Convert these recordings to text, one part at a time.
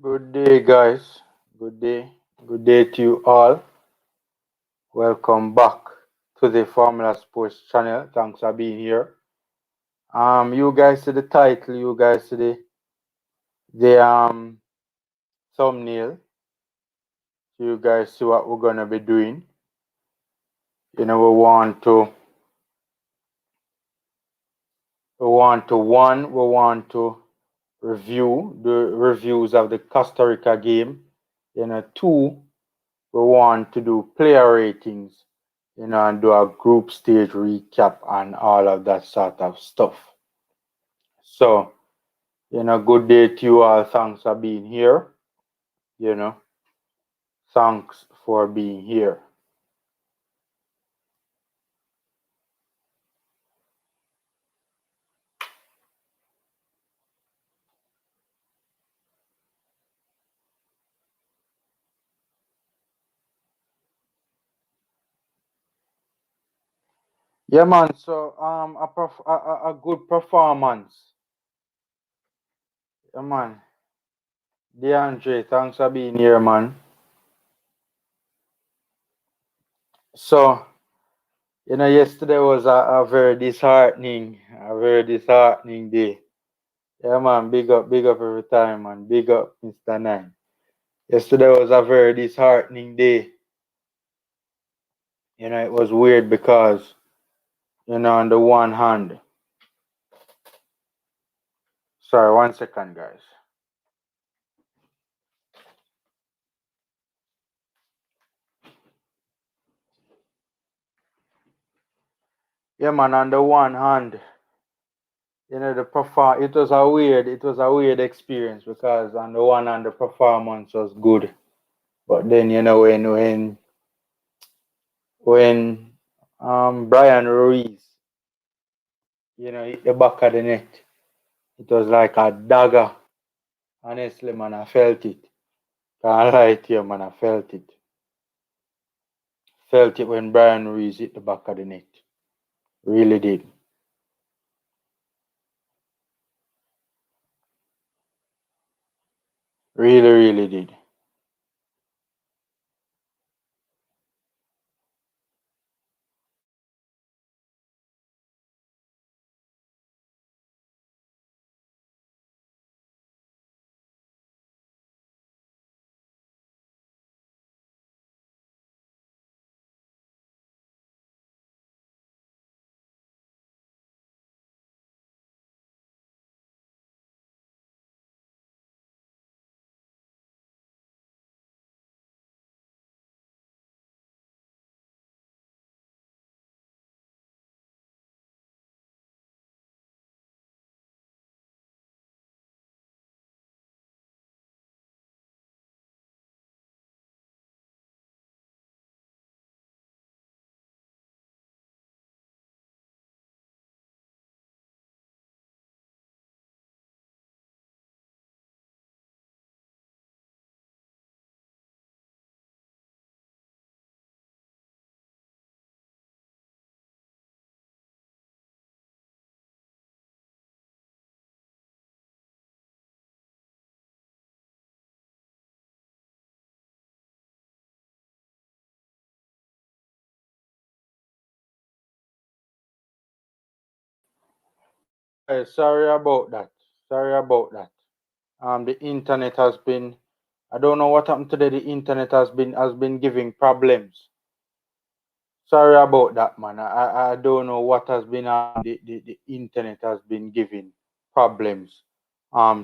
Good day, guys. Good day. Good day to you all. Welcome back to the Formula Sports channel. Thanks for being here. You guys see the title. You guys see the thumbnail. You guys see what we're gonna be doing. We want to review the reviews of the Costa Rica game. Two, we want to do player ratings, and do a group stage recap and all of that sort of stuff. So, good day to you all. Thanks for being here. You know, thanks for being here. Yeah, man. So, a good performance. Yeah, man. DeAndre, thanks for being here, man. So, yesterday was a very disheartening day. Yeah, man. Big up every time, man. Big up, Mr. Nine. Yesterday was a very disheartening day. It was weird because, on the one hand, sorry, 1 second, guys. Yeah, man, on the one hand, it was a weird experience because on the one hand, the performance was good. But then, when Brian Ruiz, hit the back of the net, it was like a dagger. Honestly, man, I felt it. Can't lie to you, man, I felt it. Felt it when Brian Ruiz hit the back of the net. Really did. Really, really did. Sorry about that. Sorry about that. The internet has been. I don't know what happened today. The internet has been giving problems. Sorry about that, man. I don't know what has been on. The internet has been giving problems.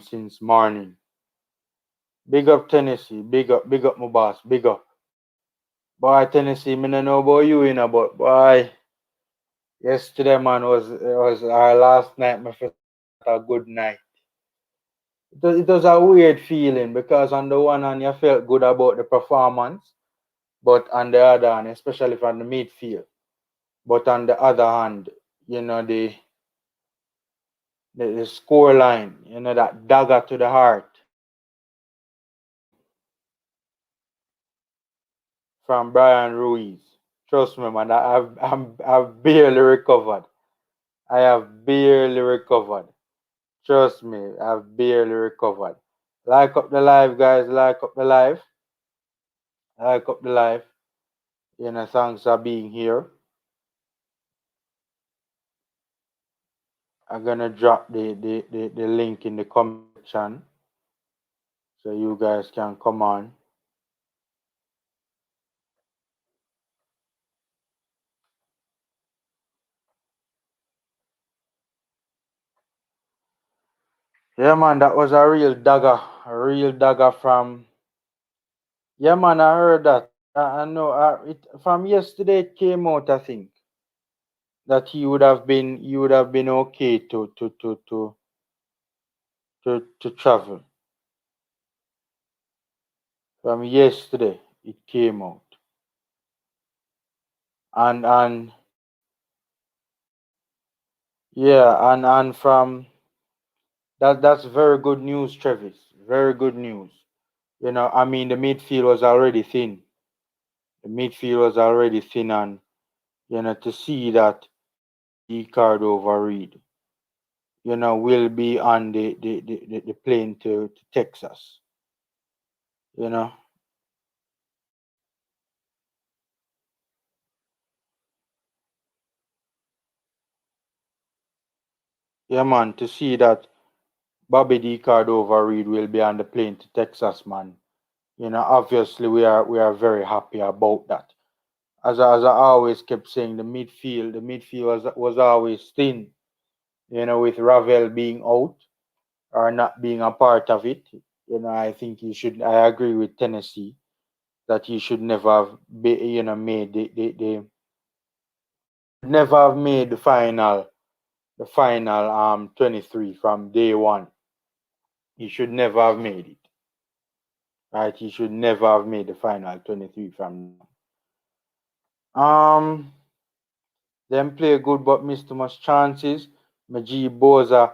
Since morning. Big up Tennessee. Big up my boss. Big up. Boy, Tennessee. Me no know about you, but boy, yesterday, man, was our last night. My first a good night. It was a weird feeling because on the one hand you felt good about the performance, but on the other hand, especially from the midfield, but on the other hand, the score line, that dagger to the heart from Brian Ruiz. Trust me, man, I've barely recovered. I have barely recovered. Trust me, I've barely recovered. Like up the live, guys. Like up the live. Like up the live. Thanks for being here. I'm gonna drop the link in the comment section so you guys can come on. Yeah, man, that was a real dagger. A real dagger from. Yeah, man, I heard that. I know. From yesterday it came out. I think that he would have been okay to travel. From yesterday it came out, and yeah, and from that's very good news, Travis. Very good news. I mean, the midfield was already thin. The midfield was already thin, and to see that Ricardo Vareed, will be on the plane to Texas. You know, yeah, man, to see that Bobby D. Cardova Reed will be on the plane to Texas, man. Obviously we are very happy about that. As I always kept saying, the midfield was always thin. With Ravel being out or not being a part of it. I think he should. I agree with Tennessee that he should never have made the final 23 from day one. He should never have made it. Right? He should never have made the final 23 from. Um, them play good but miss too much chances. Maji Boza,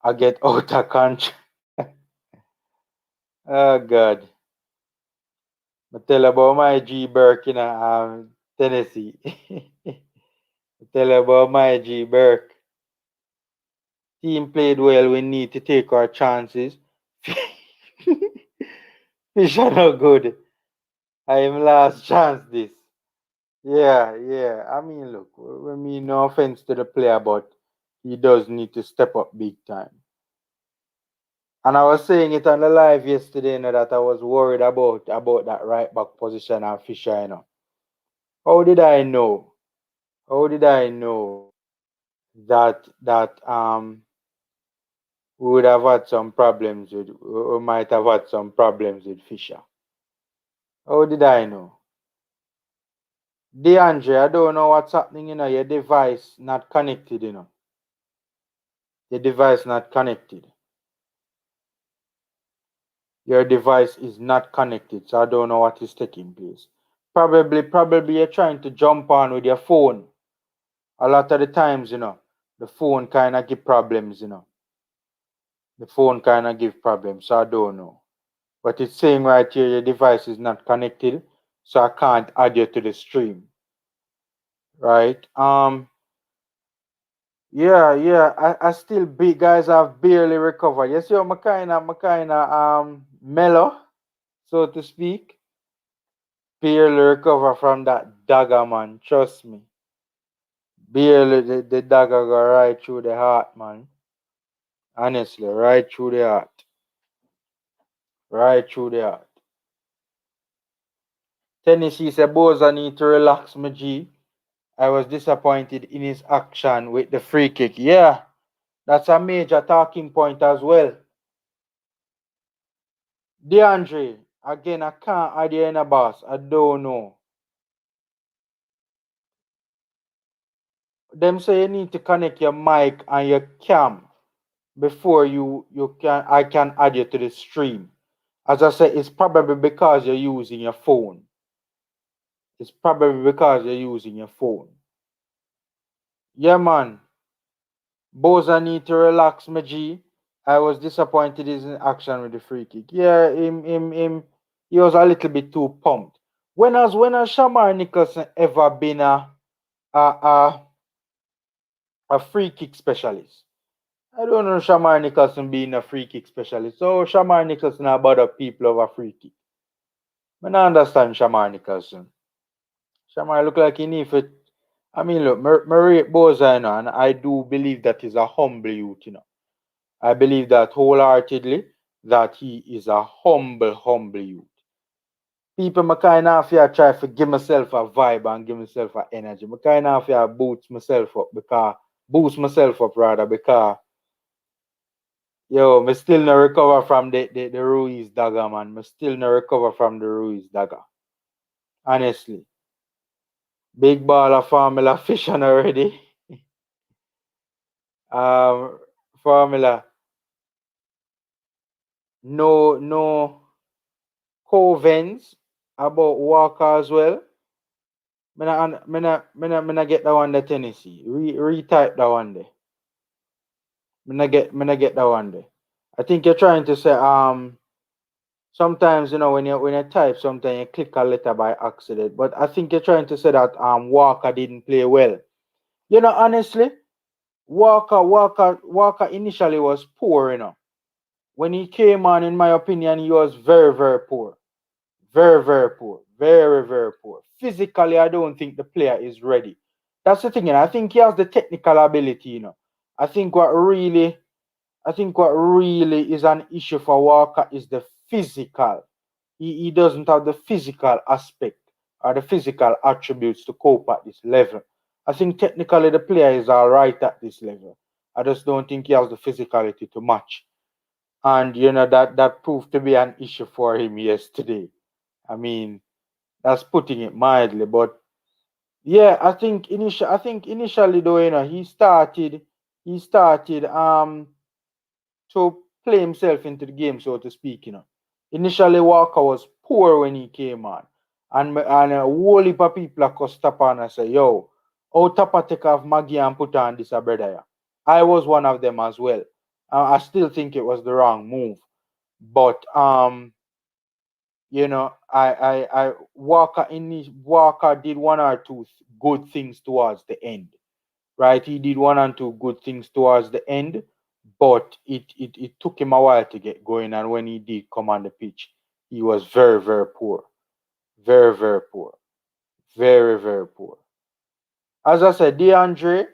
I get out of country. Oh God. I tell about my G Burke in Tennessee. I tell about my G Burke. Team played well. We need to take our chances. Fish are not good. I am last chance this. Yeah, yeah. I mean, look, I mean, no offense to the player, but he does need to step up big time. And I was saying it on the live yesterday, that I was worried about that right back position and Fisher, How did I know? How did I know that we would have had some problems we might have had some problems with Fisher? How did I know? DeAndre, I don't know what's happening, your device not connected, The device not connected. Your device is not connected, so I don't know what is taking place. Probably you're trying to jump on with your phone. A lot of the times, the phone kind of give problems, The phone kind of give problems, so I don't know. But it's saying right here your device is not connected, so I can't add you to the stream. Right? Yeah. I still beat guys. I've barely recovered. You see, I'm kinda mellow, so to speak. Barely recover from that dagger, man. Trust me. Barely the dagger go right through the heart, man. Honestly, right through the heart. Right through the heart. Tennessee said Boza need to relax, my G. I was disappointed in his action with the free kick. Yeah, that's a major talking point as well. DeAndre, again, I can't add you in a boss. I don't know. Them say you need to connect your mic and your cam before I can add you to the stream. As I said, it's probably because you're using your phone. It's probably because you're using your phone. Yeah, man. Boza need to relax, my G. I was disappointed in his action with the free kick. Yeah, he was a little bit too pumped. When has Shamar Nicholson ever been a a free kick specialist? I don't know Shamar Nicholson being a free kick specialist. So Shamar Nicholson about people over free kick. I don't understand Shamar Nicholson. Shamar look like he need for. I mean, look, Marie Boza, and I do believe that he's a humble youth. I believe that wholeheartedly that he is a humble youth. People, I kind of feel try to give myself a vibe and give myself a energy. I kind of feel boost myself up rather because yo, me still no recover from the Ruiz dagger, man. Me still no recover from the Ruiz dagger. Honestly. Big ball of Formula fishing already. um Formula. No Covens about Walker as well. Me not get that one there Tennessee. Retype that one there. Me not get that one there. I think you're trying to say sometimes when you type sometimes you click a letter by accident. But I think you're trying to say that Walker didn't play well. Honestly, Walker initially was poor. When he came on, in my opinion, he was very, very poor. Very, very poor. Very, very poor. Physically, I don't think the player is ready. That's the thing. I think he has the technical ability. I think what really is an issue for Walker is the physical. He doesn't have the physical aspect or the physical attributes to cope at this level. I think technically the player is all right at this level. I just don't think he has the physicality to match. And that proved to be an issue for him yesterday. I mean, that's putting it mildly, but yeah, I think initially though, he started to play himself into the game, so to speak. Initially Walker was poor when he came on. And a whole heap of people are stop on and say, yo, how Tapa take off Maggie and put on this brother here. I was one of them as well. I still think it was the wrong move. But Walker did one or two good things towards the end. Right? He did one and two good things towards the end, but it took him a while to get going. And when he did come on the pitch, he was very, very poor. Very, very poor. Very, very poor. As I said, DeAndre,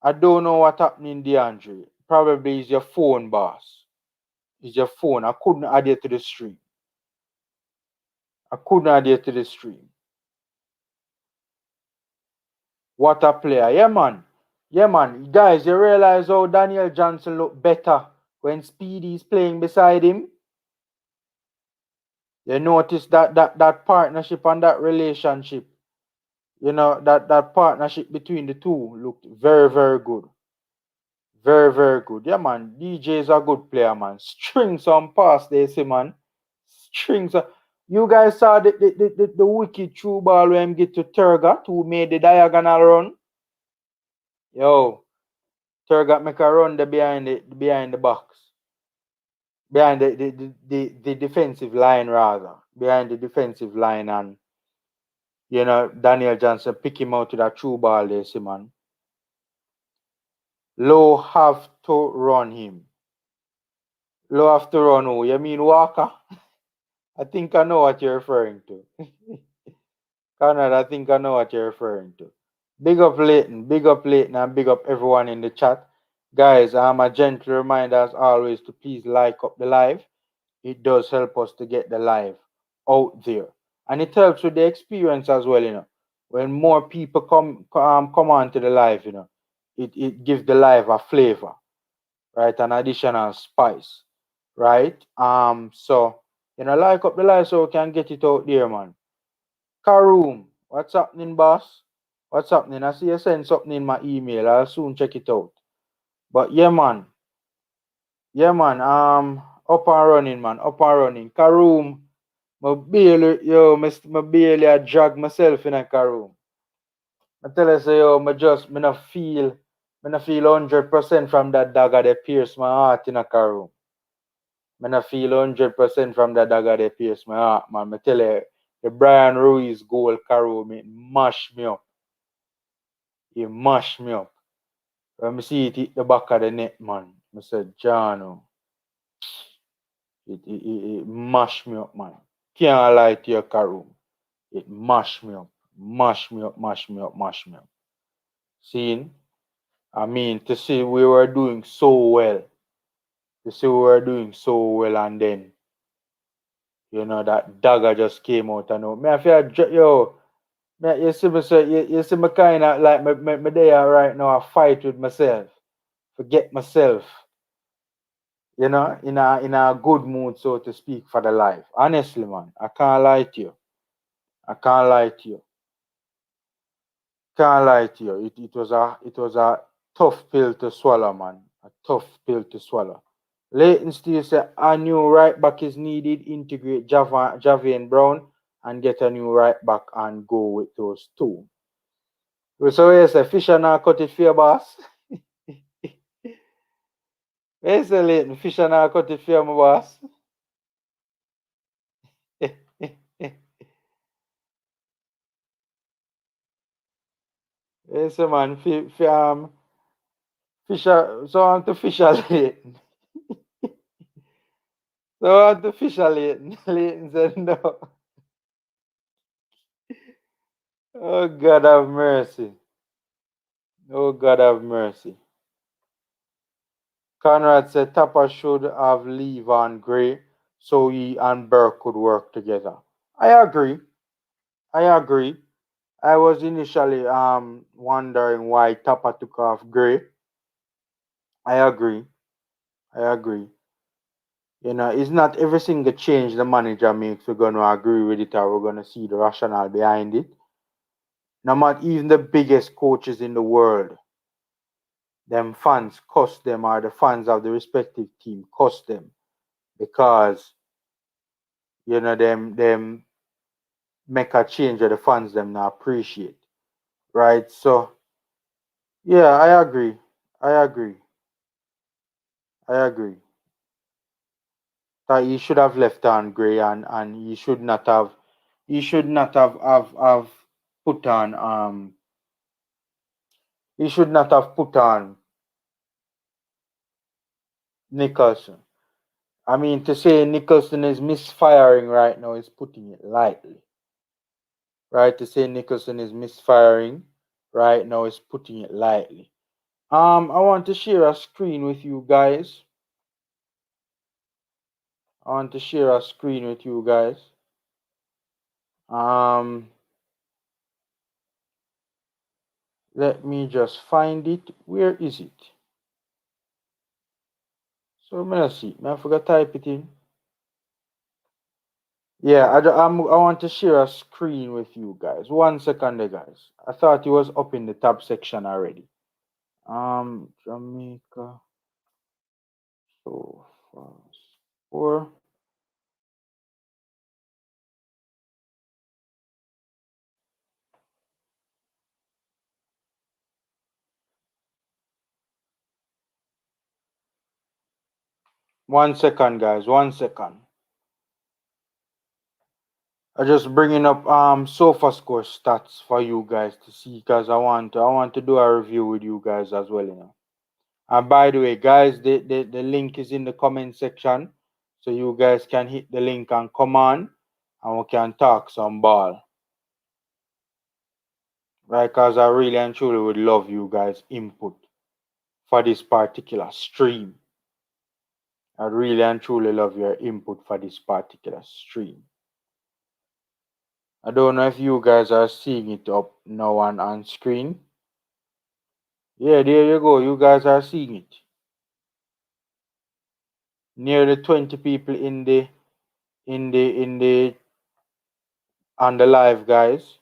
I don't know what happening, DeAndre. Probably is your phone, boss. It's your phone. I couldn't add it to the stream. What a player. Yeah, man. Yeah, man. Guys, you realize how Daniel Johnson look better when Speedy is playing beside him? You notice that partnership and that relationship, that partnership between the two looked very, very good. Very, very good. Yeah, man. DJ is a good player, man. String some pass they say, man. Strings. You guys saw the wicked true ball when him get to Turgot, who made the diagonal run. Yo, Turgot make a run behind the box. Behind the defensive line rather. Behind the defensive line, and Daniel Johnson pick him out to that true ball there, see, man. Low have to run him. Low have to run who? You mean Walker? I think I know what you're referring to. Conrad, I think I know what you're referring to. Big up Leighton, and big up everyone in the chat. Guys, I'm a gentle reminder as always to please like up the live. It does help us to get the live out there. And it helps with the experience as well. When more people come on to the live, it gives the live a flavor, right? An additional spice, right? So like up the live so we can get it out there, man. Karoom, what's happening, boss? What's happening? I see you send something in my email. I'll soon check it out. But yeah, man. Up and running, man. Up and running. Karoom, I barely I drag myself in a Karoom. I tell you, so, me not feel 100% from that dagger that pierce my heart in a Karoom. Me not feel 100% from that dagger that pierce my heart, man. I tell you, the Brian Ruiz goal Karoom, it mashed me up. It mashed me up. When I see it hit the back of the net, man. I said, Jano, it mashed me up, man. Can't lie to you, Karoom. It mashed me up. Mashed me up, mashed me up, mashed me up. Seeing? I mean, to see we were doing so well. To see we were doing so well, and then, that dagger just came out. And me, I feel, yo, me, you see me, so, you see me kind of like, me there right now, I fight with myself. Forget myself. In a good mood, so to speak, for the life. Honestly, man, I can't lie to you. I can't lie to you. Can't lie to you. It was a tough pill to swallow, man. A tough pill to swallow. Leighton still said a new right back is needed. Integrate Javian Brown and get a new right back and go with those two. So yes, Fisher now cut it for your boss. Yes, Leighton, Fisher now cut it for your boss. Yes, man. Fisher, so on to Fisher Leighton. So on to Fisher Leighton. Leighton said no. Oh God have mercy. Oh God have mercy. Conrad said Tapper should have Levan Gray so he and Burke could work together. I agree. I agree. I was initially wondering why Tapper took off Gray. I agree. I agree. It's not every single change the manager makes we're gonna agree with it or we're gonna see the rationale behind it. No matter even the biggest coaches in the world, them fans cost them or the fans of the respective team cost them because them make a change that the fans them not appreciate. Right? So yeah, I agree. I agree. I agree. That he should have left on Gray and he should not have put on he should not have put on Nicholson. I mean, to say Nicholson is misfiring right now is putting it lightly. Right? To say Nicholson is misfiring right now is putting it lightly. I want to share a screen with you guys. I want to share a screen with you guys. Let me just find it. Where is it? So I'm gonna see. I forgot to type it in. Yeah, I want to share a screen with you guys. 1 second there, guys. I thought it was up in the tab section already. Jamaica. So fast. 4. One second, guys. 1 second. I just bringing up SofaScore stats for you guys to see because I want to do a review with you guys as well. And by the way, guys, the link is in the comment section. So you guys can hit the link and come on and we can talk some ball. Right, because I really and truly would love you guys' input for this particular stream. I really and truly love your input for this particular stream. I don't know if you guys are seeing it up now on screen. Yeah, there you go. You guys are seeing it. Nearly 20 people in the on the live, guys.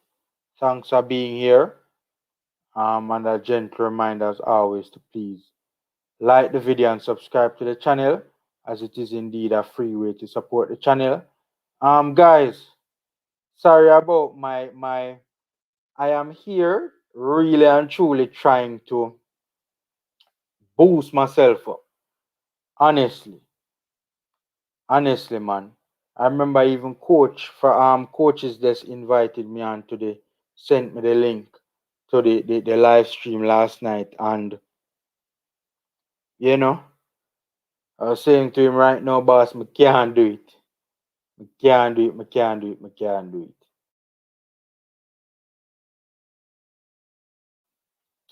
Thanks for being here. And a gentle reminder as always to please like the video and subscribe to the channel as it is indeed a free way to support the channel. Guys, sorry about my I am here really and truly trying to boost myself up. Honestly. Honestly, man. I remember even coaches just invited me on today, sent me the link to the live stream last night and you know I was saying to him right now, boss, I can't do it. I can't do it, I can't do it, I can't do it.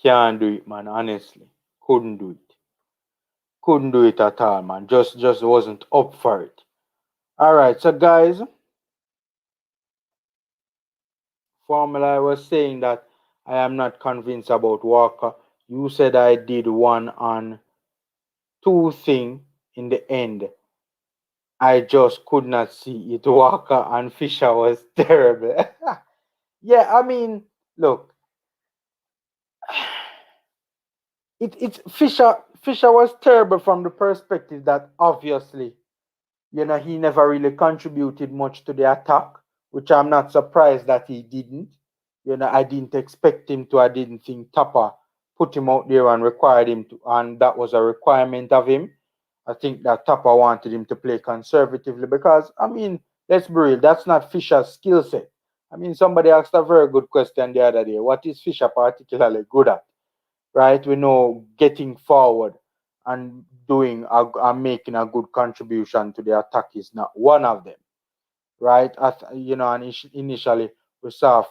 Can't do it, man, honestly. Couldn't do it. Couldn't do it at all, man. Just wasn't up for it. Alright, so guys, Formula, I was saying that I am not convinced about Walker. You said I did one on two thing in the end. I just could not see it. Walker and Fisher was terrible. Yeah, I mean, look, it's Fisher was terrible from the perspective that obviously, he never really contributed much to the attack, which I'm not surprised that he didn't. I didn't expect him to. I didn't think Tapper put him out there and required him to, and that was a requirement of him. I think that Tapper wanted him to play conservatively because, I mean, let's be real, that's not Fisher's skill set. I mean, somebody asked a very good question the other day. What is Fisher particularly good at? Right? We know getting forward and doing and making a good contribution to the attack is not one of them, right? And initially we saw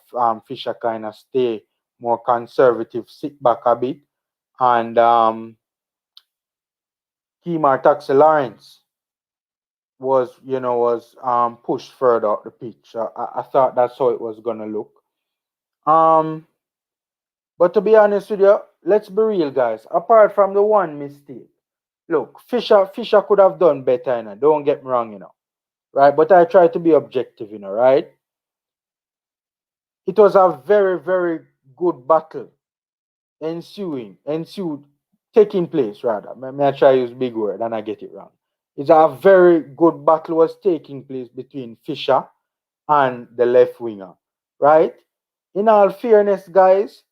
Fisher kind of stay more conservative, sit back a bit, and Kemar Taxi Lawrence was pushed further up the pitch. I thought that's how it was gonna look. Um, but to be honest with you, let's be real, guys. Apart from the one mistake, look, Fisher could have done better, Don't get me wrong, right? But I try to be objective, right? It was a very, very good battle ensued, taking place rather. May I try to use big word and I get it wrong. It's a very good battle was taking place between Fisher and the left winger, right? In all fairness, guys,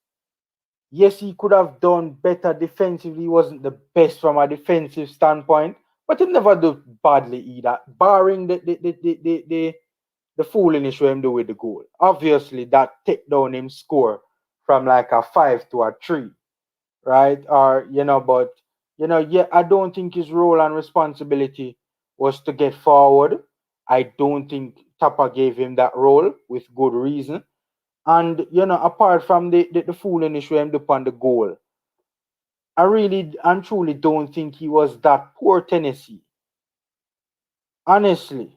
yes, he could have done better defensively. He wasn't the best from a defensive standpoint, but he never did badly either, barring the foolishness him do with the goal. Obviously, that take down him score from like a 5 to a 3, right? But yeah, I don't think his role and responsibility was to get forward. I don't think Tapper gave him that role with good reason. And apart from the foolishness him do upon the goal, I really and truly don't think he was that poor Tennessee. Honestly,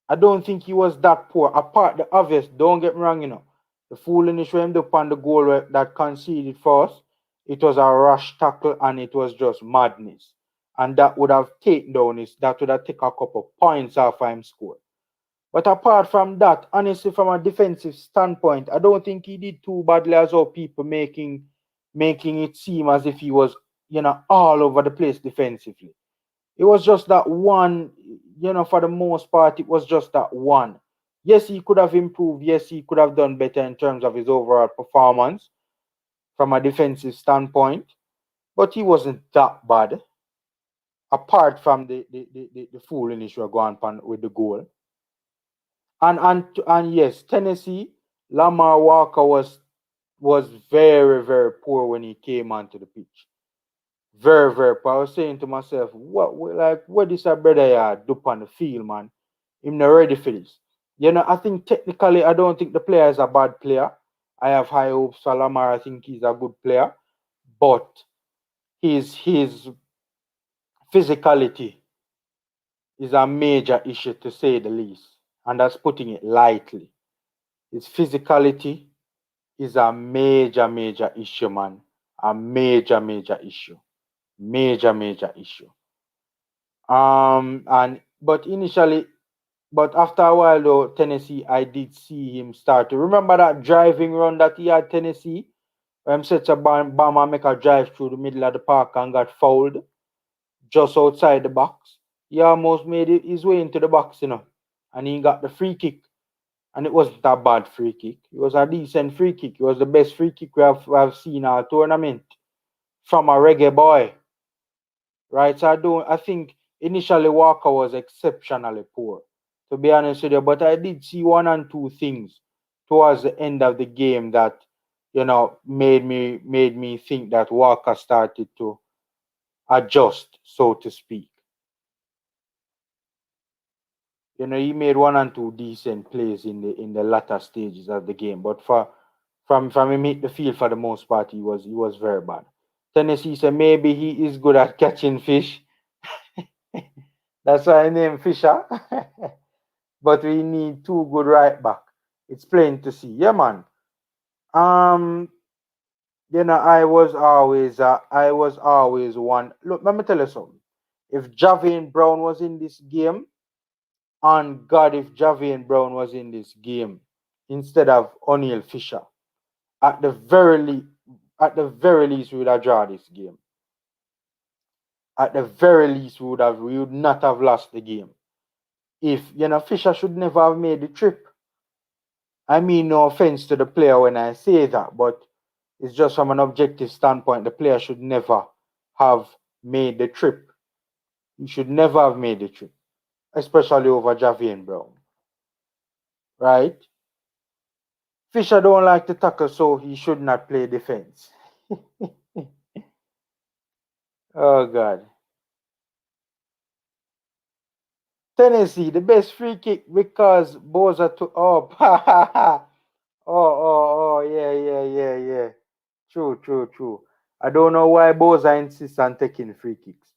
I don't think he was that poor. Apart the obvious, don't get me wrong, the foolishness we ended up on the goal that conceded for us, it was a rush tackle and it was just madness. And that would have taken down that would have taken a couple points off him score. But apart from that, honestly, from a defensive standpoint, I don't think he did too badly as all people making it seem as if he was, all over the place defensively. It was just that one, for the most part, it was just that one. Yes, he could have improved. Yes, he could have done better in terms of his overall performance from a defensive standpoint, but he wasn't that bad. Apart from the foolishness we're going on with the goal. And yes, Tennessee, Lamar Walker was very, very poor when he came onto the pitch. Very, very poor. I was saying to myself, what this a brother ya do on the field, man? Him not ready for this. I think technically I don't think the player is a bad player. I have high hopes for Lamar. I think he's a good player. But his physicality is a major issue to say the least. And that's putting it lightly. His physicality is a major, major issue, man. A major, major issue. Major, major issue. But after a while though, Tennessee, I did see him start to remember that driving run that he had Tennessee. Such a Bama make a drive through the middle of the park and got fouled just outside the box. He almost made his way into the box, and he got the free kick. And it wasn't a bad free kick. It was a decent free kick. It was the best free kick we have seen our tournament from a reggae boy. Right? So I think initially Walker was exceptionally poor, to be honest with you. But I did see one and two things towards the end of the game that, made me think that Walker started to adjust, so to speak. You know, he made 1 and 2 decent plays in the latter stages of the game, but from him hit the field for the most part, he was very bad. Tennessee said maybe he is good at catching fish. That's why I named Fisher. But we need 2 good right back. It's plain to see. Yeah, man. Um, you know, I was always one. Look, let me tell you something. If Javian Brown was in this game, on God, if Javian Brown was in this game instead of O'Neal Fisher, at the very least, we would have drawn this game. At the very least, we would not have lost the game. If you know, Fisher should never have made the trip. I mean, no offense to the player when I say that, but it's just from an objective standpoint. The player should never have made the trip. He should never have made the trip, especially over Javian Brown. Right? Fisher don't like to tackle, so he should not play defense. Oh God. Tennessee, the best free kick because Boza took up. Oh, yeah. True. I don't know why Boza insists on taking free kicks.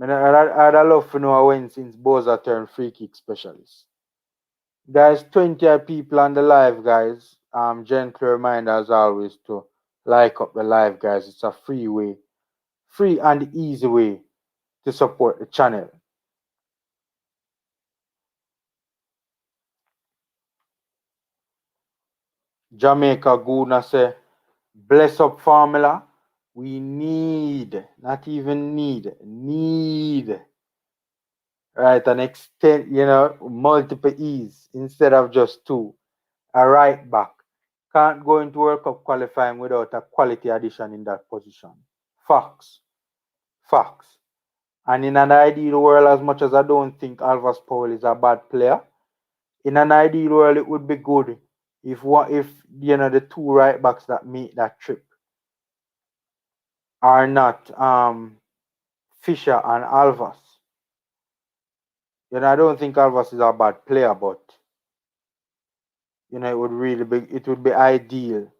I'd love to know when since Boza turned free kick specialist. Guys, 20 people on the live, guys. Gentle reminder as always to like up the live, guys. It's a free and easy way to support the channel. Jamaica Guna say, bless up formula. We need, not even need, right? An extent, multiple E's instead of just 2. A right back. Can't go into World Cup qualifying without a quality addition in that position. Facts. And in an ideal world, as much as I don't think Alvas Powell is a bad player, in an ideal world, it would be good if the 2 right backs that make that trip are not Fisher and Alvas. I don't think Alvas is a bad player, but it would be ideal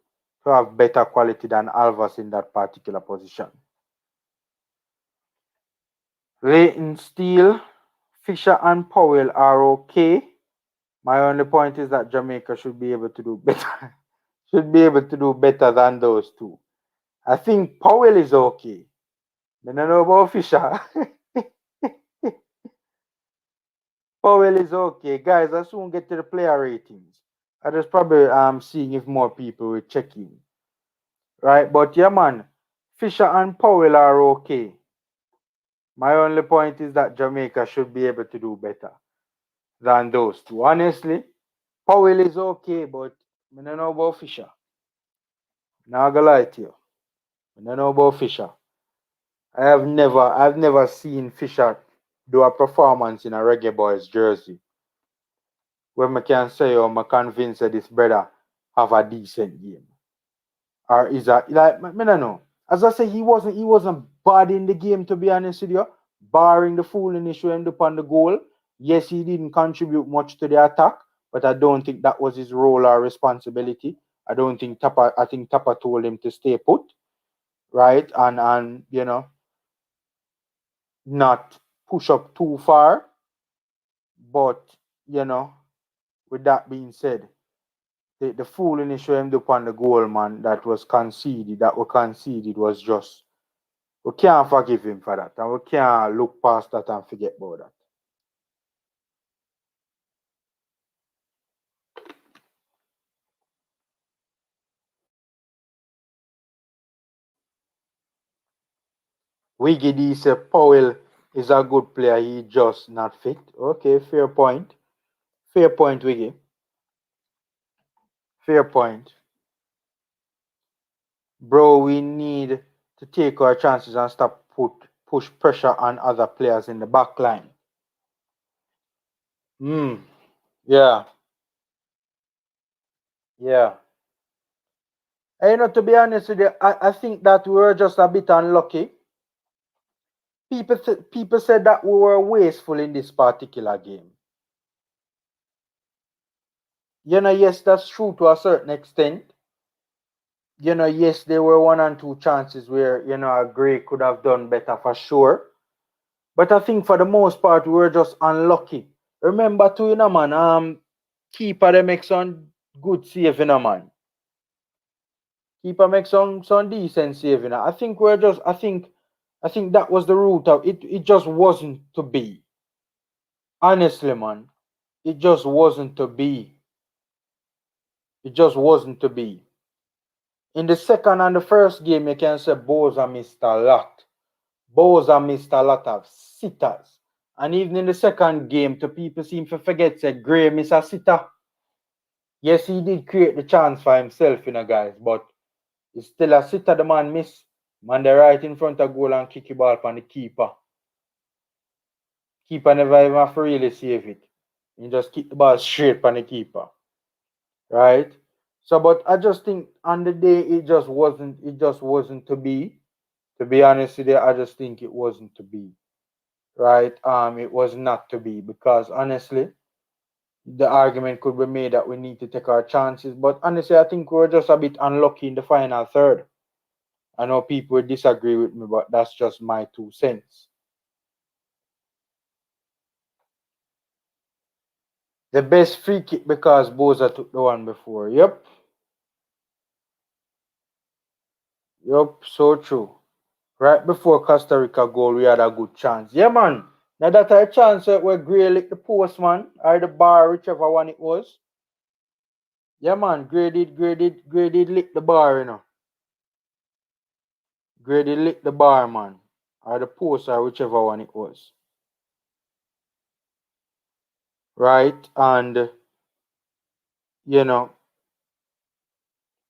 to have better quality than Alvas in that particular position. Leighton Steele, Fisher and Powell are okay. My only point is that Jamaica should be able to do better. Than those 2. I think Powell is okay. I don't know about Fisher. Powell is okay. Guys, I soon get to the player ratings. I just probably seeing if more people will check in. Right? But yeah, man, Fisher and Powell are okay. My only point is that Jamaica should be able to do better than those 2. Honestly, Powell is okay, but I don't know about Fisher. Not gonna lie to you. I don't know about Fisher. I've never seen Fisher do a performance in a Reggae Boys jersey where I can say I'm convinced that this brother have a decent game. Or is that like I don't know. As I say, he wasn't bad in the game, to be honest with you, barring the fooling issue end up on the goal. Yes, he didn't contribute much to the attack, but I don't think that was his role or responsibility. I think Tapa told him to stay put, right? And not push up too far. But, with that being said, the fooling issue ended up on the goal, man, that was conceded, was just, we can't forgive him for that. And we can't look past that and forget about that. Wiggy D said Powell is a good player, he just not fit. Okay, fair point. Fair point, Wiggy. Fair point. Bro, we need to take our chances and stop push pressure on other players in the back line. Yeah. Yeah. And to be honest with you, I think that we were just a bit unlucky. People said that we were wasteful in this particular game. Yes, that's true to a certain extent. Yes, there were one and two chances where, a Gray could have done better for sure. But I think for the most part, we were just unlucky. Remember too, man, keeper they make some good save, man. Keeper make some decent save, I think we're just I think that was the root of it. It just wasn't to be. Honestly, man. It just wasn't to be. It just wasn't to be. In the second and the first game, you can say Boza missed a lot. Boza missed a lot of sitters. And even in the second game, the people seem to forget that Gray missed a sitter. Yes, he did create the chance for himself, guys, but it's still a sitter the man miss. Man, they right in front of goal and kick the ball from the keeper. Keeper never even have to really save it. He just kick the ball straight from the keeper. Right? So, but I just think on the day it just wasn't to be. To be honest with you, I just think it wasn't to be. Right? It was not to be because honestly, the argument could be made that we need to take our chances. But honestly, I think we're just a bit unlucky in the final third. I know people would disagree with me, but that's just my 2 cents. The best free kick because Boza took the one before. Yep. Yep, so true. Right before Costa Rica goal, we had a good chance. Yeah, man. Now that a chance where Gray licked the post, man, or the bar, whichever one it was. Yeah, man. Gray did lick the bar, Gray did lick the bar, man, or the post, or whichever one it was. Right, and you know,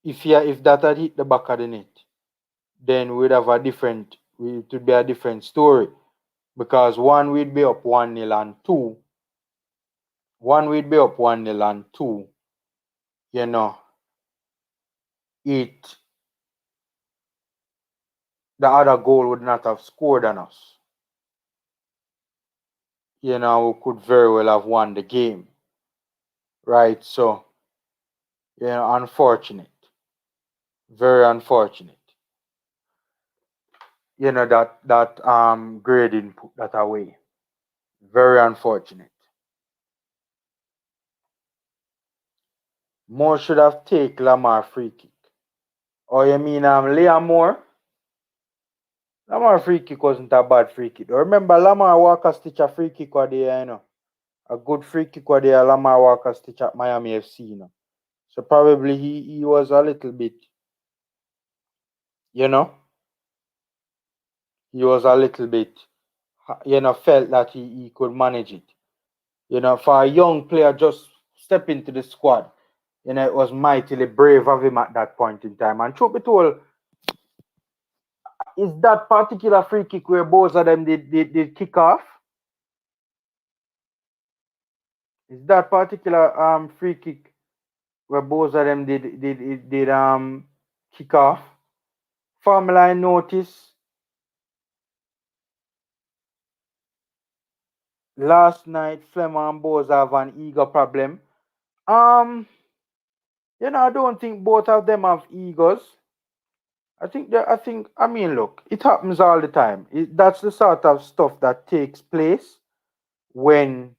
if that had hit the back of the net, then we'd have it would be a different story because one we'd be up 1-0 and two, you know, it the other goal would not have scored on us. We could very well have won the game. Right? So, unfortunate. Very unfortunate. That Gray didn't put that away. Very unfortunate. Moore should have taken Lamar free kick. Oh, you mean Liam Moore? Lamar free kick wasn't a bad free kick. Remember, Lamar Walker stitch a free kick or there, A good free kick or there, Lamar Walker stitch at Miami FC, So probably he was a little bit, he was a little bit, felt that he could manage it. For a young player just step into the squad, it was mightily brave of him at that point in time. And truth be told, is that particular free kick where both of them did kick off? Is that particular free kick where both of them did kick off? Formula I notice last night Flemmer and Boza have an ego problem. I don't think both of them have egos. I mean, look, it happens all the time. That's the sort of stuff that takes place when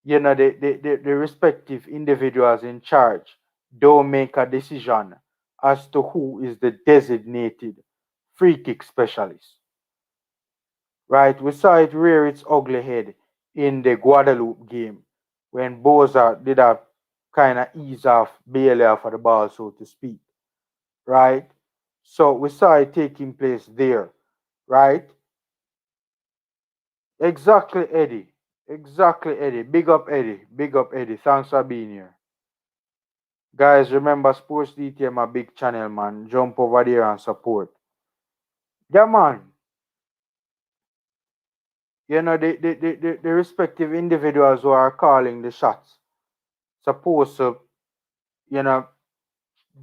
the respective individuals in charge don't make a decision as to who is the designated free kick specialist. Right? We saw it rear its ugly head in the Guadeloupe game when Boza did a kind of ease off Bailey off of the ball, so to speak. Right? So we saw it taking place there. Right? Exactly, Eddie. Exactly, Eddie. Big up, Eddie. Big up, Eddie. Thanks for being here. Guys, remember Sports DTM, my big channel, man. Jump over there and support. Yeah, man. The respective individuals who are calling the shots supposed to, you know,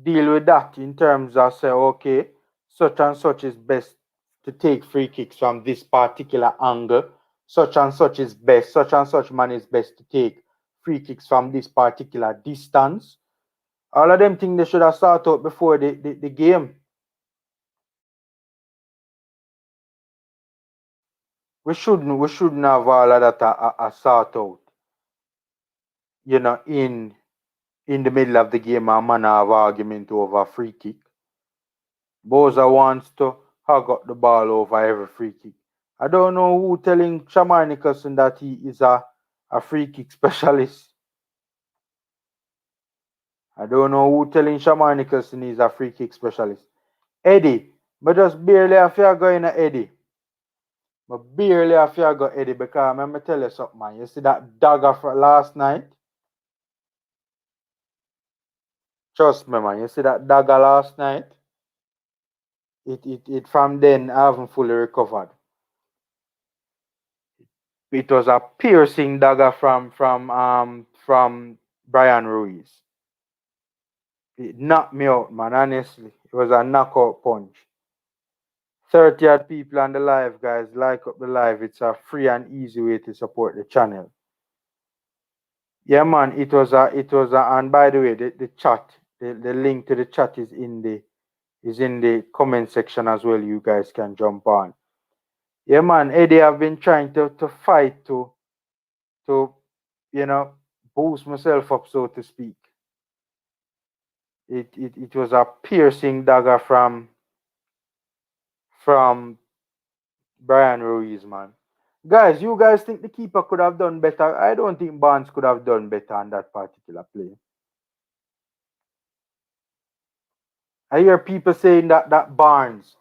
deal with that in terms of say, okay, such and such is best to take free kicks from this particular angle. Such and such is best. Such and such man is best to take free kicks from this particular distance. All of them things they should have started out before the game. We shouldn't have all of that sort out. You know, in the middle of the game, a man have argument over a free kick. Boza wants to hug up the ball over every free kick. I don't know who telling Shamar Nicholson that he is a free kick specialist. I don't know who telling Shamar Nicholson he's a free kick specialist. Eddie, but just barely have to go in Eddie. But barely have to go Eddie because let me tell you something, man. You see that dagger for last night? Trust me, man. You see that dagger last night? It from then I haven't fully recovered. It was a piercing dagger from Brian Ruiz. It knocked me out, man. Honestly, it was a knockout punch. 30 odd people on the live, guys. Like up the live. It's a free and easy way to support the channel. Yeah, man. It was a and by the way, the chat, the link to the chat is in the comment section as well. You guys can jump on. Yeah, man. Eddie, I've been trying to fight to boost myself up, so to speak. It was a piercing dagger from Brian Ruiz, man. Guys, you guys think the keeper could have done better? I don't think Barnes could have done better on that particular play. I hear people saying that Barnes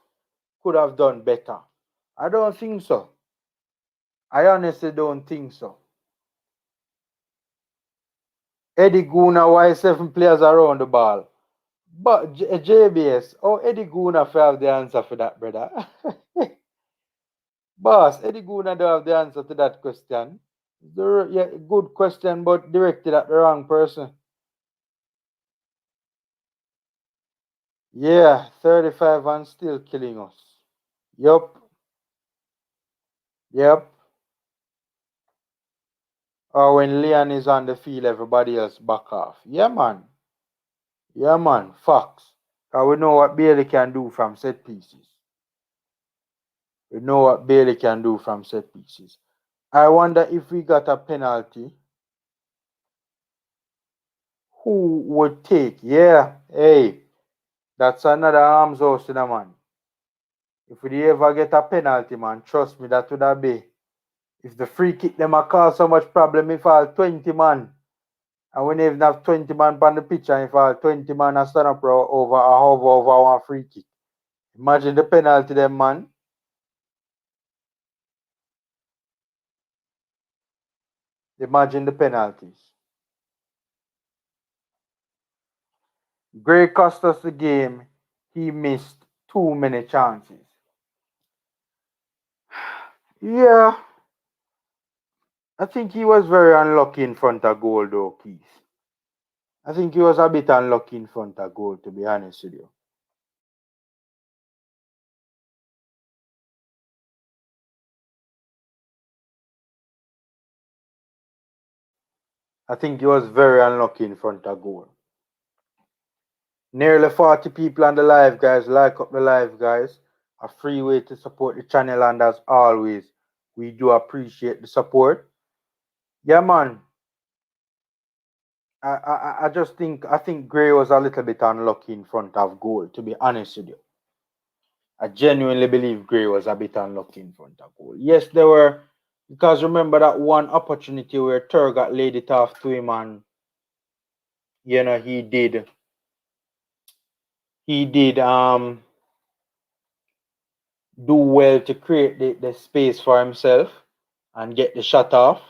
could have done better. I don't think so. I honestly don't think so. Eddie Guna, why 7 players around the ball? But JBS, Eddie Guna have the answer for that, brother. Boss, Eddie Guna don't have the answer to that question. Yeah, good question, but directed at the wrong person. Yeah, 35 and still killing us. Yup. Or when Leon is on the field, everybody else back off. Yeah, man. Facts. Because we know what Bailey can do from set pieces. I wonder if we got a penalty, who would take? Yeah, hey, that's another arms house in a man. If we ever get a penalty, man, trust me, that would have be. If the free kick them a cause so much problem, if all 20 man, and we even have 20 man on the pitch, and if all 20 man are stand up over one free kick. Imagine the penalty them, man. Imagine the penalties. Gray cost us the game. He missed too many chances. Yeah. I think he was very unlucky in front of goal, though, Keith. I think he was a bit unlucky in front of goal, to be honest with you. I think he was very unlucky in front of goal. Nearly 40 people on the live, guys. Like up the live, guys. A free way to support the channel, and as always, we do appreciate the support. Yeah, man. I just think Gray was a little bit unlucky in front of goal, to be honest with you. I genuinely believe Gray was a bit unlucky in front of goal. Yes, there were, because remember that one opportunity where Turgot laid it off to him, and he did do well to create the space for himself and get the shot off.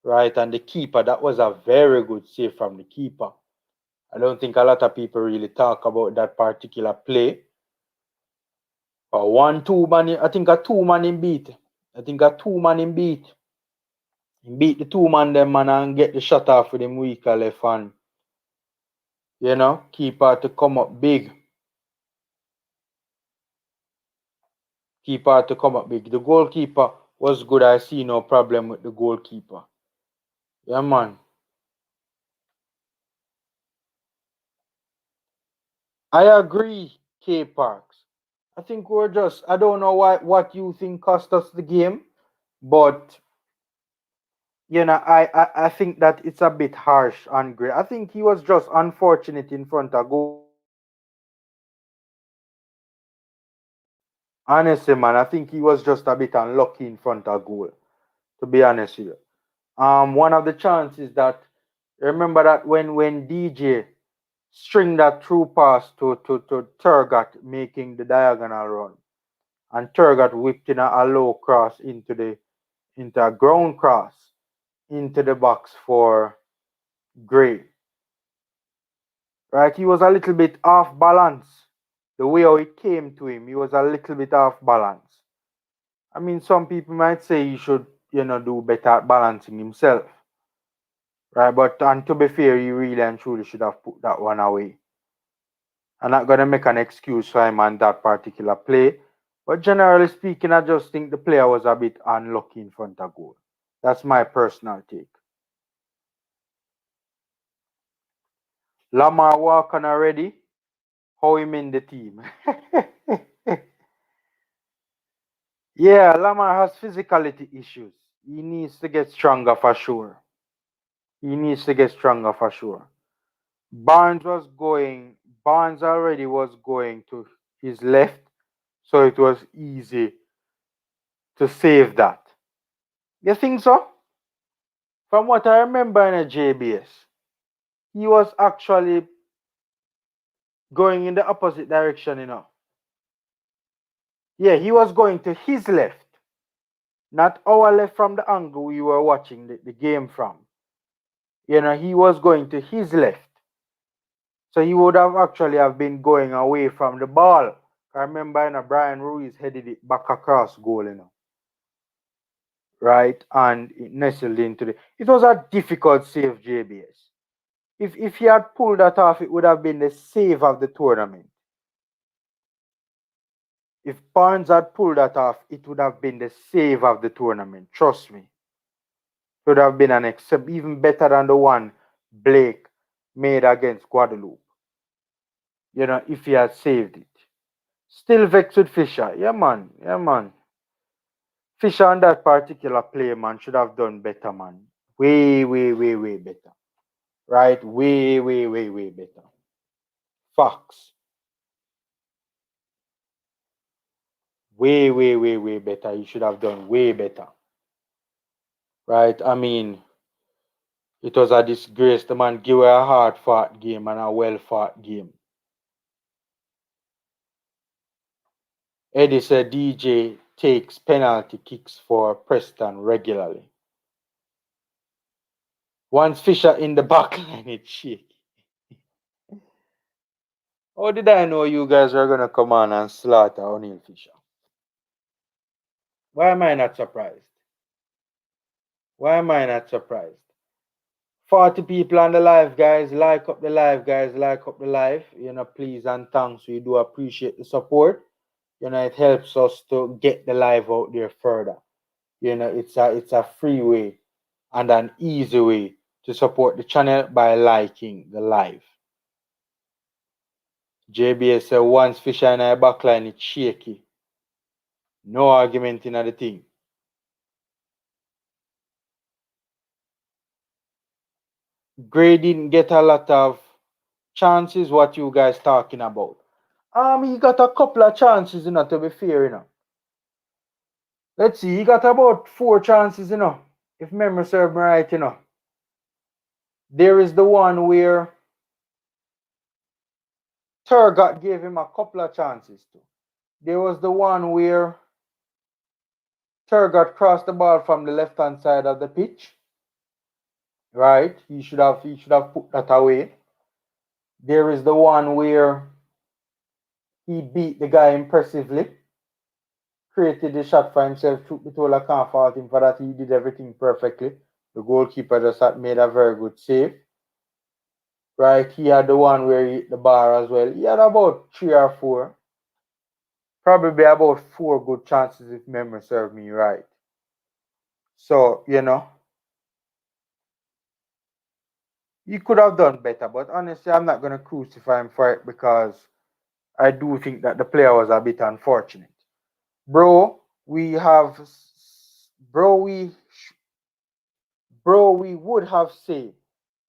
Right, and the keeper, that was a very good save from the keeper. I don't think a lot of people really talk about that particular play. But 1-2 man, I think a 2-man him beat. He beat the 2-man them, man, and get the shot off with him weaker left hand. Keeper to come up big. The goalkeeper was good. I see no problem with the goalkeeper. Yeah, man. I agree, K Parks. I think we're just, I don't know what you think cost us the game, but I think that it's a bit harsh on Gray. I think he was just unfortunate in front of goal. Honestly, man, I think he was just a bit unlucky in front of goal, to be honest with you. One of the chances that, remember that when DJ string that through pass to Turgot making the diagonal run, and Turgot whipped in a low cross into a ground cross into the box for Gray. Right, he was a little bit off balance. The way how it came to him, he was a little bit off balance. I mean, some people might say he should, do better at balancing himself. Right, but and to be fair, he really and truly should have put that one away. I'm not gonna make an excuse for him on that particular play. But generally speaking, I just think the player was a bit unlucky in front of goal. That's my personal take. Lamar walking already. How him in the team? Yeah, Lamar has physicality issues. He needs to get stronger for sure. He needs to get stronger for sure. Barnes was going, Barnes already was going to his left, so it was easy to save that. You think so? From what I remember in a JBS, he was actually going in the opposite direction. Yeah, he was going to his left, not our left from the angle we were watching the game from. He was going to his left. So he would have actually have been going away from the ball. I remember, Brian Ruiz headed it back across goal. Right? And it nestled into the. It was a difficult save, JBS. If he had pulled that off, it would have been the save of the tournament. If Barnes had pulled that off, it would have been the save of the tournament. Trust me. It would have been an even better than the one Blake made against Guadeloupe. If he had saved it. Still vexed with Fisher. Yeah, man. Yeah, man. Fisher on that particular play, man, should have done better, man. Way, way, way, way better. Right? Way, way, way, way better. Facts. Way, way, way, way better. He should have done way better. Right? I mean, it was a disgrace. The man gave a hard fought game and a well fought game. Eddie said DJ takes penalty kicks for Preston regularly. Once Fisher in the back line, it's shaky. How did I know you guys were gonna come on and slaughter O'Neil Fisher? Why am I not surprised? Why am I not surprised? 40 people on the live, guys. Like up the live, guys. Like up the live. Please and thanks. We do appreciate the support. It helps us to get the live out there further. It's a free way and an easy way to support the channel by liking the live. JBS said once Fisher in our backline, it's shaky. No argument in the thing. Gray didn't get a lot of chances. What you guys talking about? He got a couple of chances, to be fair. Let's see, he got about 4 chances, if memory serves me right. There is the one where Turgot gave him a couple of chances too. There was the one where Turgot crossed the ball from the left hand side of the pitch. Right? He should have put that away. There is the one where he beat the guy impressively, created the shot for himself. Truth be told, I can't fault him for that. He did everything perfectly. The goalkeeper just had made a very good save. Right, he had the one where he hit the bar as well. He had about 3 or 4. Probably about 4 good chances if memory serves me right. So, He could have done better, but honestly, I'm not gonna crucify him for it because I do think that the player was a bit unfortunate. Bro, we have, bro, we would have said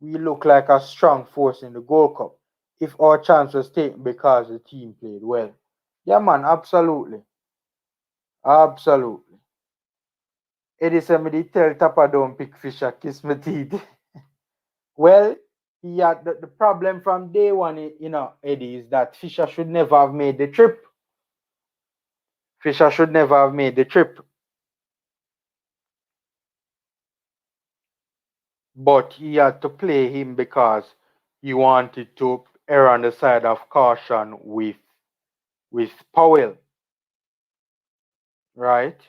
we look like a strong force in the Gold Cup if our chance was taken because the team played well. Yeah, man, absolutely, absolutely. Eddie said me did tell Tapa don't pick Fisher, kiss my teeth. Well, he had the problem from day one, Eddie, is that Fisher should never have made the trip. Fisher should never have made the trip. But he had to play him because he wanted to err on the side of caution with Powell, right?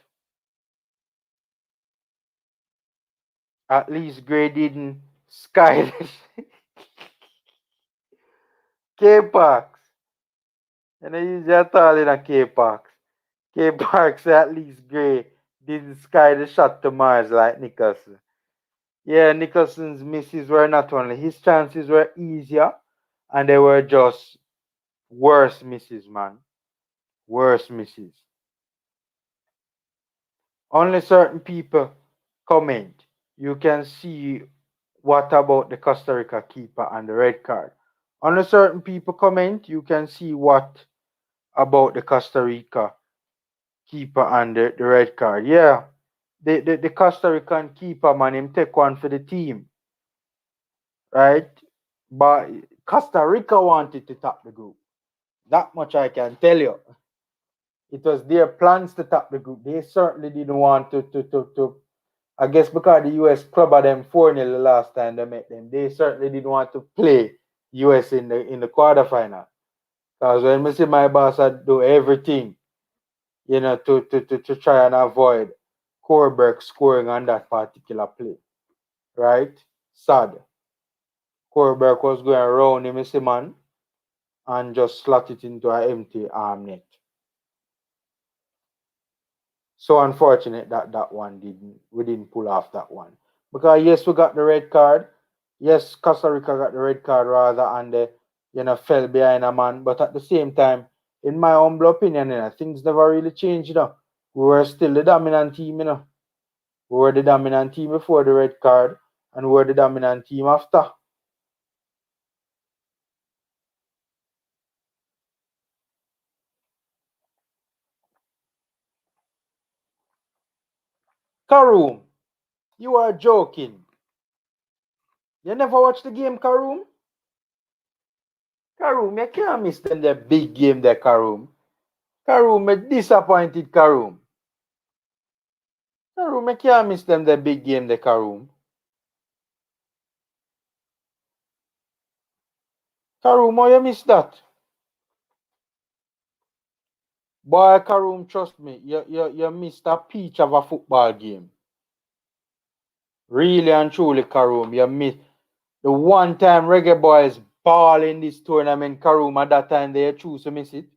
At least Gray didn't sky K Parks. And I usually tell in a K Parks. K Parks at least Gray didn't sky the shot to Mars like Nicholson. Yeah, Nicholson's misses were not only his chances were easier, and they were just worse misses, man. Worse misses. Only certain people comment. You can see what about the Costa Rica keeper and the red card. Only certain people comment. You can see what about the Costa Rica keeper and the red card. Yeah, the Costa Rican keeper, man, him take one for the team, right? But Costa Rica wanted to top the group. That much I can tell you. It was their plans to top the group. They certainly didn't want to I guess because the US club of them 4-0 the last time they met them, they certainly didn't want to play US in the quarterfinal. Because when we see my boss I do everything, to try and avoid Korberg scoring on that particular play. Right? Sad. Korberg was going around him, see man, and just slot it into an empty arm net. So unfortunate that we didn't pull off that one. Because yes, we got the red card. Yes, Costa Rica got the red card rather and they, fell behind a man. But at the same time, in my humble opinion, things never really changed, We were still the dominant team, We were the dominant team before the red card and we were the dominant team after. Karoom, you are joking. You never watched the game, Karoom? Karoom, you can't miss them the big game there, Karoom. Karoom, me disappointed Karoom. Karoom, I can't miss them the big game the Karoom. Karoom, how you miss that? Boy, Karoom, trust me, you missed a peach of a football game. Really and truly, Karoom, you missed the one time Reggae Boys ball in this tournament, Karoom, at that time they choose to miss it.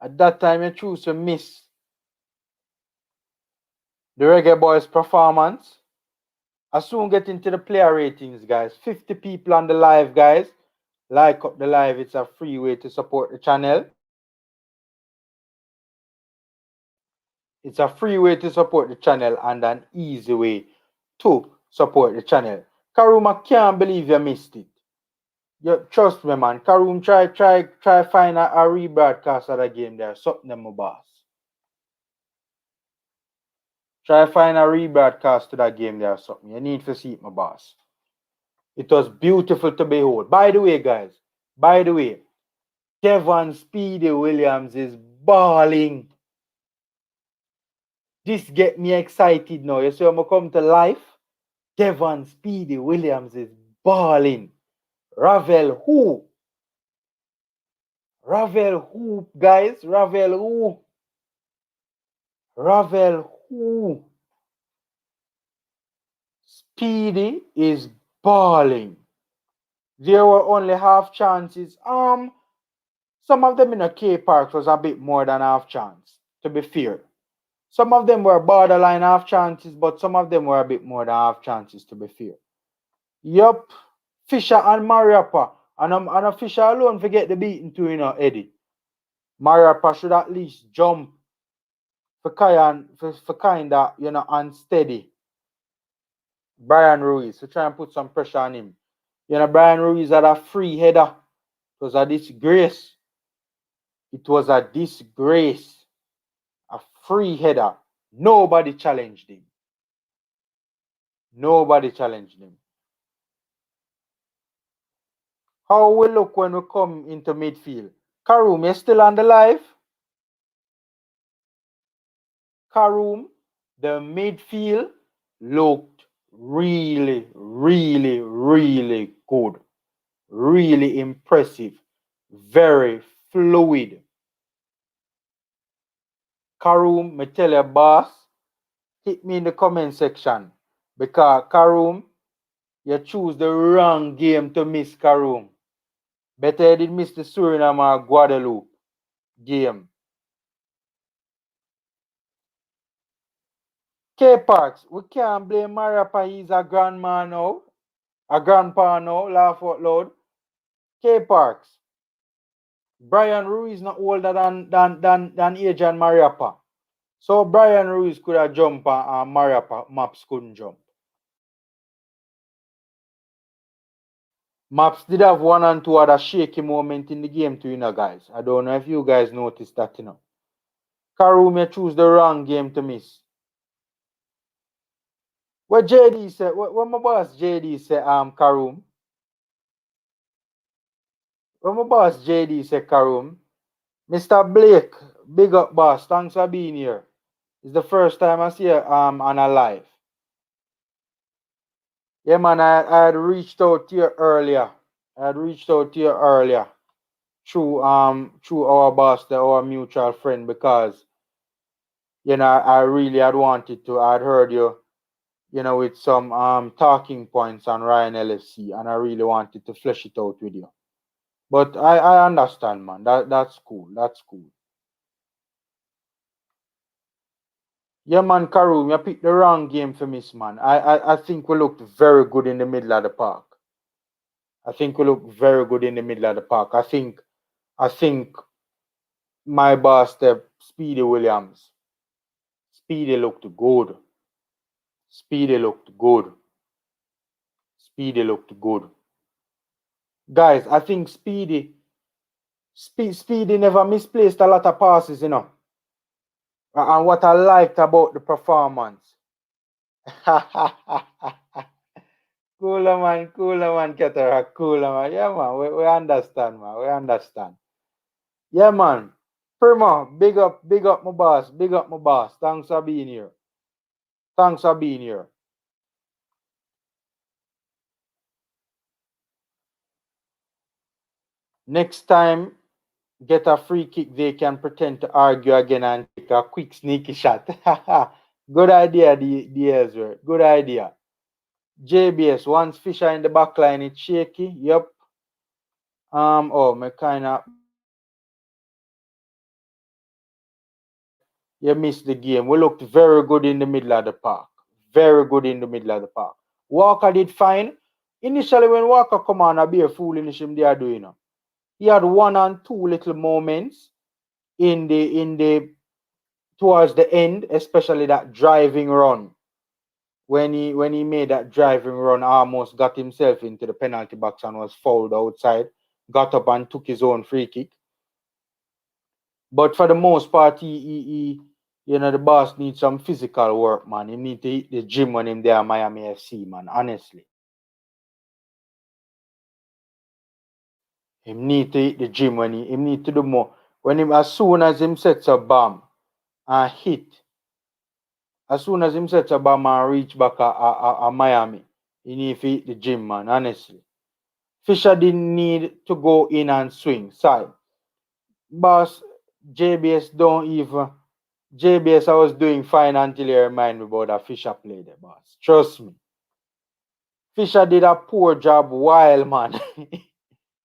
At that time you choose to miss the Reggae Boys performance. I soon get into the player ratings, guys. 50 people on the live, guys. Like up the live, it's a free way to support the channel. It's a free way to support the channel and an easy way to support the channel. Karoom, I can't believe you missed it. You trust me, man. Karoom, try find a rebroadcast of the game there. Something them, my boss. Try find a rebroadcast to that game there. Something. You need to see it, my boss. It was beautiful to behold. By the way, guys. By the way, Kevin Speedy Williams is balling. This get me excited now. You see when I come to life? Devon Speedy Williams is balling. Ravel who? Ravel who, guys? Ravel who? Ravel who? Speedy is balling. There were only half chances. Some of them in a K Park was a bit more than half chance, to be fair. Some of them were borderline half chances, but some of them were a bit more than half chances, to be fair. Yup. Fisher and Mariappa. And Fisher alone forget the beating too, Eddie. Mariappa should at least jump for kind of, unsteady. Brian Ruiz to try and put some pressure on him. Brian Ruiz had a free header. It was a disgrace. It was a disgrace. A free header. Nobody challenged him. Nobody challenged him. How we look when we come into midfield? Karoum, you still on the live? Karoum, the midfield looked really, really, really good. Really impressive. Very fluid. Karoum, me tell you, boss, hit me in the comment section. Because Karoum, you choose the wrong game to miss, Karoum. Better you did miss the Suriname or Guadeloupe game. K Parks, we can't blame Mariappa, he's a grandma now. A grandpa now, laugh out loud. K Parks. Brian Ruiz not older than Adrian Mariappa. So Brian Ruiz could have jumped and Mariappa Maps couldn't jump. Maps did have one and two other shaky moment in the game too, guys. I don't know if you guys noticed that, Karoum, you choose the wrong game to miss. What JD said, what my boss JD said, Karoum? What my boss JD said, Karoum? Mr. Blake, big up boss, thanks for being here. It's the first time I see you on a live. Yeah, man, I had reached out to you earlier. Through our boss, our mutual friend, because I really had wanted to. I'd heard you, with some talking points on Ryan LFC, and I really wanted to flesh it out with you. But I understand, man. That's cool. That's cool. Yeah, man, Karoum, you picked the wrong game for miss, man. I think we looked very good in the middle of the park. I think my boss, the Speedy Williams, Speedy looked good. Guys, I think Speedy never misplaced a lot of passes, And what I liked about the performance. Cooler man, Ketera, cooler man. Yeah, man, we understand, man. We understand. Yeah, man. Primo, big up my boss. Thanks for being here. Next time, get a free kick, they can pretend to argue again and take a quick sneaky shot. Good idea, Ezra. Good idea. JBS, once Fisher in the back line, it's shaky. Yep. Me kinda you missed the game. We looked very good in the middle of the park. Walker did fine. Initially, when Walker come on, I be a fool in him they are doing. He had one and two little moments in the towards the end, especially that driving run. When he made that driving run, almost got himself into the penalty box and was fouled outside. Got up and took his own free kick. But for the most part, he the boss needs some physical work, man. He need to hit the gym when him there at Miami FC, man. Honestly. Him need to hit the gym when he need to do more. When him as soon as him sets a bomb and hit, as soon as him sets a bomb and reach back at Miami, he need to hit the gym, man. Honestly. Fisher didn't need to go in and swing. Sorry. Boss, JBS don't even. JBS, I was doing fine until you remind me about that Fisher play there, boss. Trust me. Fisher did a poor job while, man.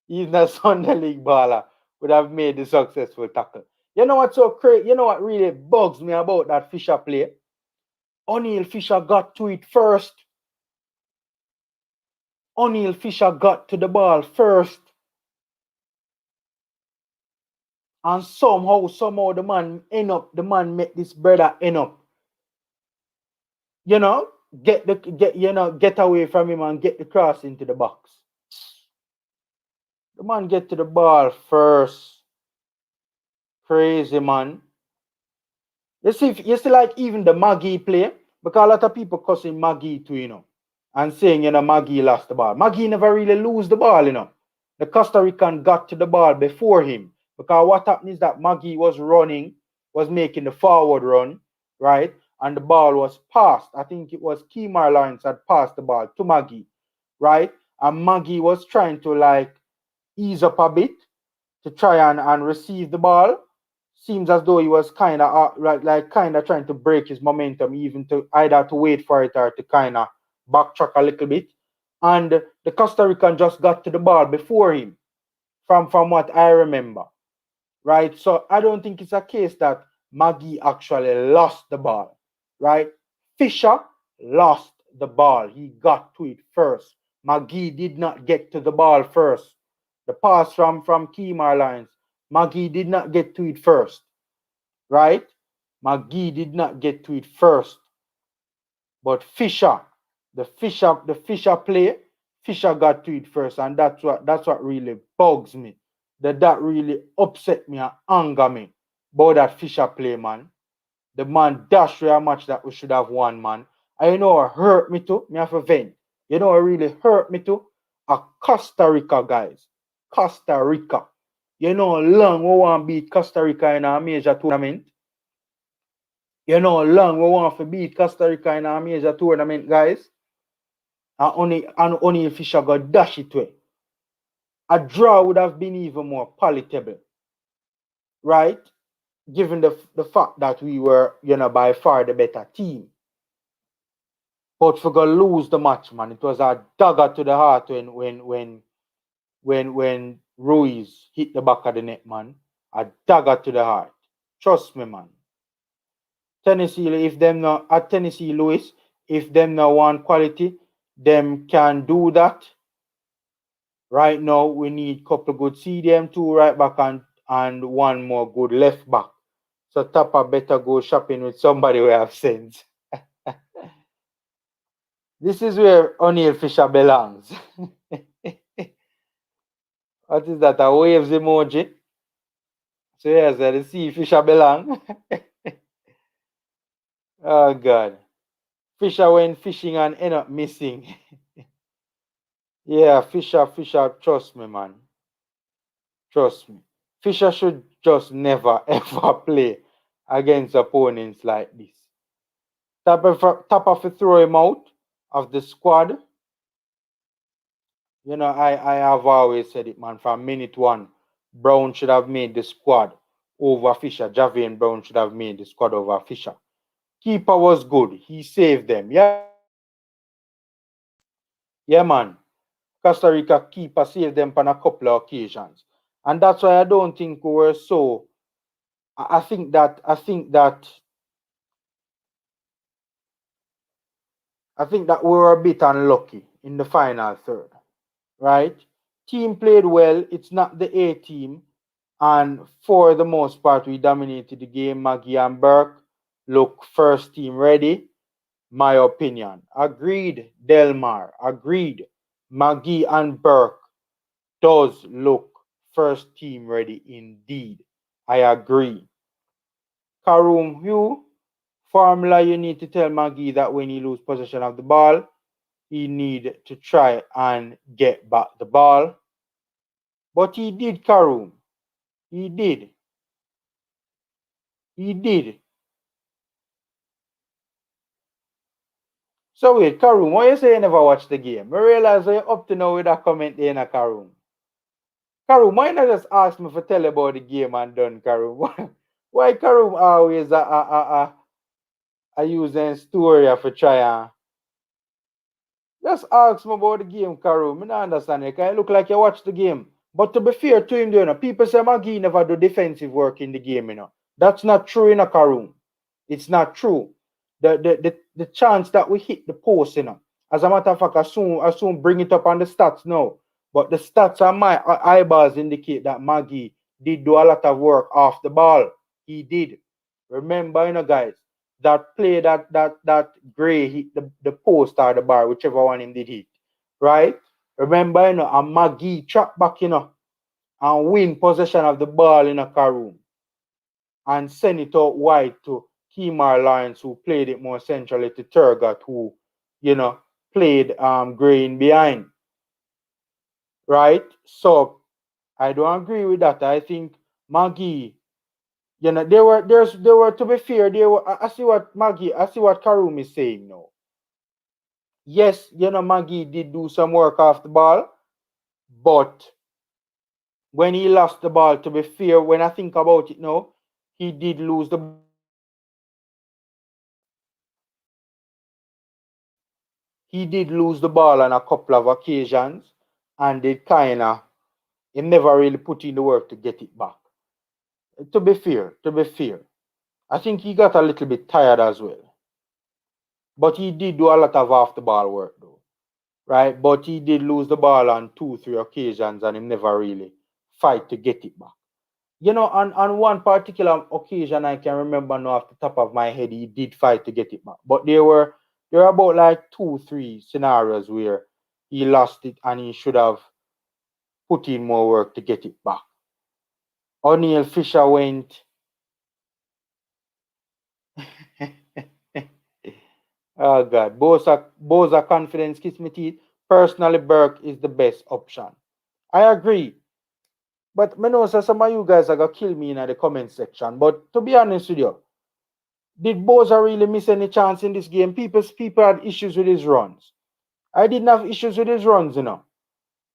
He's not Sunday League baller. Would have made the successful tackle. You know what's so crazy? You know what really bugs me about that Fisher play? O'Neal Fisher got to it first. O'Neal Fisher got to the ball first. And somehow the man make this brother end up. You know, get away from him and get the cross into the box. The man get to the ball first. Crazy, man. You see, like even the Maggie play, because a lot of people cussing Maggie too, you know, and saying, Maggie lost the ball. Maggie never really lose the ball, you know. The Costa Rican got to the ball before him. Because what happened is that Maggie was making the forward run, right? And the ball was passed. I think it was Kemar Lawrence had passed the ball to Maggie, right? And Maggie was trying to like ease up a bit to try and receive the ball. Seems as though he was kind of trying to break his momentum, even to either to wait for it or to kind of backtrack a little bit. And the Costa Rican just got to the ball before him, from what I remember, right? So I don't think it's a case that Maggie actually lost the ball, right? Fisher lost the ball. He got to it first. Maggie did not get to the ball first. The pass from Kemar Lawrence, Maggie did not get to it first, right? Maggie did not get to it first. But Fisher, the Fisher play, Fisher got to it first, and that's what really bugs me. That really upset me and anger me about that Fisher play, man. The man dashed for a match that we should have won, man. And you know what hurt me too? Me have a vent. You know what really hurt me too? Costa Rica, guys. Costa Rica. You know how long we want to beat Costa Rica in a major tournament? You know how long we want to beat Costa Rica in a major tournament, guys? And only Fisher got dash it way. A draw would have been even more palatable, right? Given the fact that we were, by far the better team. But for going to lose the match, man, it was a dagger to the heart when Ruiz hit the back of the net, man. A dagger to the heart. Trust me, man. Tennessee, Tennessee Lewis, if them not want quality, them can do that. Right now, we need couple good CDM, 2 right back and one more good left back. So Tapa better go shopping with somebody who have sense. This is where O'Neal Fisher belongs. What is that? A waves emoji? So yes, the sea Fisher belong. Oh God. Fisher went fishing and end up missing. Yeah, Fisher, trust me, man. Trust me. Fisher should just never ever play against opponents like this. Tapa to throw him out of the squad. I have always said it, man, from minute one. Brown should have made the squad over Fisher. Javian Brown should have made the squad over Fisher. Keeper was good. He saved them. Yeah, man. Costa Rica keeper saved them on a couple of occasions. And that's why I don't think we were so. I think that we were a bit unlucky in the final third, right? Team played well. It's not the A team. And for the most part, we dominated the game. Maggie and Burke look first team ready. My opinion. Agreed, Delmar. Agreed. Maggie and Burke does look first team ready indeed. I agree. Karoom Hugh, formula, you need to tell Maggie that when he lose possession of the ball, he need to try and get back the ball. But he did, Karoom. He did. So wait, Karoom, why you say you never watched the game? I realize you're up to now with that comment there, Karoom. Karoom, why not just ask me to tell you about the game and done, Karoom? Why Karoom always a using story for try? Just ask me about the game, Karoom. I don't understand it. It look like you watch the game. But to be fair to him, people say Maggie never do defensive work in the game, That's not true in a Karoom. It's not true. The chance that we hit the post, As a matter of fact, I soon bring it up on the stats now. But the stats on my eyeballs indicate that Maggie did do a lot of work off the ball. He did. Remember, guys, that play that Gray hit the post or the bar, whichever one him did hit. Right? Remember, and Maggie track back, and win possession of the ball in a Karoom and send it out wide to Kemar Lawrence, who played it more centrally to Turgot, who, played Gray in behind. Right? So I don't agree with that. I think Maggie, they were to be fair, I see what Karoom is saying now. Yes, Maggie did do some work off the ball, but when he lost the ball, to be fair, when I think about it now, he did lose the ball on a couple of occasions, and he never really put in the work to get it back. To be fair, I think he got a little bit tired as well. But he did do a lot of off the ball work though. Right? But he did lose the ball on 2-3 occasions and he never really fight to get it back. On one particular occasion I can remember now off the top of my head, he did fight to get it back. But there were about like 2-3 scenarios where he lost it and he should have put in more work to get it back. O'Neal Fisher went. Oh God, Bosa confidence kiss me teeth. Personally, Burke is the best option. I agree. But I know some of you guys are gonna kill me in the comment section. But to be honest with you, did Bosa really miss any chance in this game? People had issues with his runs. I didn't have issues with his runs,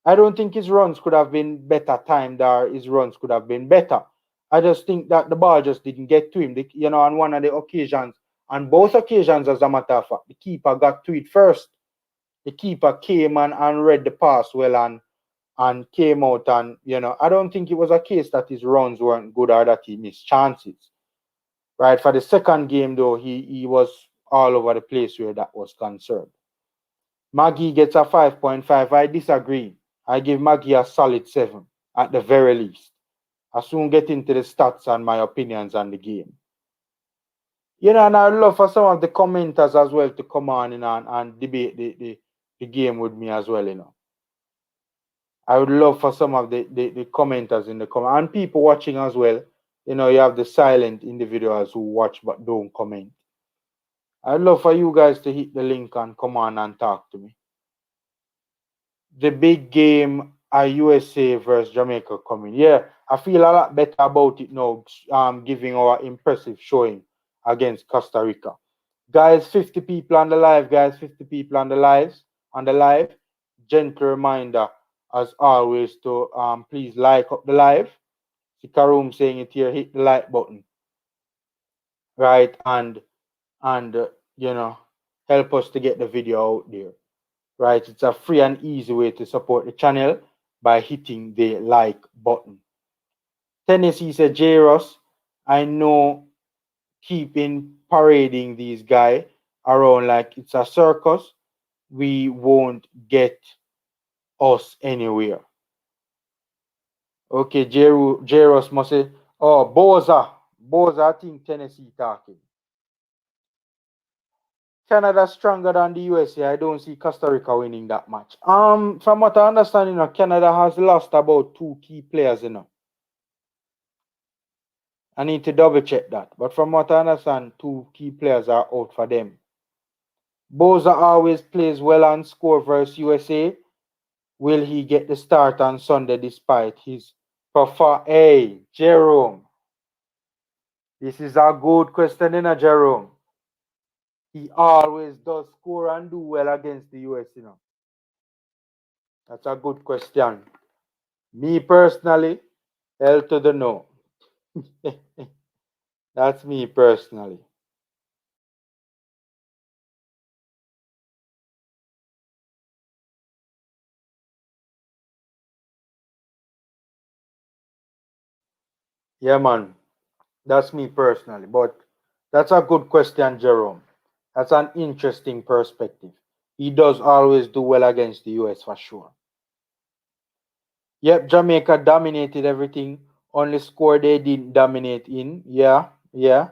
I don't think his runs could have been better timed or his runs could have been better. I just think that the ball just didn't get to him. On one of the occasions, on both occasions, as a matter of fact, the keeper got to it first. The keeper came and read the pass well and came out and, I don't think it was a case that his runs weren't good or that he missed chances. Right? For the second game, though, he was all over the place where that was concerned. Maggie gets a 5.5. I disagree. I give Maggie a solid 7 at the very least. I soon get into the stats and my opinions on the game. And I'd love for some of the commenters as well to come on and debate the game with me as well, I would love for some of the commenters in the comment and people watching as well. You have the silent individuals who watch but don't comment. I'd love for you guys to hit the link and come on and talk to me. The big game USA versus Jamaica coming. Yeah, I feel a lot better about it now, giving our impressive showing against Costa Rica. Guys, 50 people on the live, guys, 50 people on the live. Gentle reminder, as always, to please like up the live. See Karoom saying it here, hit the like button. Right, and help us to get the video out there. Right, it's a free and easy way to support the channel by hitting the like button. Tennessee said, J. Ross, I know keeping parading these guys around like it's a circus, we won't get us anywhere. Okay, J. Ross must say, oh, Boza, I think Tennessee talking. Canada stronger than the USA. I don't see Costa Rica winning that match. From what I understand, Canada has lost about 2 key players, I need to double check that. But from what I understand, 2 key players are out for them. Boza always plays well on score versus USA. Will he get the start on Sunday despite his performance? Hey, Jerome. This is a good question, Jerome. He always does score and do well against the US, That's a good question. Me personally, hell to the no. That's me personally. Yeah, man. That's me personally. But that's a good question, Jerome. That's an interesting perspective. he does always do well against the US for sure. Yep, Jamaica dominated everything. Only score they didn't dominate in. Yeah, yeah.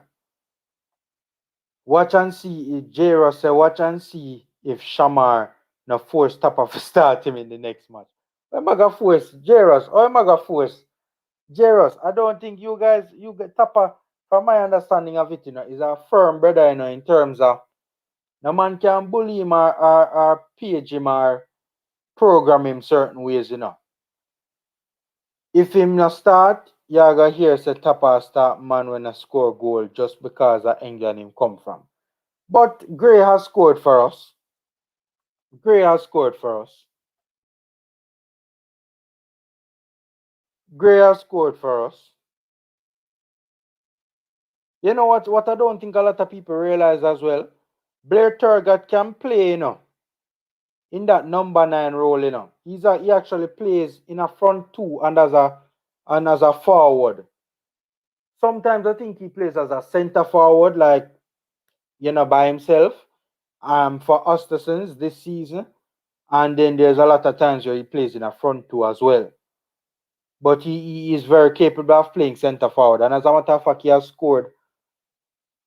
Watch and see if J. say watch and see if Shamar no force Tapa to start him in the next match. Am I gonna force J. Or am I gonna force J. I don't think you guys you get Tapa, from my understanding of it, is a firm brother, in terms of no man can bully him or page him or program him certain ways. If him not start, you're gonna hear say Tapa start man when I score goal just because of England him come from. But Gray has scored for us. Gray has scored for us. Gray has scored for us. You know what I don't think a lot of people realize as well? Blair Turgott can play, in that number 9 role, he actually plays in a front two and as a forward. Sometimes I think he plays as a centre forward, like, by himself. For Östersund this season. And then there's a lot of times where he plays in a front two as well. But he is very capable of playing centre forward. And as a matter of fact, he has scored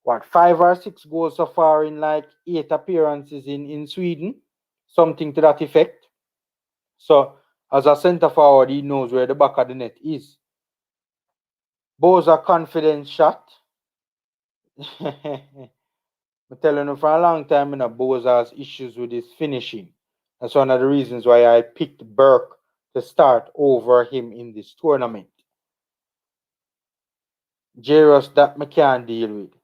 5 or 6 goals so far in like 8 appearances in Sweden, something to that effect. So as a centre forward, he knows where the back of the net is. Boza confident shot. I'm telling you for a long time, Boza has issues with his finishing. That's one of the reasons why I picked Burke to start over him in this tournament. Jairus, that I can't deal with.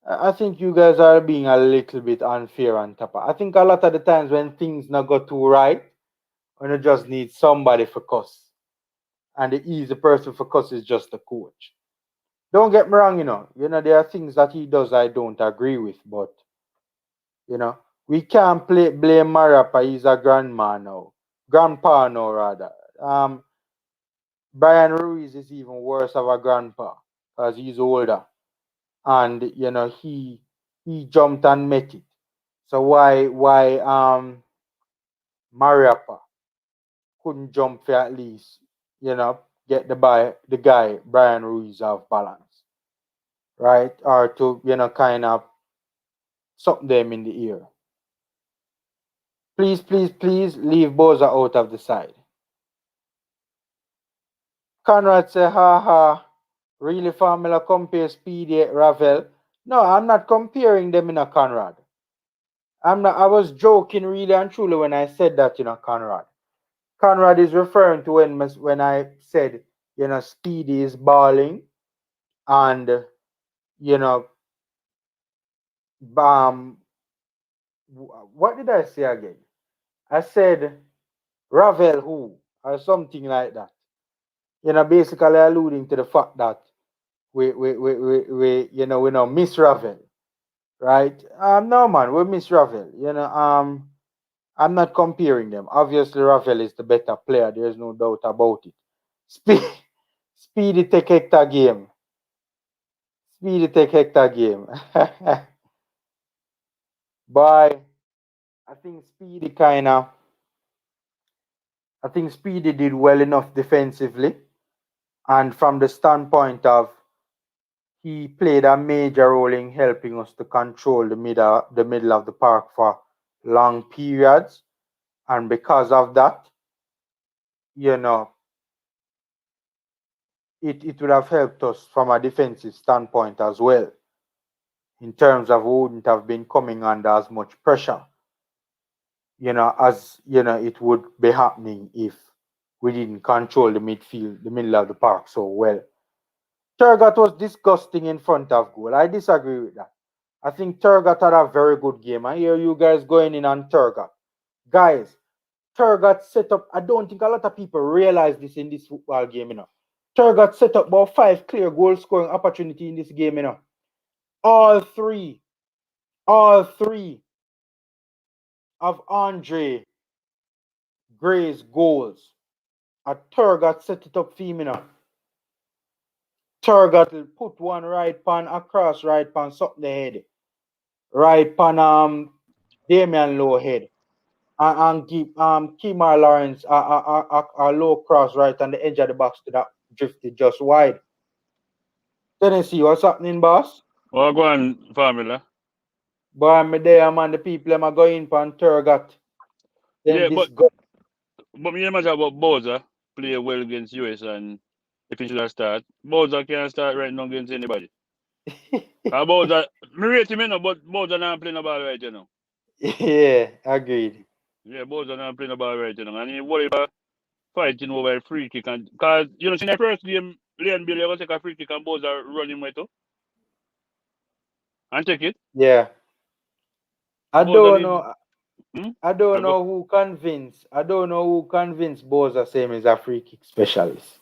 I think you guys are being a little bit unfair on Tapa. I think a lot of the times when things not go too right, when you just need somebody for cuss. And the easy person for cuss is just the coach. Don't get me wrong, there are things that he does I don't agree with, but we can't blame Mariappa. He's a grandpa now rather. Brian Ruiz is even worse of a grandpa because he's older, and he jumped and met it. So why Mariappa couldn't jump for at least get the guy Brian Ruiz off balance, right? Or to kind of suck them in the ear. Please, please, please leave Boza out of the side. Conrad say, ha ha, really Formula compare Speedy Ravel. No, I'm not comparing them, Conrad. I was joking really and truly when I said that, Conrad. Conrad is referring to when I said, Speedy is balling and, what did I say again? I said Ravel who or something like that. Basically alluding to the fact that we miss Ravel, right? No man, we miss Ravel. I'm not comparing them. Obviously, Ravel is the better player. There's no doubt about it. Speedy take hector game. Speedy take hector game. Boy, I think Speedy did well enough defensively. And from the standpoint of he played a major role in helping us to control the middle of the park for long periods. And because of that, it would have helped us from a defensive standpoint as well, in terms of we wouldn't have been coming under as much pressure, as it would be happening if we didn't control the middle of the park so well. Turgott was disgusting in front of goal. I disagree with that. I think Turgott had a very good game. I hear you guys going in on Turgott. Guys, Turgott set up, I don't think a lot of people realize this in this football game, Turgott set up about 5 clear goal scoring opportunity in this game, All three of Andre Gray's goals. Turgott set it up for him, Turgott will put one right pan across right pan something the head. Right pan Damian Lowe head. and keep Kemar Lawrence a low cross right on the edge of the box to that drifted just wide. Tennessee, what's happening, boss? Well, go on, formula. Boy, me there, man. The people them are going for Turgot. Them Yeah, this but go. but me imagine about Bowser play well against US and if he should have start. Bowser can't start right now against anybody. Bowser, me rate him, but Bowser not playing the ball right, Yeah, agreed. Yeah, Bowser not playing the ball right, And he worry about fighting over a free kick. And because, see, the first game, Leon Bailey was take a free kick and Bowser run him right too and take it. Yeah. I Bowser don't need, know. hmm? I don't I go. know who convinced. I don't know who convinced Boza same is a free kick specialist.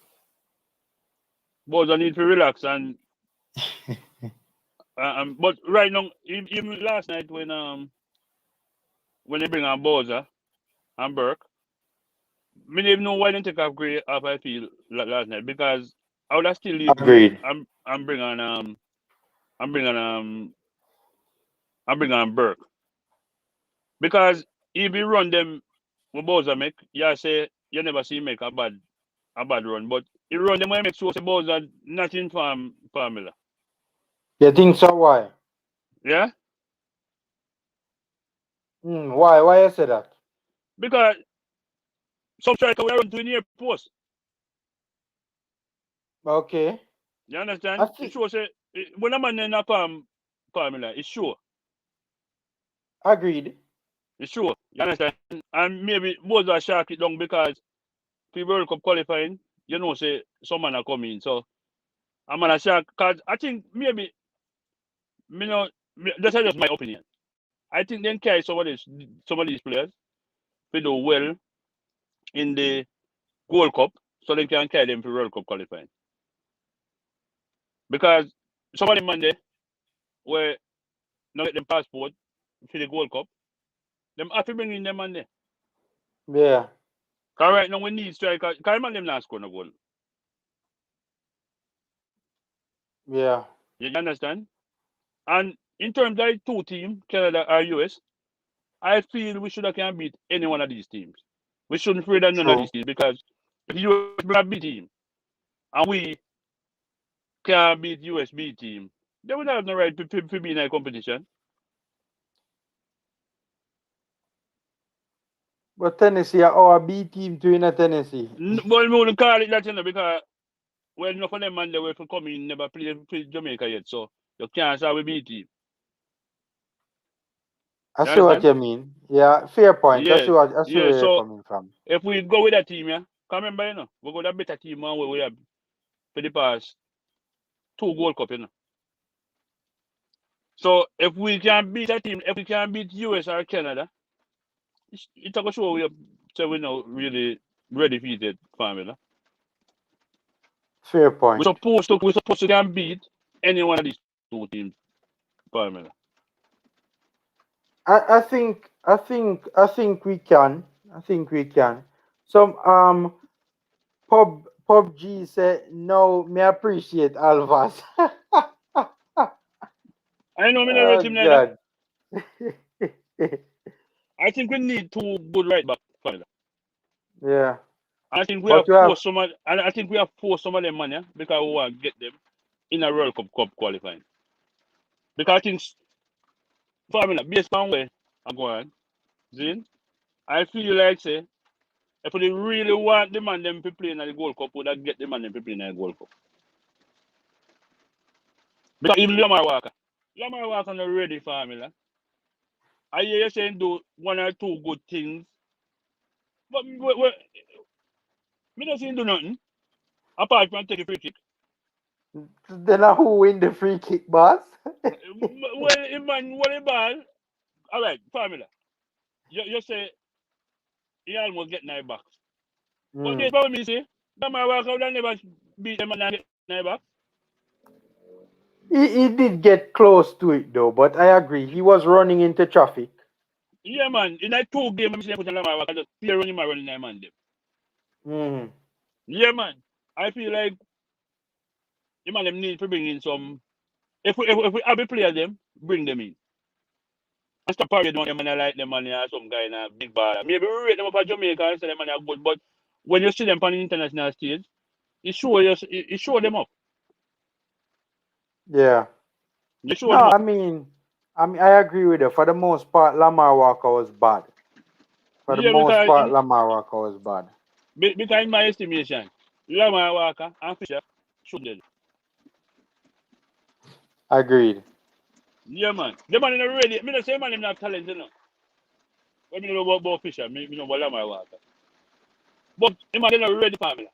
Bowser need to relax but right now, even last night when they bring on Bowser and Burke, me didn't even know why they take off Gray off I feel last night because I would have still leave Gray Agreed. and bring on I'm bringing I'm bringing on Burke because if you run them with Bowser make, yeah say you never see him make a bad run, but he run them when he make sure say Bowser not in formula. You think so? Why? Yeah, Why? Why you say that? because some striker will run to the near post. Okay. You I understand? It think shows say when a man in a formula, it's sure. agreed. It's sure. You understand? And maybe Bowser shark it down because for World Cup qualifying, say some man are coming. So I'm gonna shark because I think maybe you know that's just my opinion. I think they carry some of these players to do well in the Gold Cup so they can carry them for World Cup qualifying. Because some of them man there where not get them passport for the Gold Cup, them have to bring in them man there. Yeah. Cause right now we need striker. Cause man them not score no goal. Yeah. You understand? And in terms of the two teams, Canada or US, I feel we should have can beat any one of these teams. We shouldn't afraid of none of True. these teams because if US bring a B team and we can't beat US B team, they would have no right to be in a competition. But Tennessee are our B team too in a Tennessee. Well, we wouldn't call it that, because well, enough of them man they will come in never play Jamaica yet, so you can't say we B team. I You see what understand? you mean. Yeah, fair point. Yeah, I see yeah. where you're So coming from. if we go with that team, yeah, come remember, we got a better team than we have for the past two Gold Cup, So if we can beat that team, if we can beat US or Canada, it's a show we have so we know really ready for the formula. Fair We point. supposed to can beat any one of these two teams formula. I think we can. I think we can. Some PUBG said no. Me appreciate Alvas. I know me not rate Oh him neither. God. I think we need two good right back formula. Yeah, I think we but have you have forced some of and I think we have forced some of them man, yeah, because we want to get them in a World Cup qualifying. Because I think formula based on where I go on, Zin, I feel like say if they really want the man them to play in the Gold Cup, would have get the man them to play in the Gold Cup. Because even Lamar Walker not ready formula. I hear you saying do one or two good things, but me not saying do nothing apart from take a free kick. then who win the free kick, boss? When a man when a ball, all right, formula. You say he almost get nine box. But this Mm. problem is, Lamar Walker would never beat them and not get nine box. He did get close to it though, but I agree. He was running into traffic. Yeah, man. In that two game, I'm saying put Lamar Walker just clear running nine man them. Mm. Yeah, man. I feel like the man them need to bring in some. If we have a player them, bring them in. And stop parade on them and like them and some guy in a big bar. Maybe we rate them up at Jamaica and say them and are good, but when you see them on the international stage, it show them up. Yeah. You show No, them up. I agree with you. For the most part, Lamar Walker was bad. For the Yeah, most part, Lamar Walker was bad. because in my estimation, Lamar Walker and Fisher should them. Agreed. Yeah, man. The man in the ready. Me not say man him not talent, you know. When me know about Fisher, me know about Lamar Walker. But him man not ready family.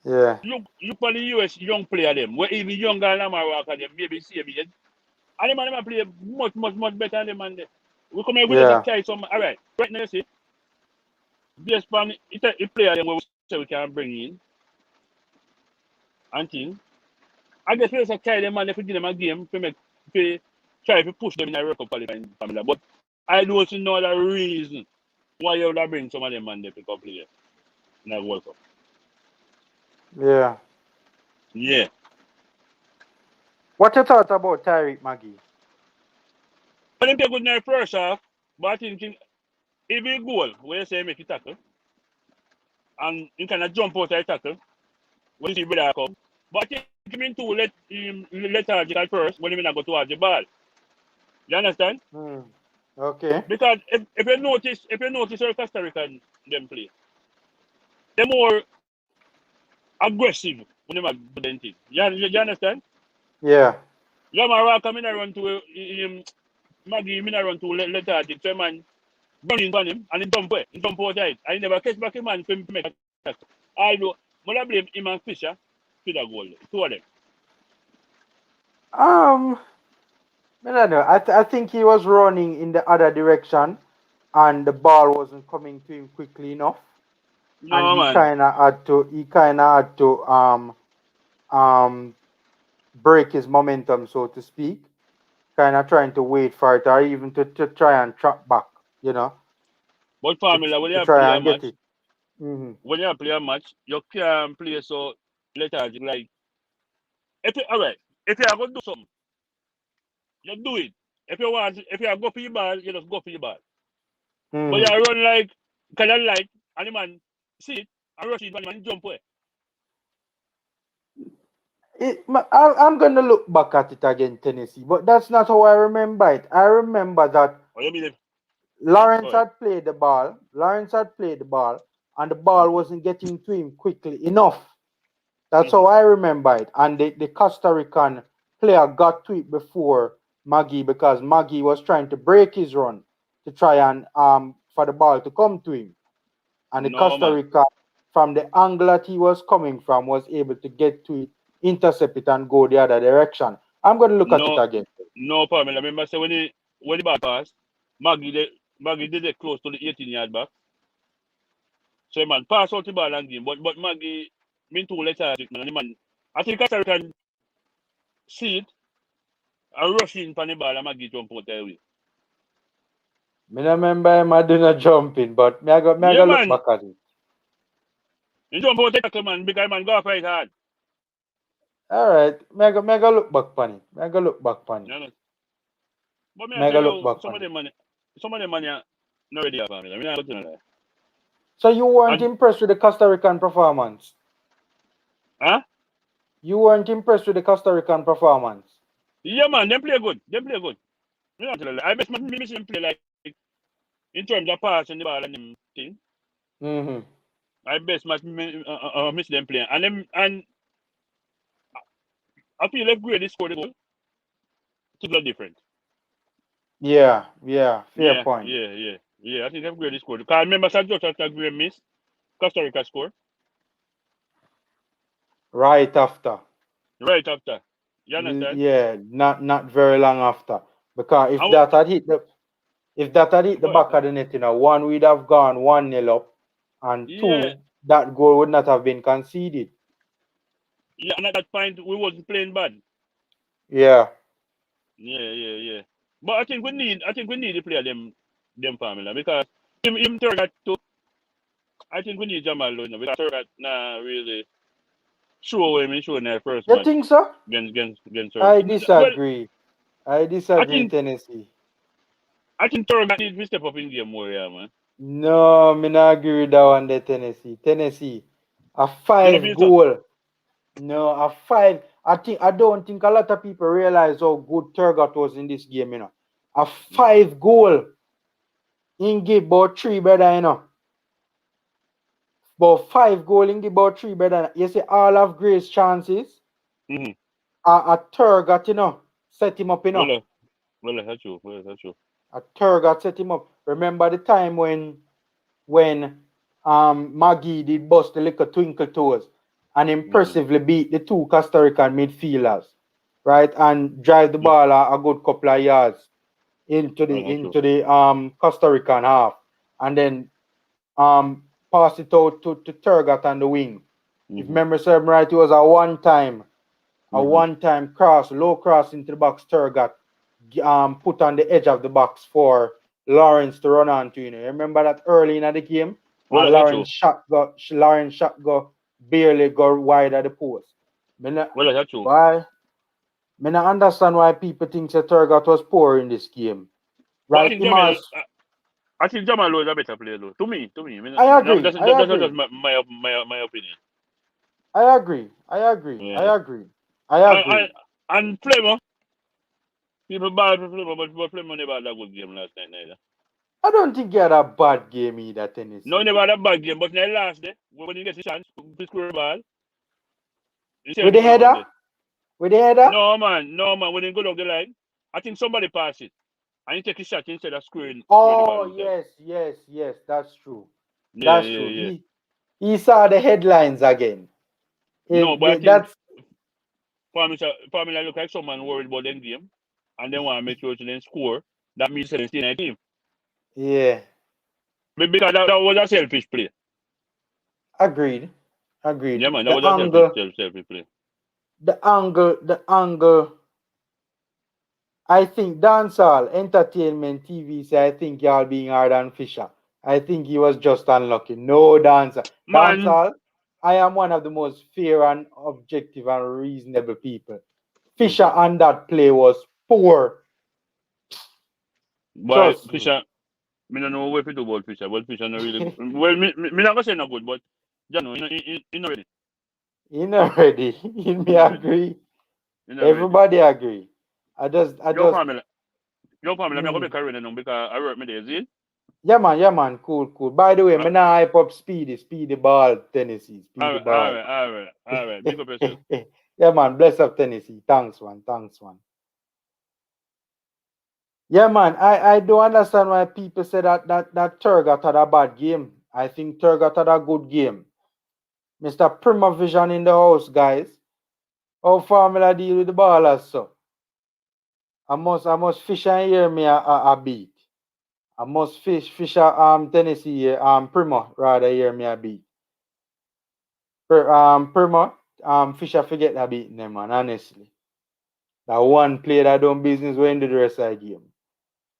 Yeah. Look for the US young player them, where even younger than Lamar Walker them, maybe same age. And the man play much better than the man there. We come here with us Yeah. a carry some. Alright, right now you see, based on it player them where we say we can bring in and things. I guess we just carry them and if we give them a game to try to push them in a World Cup qualifying family. But I don't see no other reason why you would bring some of them and they pick up players in a World Cup. Yeah. Yeah. What you thought about Tyreek Maggie? But them play good in the first half, but I think if he goal, where you say make it tackle, and you kind of jump out of the tackle, when you see brother come. But I think him in too lethargic at first when he not go towards the ball. You understand? Okay. Because if you notice how Costa Rican them play, they're more aggressive when they do them thing. You understand? Yeah. Lamar come in and run to him, Maggie in and run to lethargic, so man running on him and he jump away. He jump outside. And he never catch back him and make a tackle. I know, but I blame him and Fisher for the goal. Two of them. I don't know. I think he was running in the other direction, and the ball wasn't coming to him quickly enough, and No, man. he kind of had to break his momentum, so to speak, kind of trying to wait for it, or even to try and track back, you know, But to, formula, when to you play try a and get match, it. Hmm. when you play a match, you can't play so lethargic. Like, alright, if you are going to do something, you do it. If you are go for your ball, you just go for your ball. But you run like, kind of like, and the man see it, and rush it, and the man jump away. I'm going to look back at it again, Tennessee, but that's not how I remember it. I remember that Oh, you mean Lawrence go ahead. had played the ball. Lawrence had played the ball, and the ball wasn't getting to him quickly enough. That's how I remember it. And the Costa Rican player got to it before Maggie, because Maggie was trying to break his run to try and for the ball to come to him. And the No, Costa man. Rica, from the angle that he was coming from, was able to get to it, intercept it, and go the other direction. I'm going to look at it again. No problem. I remember say when the ball passed, Maggie did it close to the 18-yard back. So man pass out the ball and game. But Maggie mean too lethargic, man. And the man, I think Costa Rican see it and rush in for the ball and Maggie jump out the way. I remember him doing a jumping, but me I go look back at it. He jump out the tackle, man, because man go fight hard. All right, me I go look back on it. Me I go look back on it. You know? But me I Me I tell go look you, back some on of it. them money are not ready for me. I mean, I don't know. So you weren't And, impressed with the Costa Rican performance? huh? You weren't impressed with the Costa Rican performance? Yeah, man, them play good. Them play good. Me not tell you. I bet me miss them play like in terms of passing the ball and them thing. I best miss them playing. And I feel like Grady scored the goal. It's a lot different. Yeah, fair point. Yeah. I think if Grady scored. Because I remember just after Grady missed, Costa Rica scored. Right after. Right after. You understand? Yeah, not very long after. Because if And that had hit the go back ahead. of the net, one we'd have gone 1-0 up, and Yeah. 2, that goal would not have been conceded. Yeah, and at that point we wasn't playing bad. Yeah. Yeah. But I think we need to play them formula because him Turgat too. I think we need Jamal Luna because Turgat really show what he showed in their first You match think so? against I Well, disagree. I think Tennessee. I think Turgot needs to step up in game more, yeah, man. No, me not agree with that one there, Tennessee. Tennessee, a You know, 5 feel so? goal. No, a 5. I don't think a lot of people realize how good Turgot was in this game, you know. A 5 goal. In give about 3 better, you know. But 5 goal in give about 3 better. You see, all of Grace chances. Mm-hmm. A Turgot, you know, set him up, you know. Well, that's true. Well, that's true. A Turgot set him up. Remember the time when Maggie did bust the little twinkle toes and impressively beat the 2 Costa Rican midfielders, right? And drive the Yeah, ball a good couple of yards into well, the that's true. into the Costa Rican half, and then pass it out to Turgot on the wing. If Mm-hmm. memory serves me right, it was a Mm-hmm. one time cross, low cross into the box. Turgot put on the edge of the box for Lawrence to run onto. You know, remember that early in the game, and Well, that's true. Lawrence shot go barely go wide of the post. Me not, Well, that's true. why? Me not understand why people think that Turgot was poor in this game. But I Right, think Imas? I think Jamal Lowe is a better player, though. To me. I mean, I no, agree. I that's agree. just my opinion. I agree. I agree. Yeah. I agree. I I, agree. and Flemo, people bad for Flemo, but Flemo never had a good game last night, neither. I don't think he had a bad game either, No, he Tennessee. never had a bad game, but in the last day, when he gets a chance to score a ball, he With selfish the for the one header? day. With the header? No, man, when he go down the line, I think somebody pass it. And he take his shot instead of square the ball Oh, inside. yes, yes, yes. That's true. Yeah, That's yeah, true. yeah. He saw the headlines again. No, but I think That's for me, I look like someone worried about them game, and they want to make sure to then score. That means they stay in the team. yeah. Because that was a selfish play. Agreed. Agreed. Yeah, man, that was a selfish play. The angle. I think dancehall entertainment TV say I think y'all being hard on Fisher. I think he was just unlucky. No dancer. Man, Dancehall, I am one of the most fair and objective and reasonable people. Fisher mm-hmm. on that play was poor. Boy, Trust me. Fisher, me don't know what to do about Fisher. Well, Fisher not really good. Well, me not gonna say not good, but you know, he not ready. You know ready. You He me not ready. agree. He not ready. Everybody agree. I Your just family, your family, I'm not gonna mm. be carrying now because I work my days in. Yeah man, cool, cool. By the way, me now hype up Speedy Ball, Tennessee. Speedy Ball. All right. Big up yourself. Yeah, man. Bless up Tennessee. Thanks, man. Thanks, man. Yeah, man. I don't understand why people say that Turgot had a bad game. I think Turgot had a good game. Mr. Prima Vision in the house, guys. How Formula deal with the ballers, so? I must fish and hear me a beat. I must fish Tennessee Prima rather hear me a beat. Prima Fisher forget that beat them, man. Honestly. That one play that done business when the rest of the game.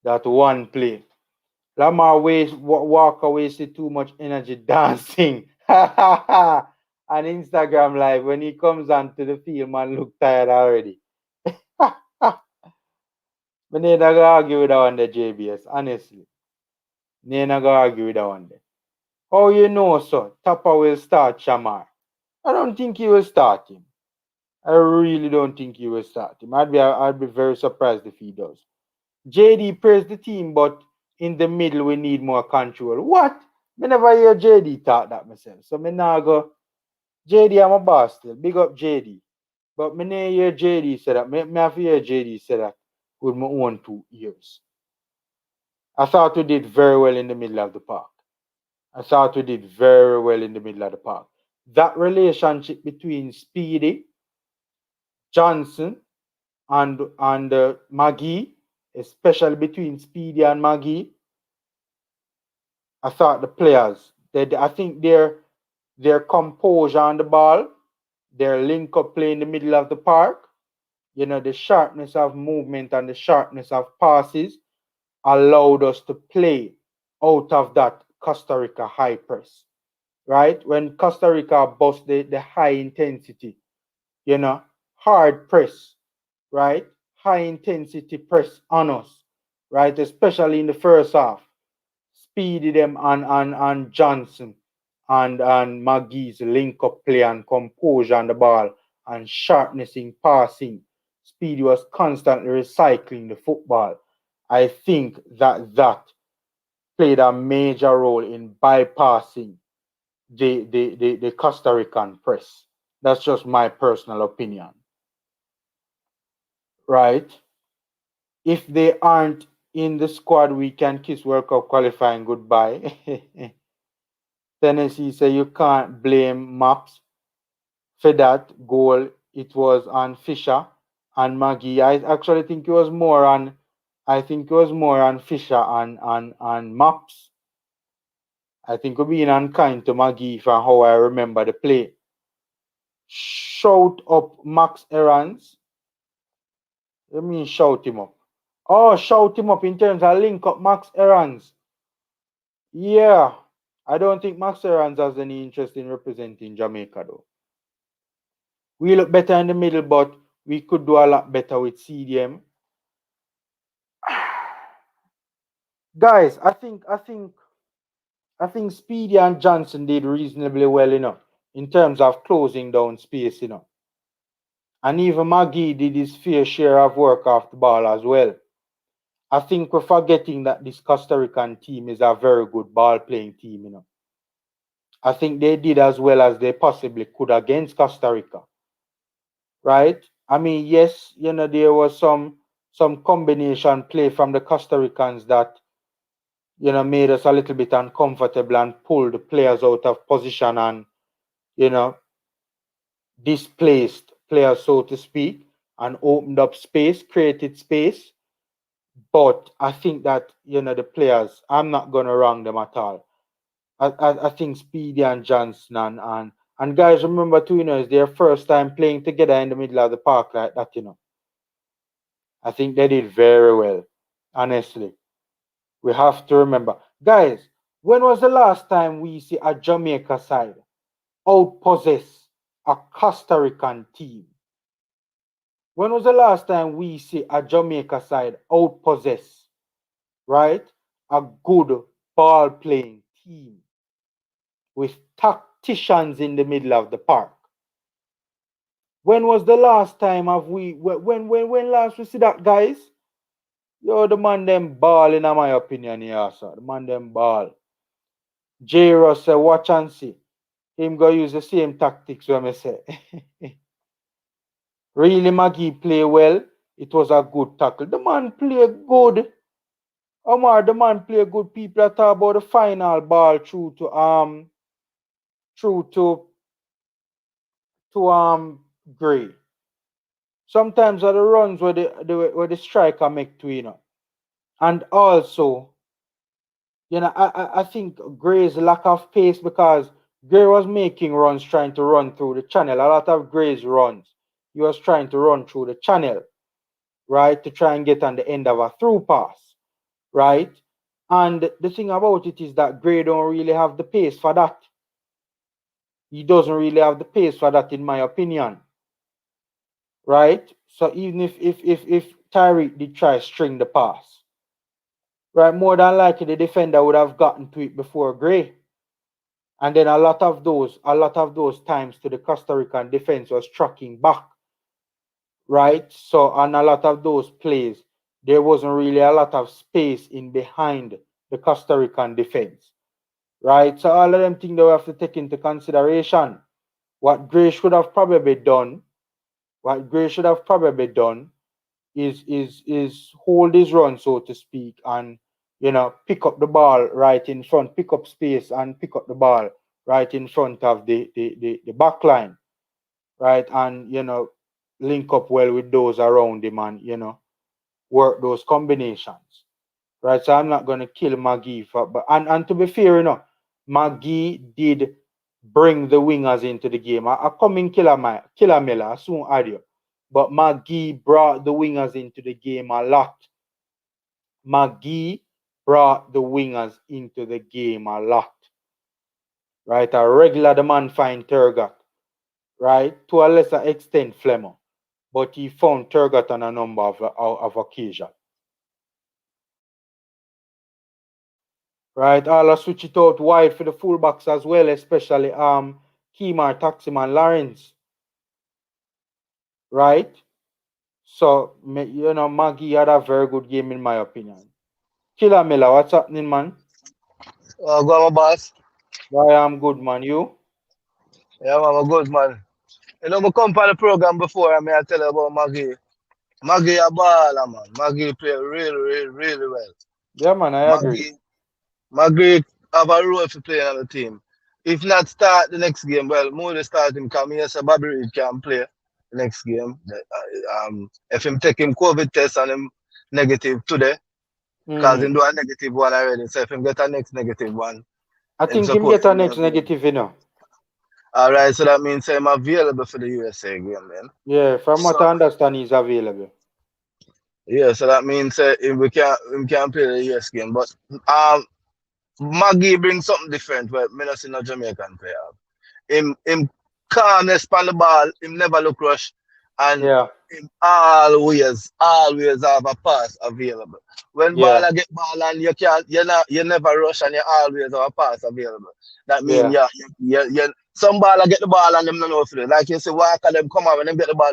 That one play. Lamar Walker wasted too much energy dancing. On Instagram live when he comes onto the field, man, look tired already. But they not gonna argue with that one there, JBS, honestly. They not gonna argue with that one there. How you know, so? Tapa will start Shamar. I don't think he will start him. I really don't think he will start him. I'd be very surprised if he does. JD praised the team, but in the middle we need more control. What? Me never hear JD talk that myself. So me now go, JD I'm a boss still. Big up JD. But me never hear JD say that. Me have to hear JD say that with my own 2 ears. I thought we did very well in the middle of the park. I thought we did very well in the middle of the park. That relationship between Speedy, Johnson, and Maggie, especially between Speedy and Maggie, I thought the players, I think their composure on the ball, their link up play in the middle of the park, the sharpness of movement and the sharpness of passes allowed us to play out of that Costa Rica high press, right? When Costa Rica bust the high intensity, you know, hard press, right? High intensity press on us. right? Especially in the first half. Speedy them and Johnson and McGee's link up play and composure on the ball and sharpness in passing. Speedy was constantly recycling the football. I think that played a major role in bypassing the Costa Rican press. That's just my personal opinion. Right? If they aren't in the squad, we can kiss World Cup qualifying goodbye. Tennessee say you can't blame Maps for that goal. It was on Fisher and McGee. I actually think it was more on Fisher and Maps. I think we're being unkind to McGee from how I remember the play. Shout up Max Errands. Let me shout him up. Oh, shout him up in terms of link up Max Errands. Yeah. I don't think Max Errands has any interest in representing Jamaica though. We look better in the middle, but we could do a lot better with CDM. Guys, I think Speedy and Johnson did reasonably well, in terms of closing down space, And even McGee did his fair share of work off the ball as well. I think we're forgetting that this Costa Rican team is a very good ball playing team, I think they did as well as they possibly could against Costa Rica. Right? I mean, yes, there was some combination play from the Costa Ricans that, made us a little bit uncomfortable and pulled the players out of position and, displaced players, so to speak, and opened up space, created space. But I think that, the players, I'm not going to wrong them at all. I think Speedy and Johnson and guys, remember too, it's their first time playing together in the middle of the park like that, I think they did very well, honestly. We have to remember. Guys, when was the last time we see a Jamaica side outpossess a Costa Rican team? When was the last time we see a Jamaica side outpossess, right, a good ball playing team with tacticians in the middle of the park? When was the last time when last we see that, guys? Yo, the man them ball in my opinion here, sir. The man them ball. J. Ross say, watch and see. Him go use the same tactics when I say. Really, McGee play well. It was a good tackle. The man play good. Omar, the man play good. People are talking about the final ball through to Gray. Sometimes are the runs where the striker make to, And also, I think Gray's lack of pace, because Gray was making runs trying to run through the channel. A lot of Gray's runs, he was trying to run through the channel, right, to try and get on the end of a through pass, right? And the thing about it is that Gray don't really have the pace for that. He doesn't really have the pace for that, in my opinion, right? So even if Tyreek did try string the pass, right, more than likely the defender would have gotten to it before Gray. And then a lot of those times to the Costa Rican defense was tracking back, right? So on a lot of those plays, there wasn't really a lot of space in behind the Costa Rican defense, right? So all of them things that we have to take into consideration. What Gray should have probably done, is hold his run, so to speak, and pick up the ball right in front, pick up space and pick up the ball right in front of the back line, right? And link up well with those around him and work those combinations. Right. So I'm not gonna kill McGee and to be fair, McGee did bring the wingers into the game. I come in Killer Miller, soon add you. But McGee brought the wingers into the game a lot. McGee brought the wingers into the game a lot. Right? A regular the man find Turgot. Right? To a lesser extent Flemmer. But he found Turgot on a number of occasions. Right? I'll switch it out wide for the fullbacks as well, especially Kemar, Taximan, Lawrence. Right? So Maggie had a very good game in my opinion. Killer Miller, what's happening, man? Go on, my boss. Why I'm good, man. You? Yeah, man, I'm good, man. You know, I come on the program before, and I tell you about Maggie. Maggie a baller, man. Maggie play really, really, really well. Yeah, man, I agree. Maggie have a role to play on the team. If not start the next game, well, more they start him come here, so Bobby Reed can play the next game. If him take him COVID test and him negative today, because Mm. him do a negative one already, so if him get a next negative one, I him think him supposed get to a be next available. negative, All right, so that means I'm available for the USA game, then. Yeah, from So what I understand, he's available. yeah, so that means we can play the US game, but um, Maggie brings something different. Where me not see no Jamaican player. Him calmness on the ball. Him never look rush, and Yeah, him always have a pass available. When yeah, baller get ball and you never rush and you always have a pass available. That means yeah, some baller get the ball and them don't know what to do. Like you say, Walker them come out when them get the ball.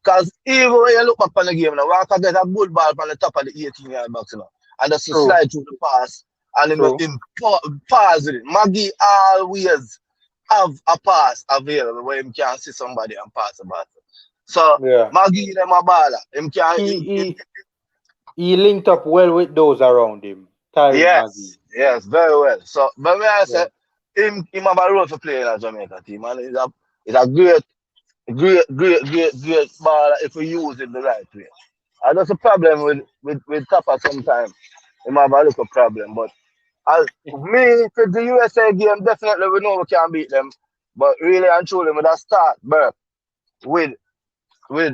Because even when you look back on the game now, Walker get a good ball from the top of the 18-yard box, and just to true, slide through the pass and true. pass with it. Maggie always have a pass available where him can see somebody and pass the ball. So Yeah. Maggie them a baller. Him can He he he linked up well with those around him. Tyrese Maggie. yes, very well. So but when I Yeah, say him have a role for playing in a Jamaica team and it's a great baller if we use him the right way. And that's a problem with Tapa sometimes. Him have a little problem. But me, for the USA game, definitely we know we can beat them. But really and truly, with a start, Burke, with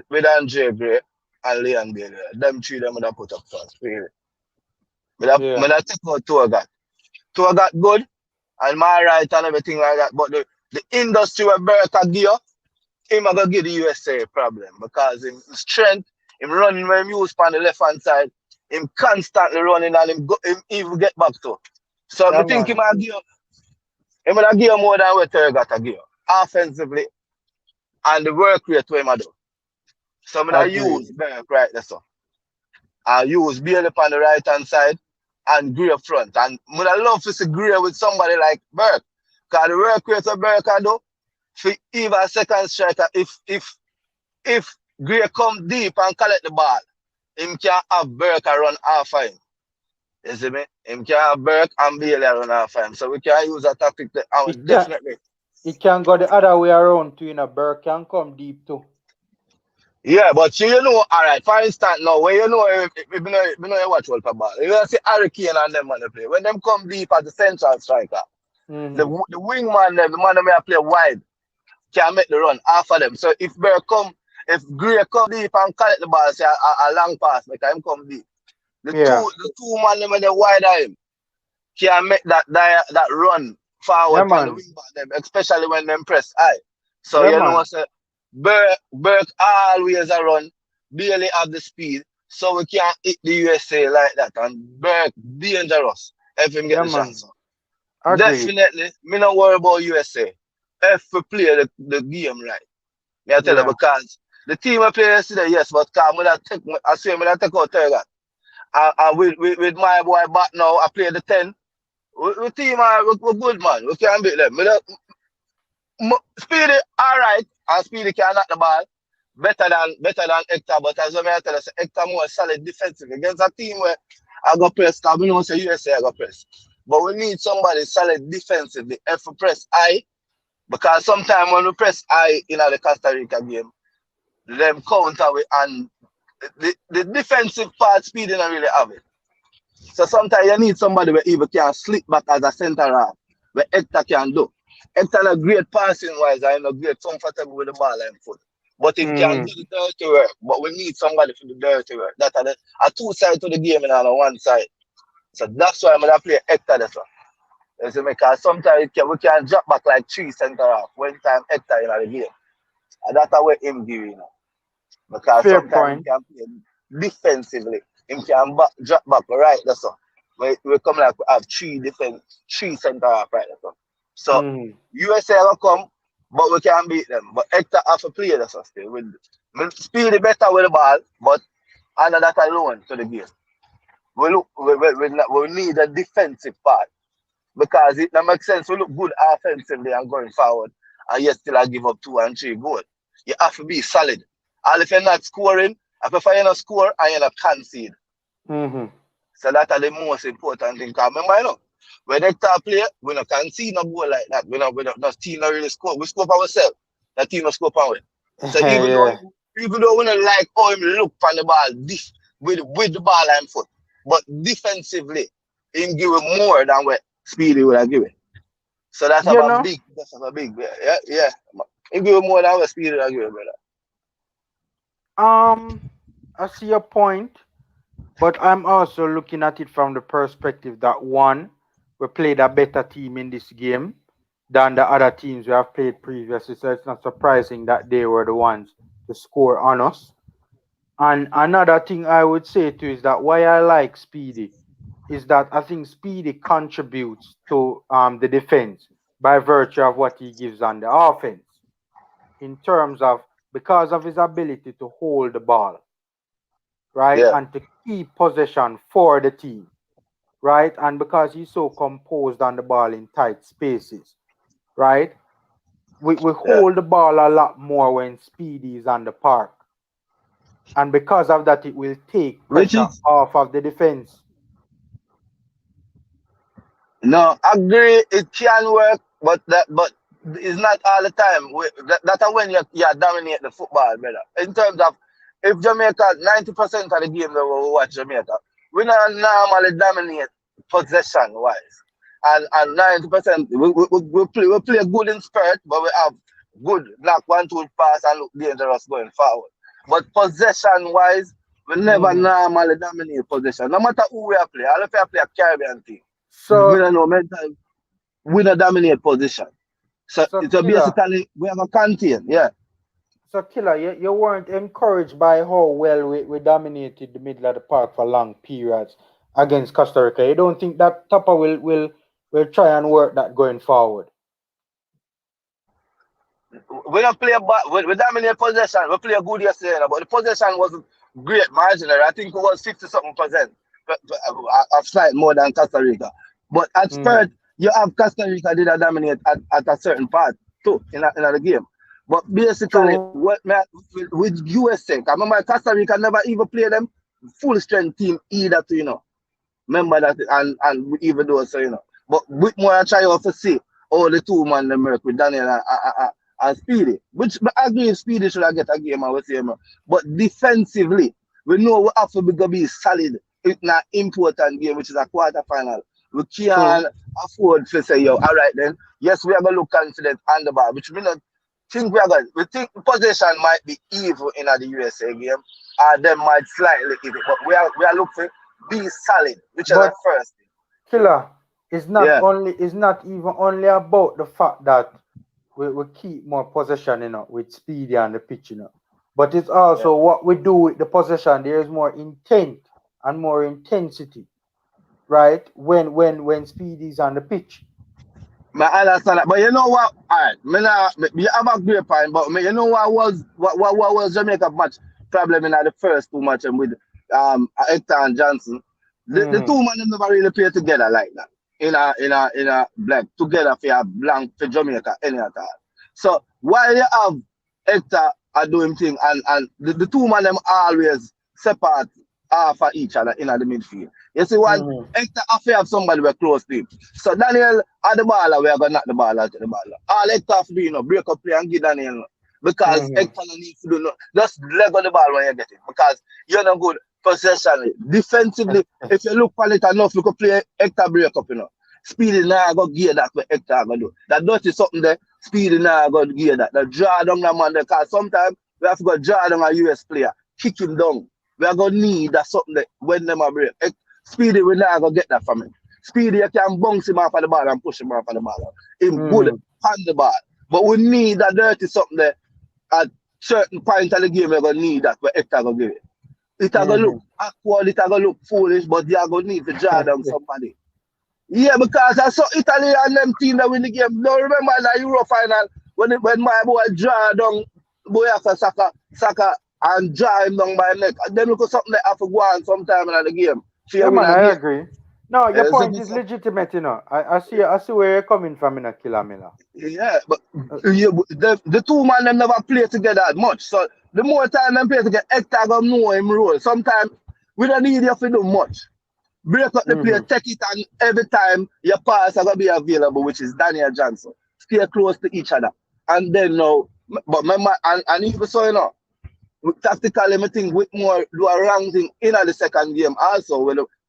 with Andre Gray and Leon Bailey. Them three them would have put up first, really. yeah, When I take out Toga. Toga good and my right and everything like that. But the industry where Burke give you, him gonna give the USA a problem because him strength, him running when him use on the left hand side, him constantly running and him even get back to. So yeah, I think man. him gonna give you more than what Toga got to give you. Offensively and the work rate to him a do. So I'm gonna Agreed. use Burke right there, so. I use Bailey on the right hand side and Gray up front. And I love to see Gray with somebody like Burke. Because the work rate of Burke can do for even a second striker if Gray come deep and collect the ball, him can have Burke run half of him. You see me? Him can have Burke and Bailey run half of him. So we can use a tactic that I It would can definitely. it can go the other way around too, Burke can come deep too. Yeah, but all right, for instance, now, when if you know you watch World Cup ball, you see Harry Kane and them on the play. When them come deep as the central striker, the Mm-hmm. the wing man, the man that may play wide, can make the run after them. So if Gray come deep and collect the ball, say a long pass, make him come deep. Yeah, The two man them when they wide of him can make that run yeah, forward from the man. wing back them, especially when them press high. So Yeah, you know man. what say Burke always a run, barely have the speed, so we can't hit the USA like that. And Burke dangerous if him get Yeah, the man. chance. So Agreed. definitely, me not worry about USA. If we play the game right. Me I tell you Yeah. because the team I play yesterday, yes, but I swear me that take out Tergat. And with my boy back now, I play the 10. We team we good man. We can beat them. Speedy alright, and Speedy can knock the ball better than Hector, but as I tell us, Hector more solid defensive against a team where I go press, because we know say USA I go press. But we need somebody solid defensively. If we press high, because sometimes when we press high in the Costa Rica game, them counter with and the defensive part Speedy don't really have it. So sometimes you need somebody where even can slip back as a centre half, where Hector can do. Hector not great passing wise, and not great comfortable with the ball and foot. But him can Mm-hmm. do the dirty work. But we need somebody for the dirty work. That are two sides to the game and on one side. So that's why I'm gonna play Hector this one. You see, because sometimes we can drop back like three centre half when time Hector in the game. And that's what him give you know. Because Fair sometimes he point. can play defensively. Him can drop back right that's all. we come like we have three center half right now. So Mm. USA will come, but we can't beat them. But Hector have to play this still. Speedy better with the ball, but under that alone to the game. We need a defensive part because it doesn't make sense. We look good offensively and going forward, and yet still I give up 2 and 3 goals. You have to be solid. And if you're not scoring, I prefer you not score and you not concede. Mm-hmm. So that's the most important thing. Because remember, you know, when they play, we don't concede no goal like that. We don't team not really score. We score for ourselves. The team not score for us. So even though we don't like how him look on the ball with the ball and foot, but defensively, him give it more than what Speedy would have given. So that's a big, yeah. He give it more than what Speedy would have given, brother. I see your point, but I'm also looking at it from the perspective that one, we played a better team in this game than the other teams we have played previously, so it's not surprising that they were the ones to score on us. And another thing I would say too is that why I like Speedy is that I think Speedy contributes to the defense by virtue of what he gives on the offense in terms of because of his ability to hold the ball, right? Yeah. And to keep possession for the team, right? And because he's so composed on the ball in tight spaces, right? We hold the ball a lot more when Speedy is on the park. And because of that, it will take pressure off of the defense. No, agree. It can work, but it's not all the time. That's when you dominate the football, brother. In terms of if Jamaica 90% of the game that we watch Jamaica, we not normally dominate possession wise, and 90% we play good in spirit, but we have good knock 1-2 pass and look dangerous going forward. But possession wise, we never normally dominate possession. No matter who we play, all if we play a Caribbean team. So we don't know mental. We don't dominate position. So basically we have a contain, yeah. So Killer, you weren't encouraged by how well we dominated the middle of the park for long periods against Costa Rica. You don't think that Tapa will try and work that going forward? We don't play we dominate possession. We play good yesterday, but the possession wasn't great marginally. I think it was 50-something% of slight more than Costa Rica. But at spirit, you have Costa Rica did dominate at a certain part too in the game. But basically, with USA, I remember Costa Rica never even played them full strength team either too, you know. Remember that and even though so you know. But with more I try to see all the two man them work with Daniel and Speedy. Which I agree Speedy should have get a game I would say. But defensively, we know we have to be solid in an important game, which is a quarterfinal. We can't afford to say, yo, all right then, yes, we are going to look confident on the ball, which we don't think we are going to. We think possession might be evil in the USA game, and they might slightly evil, but we are looking to be solid, which is the first thing. Killer, it's not even only about the fact that we keep more possession, you know, with Speedy on the pitch, you know. But it's also what we do with the possession. There is more intent and more intensity. Right when Speedy's on the pitch. I understand that, but you know what? Alright, you have a great point, but you know what was Jamaica match problem in the first 2 matches with Hector and Johnson. The two men never really play together like that. In a black together for a blank for Jamaica any at all. So while you have Hector doing thing and the two men them always separate for each other in the midfield. You see what? Hector have to have somebody we're close to him. So Daniel at the ball, we are gonna knock the ball out of the ball. All Hector have to do, you know, break up play and give Daniel. Because Hector needs to do just leg on the ball when you get it. Because you're not good possession. Defensively, if you look for it enough, you can play Hector break up, you know. Speedy now go gear that what Hector gonna do. That dirty something there, Speedy now go gear that. The draw down the man there, because sometimes we have to go draw down a US player, kick him down. We are gonna need that something that when them are break. Speedy will not go get that from him. Speedy you can bounce him off of the ball and push him off of the ball. Him good on the ball. But we need that dirty something there at certain point of the game we're gonna need that where Hector gonna give it. It a go look awkward, it a go look foolish, but they are gonna need to draw down somebody. Yeah, because I saw Italy and them team that win the game. Don't remember in the Euro final when my boy draw down boy after Saka and draw him down by him neck. And then look at something that have to go on sometime in the game. Yeah, man, I agree. No, your Yeah, point so- is legitimate, you know. I see where you're coming from in a Killer Miller. Yeah, but the two man them never play together that much. So the more time them play together, Hector gonna know him role. Sometimes we don't need you to do much. Break up the play, take it, and every time your pass are gonna be available, which is Daniel Johnson. Stay close to each other. And then now, but remember, and even so, you know, tactically, I think with more do a wrong thing in the second game also.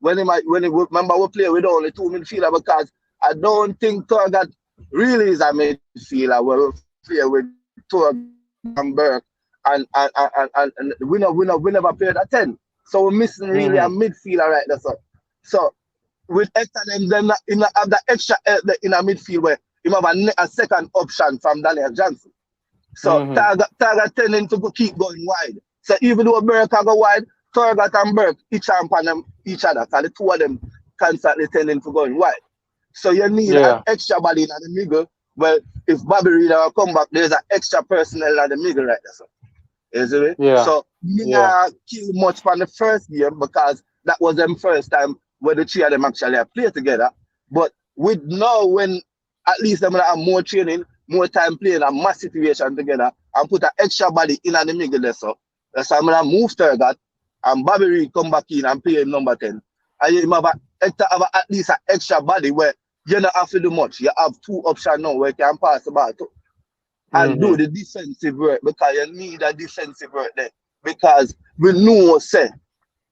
When remember we play with only 2 midfielders because I don't think Torgat really is a midfielder. We play with Torgat and Burke and we never played a 10. So we're missing really a midfielder right there. So with Hector them in have the extra in a midfield where you have a second option from Daniel Johnson. So Target tending to keep going wide. So even though Burke go wide, Target and Burke each on them each other. So the two of them constantly tending to going wide. So you need an extra body in the middle. Well, if Bobby Reader will come back, there's an extra personnel in the middle right there. So. Is it? Yeah. So me not kill much from the first game because that was them first time where the three of them actually play together. But with now when at least them have more training, more time playing a mass situation together and put an extra body in the middle there. So I'm gonna move Turgot and Bobby Reed come back in and play him number 10. And you have at least an extra body where you don't have to do much. You have two options now where you can pass the ball to. And do the defensive work because you need a defensive work there. Because we know, say,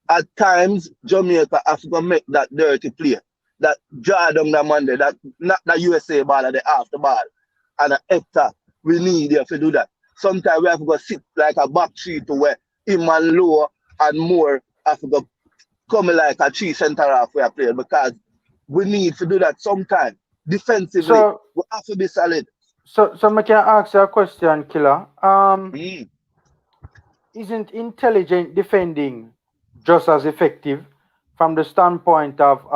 at times Jamaica have to make that dirty play, that draw down the man there, that not the USA ball, the half the ball, and a Hector. We need you to do that. Sometimes we have to go sit like a back three to where him and lower and more have to go come like a 3 center half where play because we need to do that sometimes. Defensively, So, we have to be solid. So I can ask you a question, Killer. Isn't intelligent defending just as effective from the standpoint of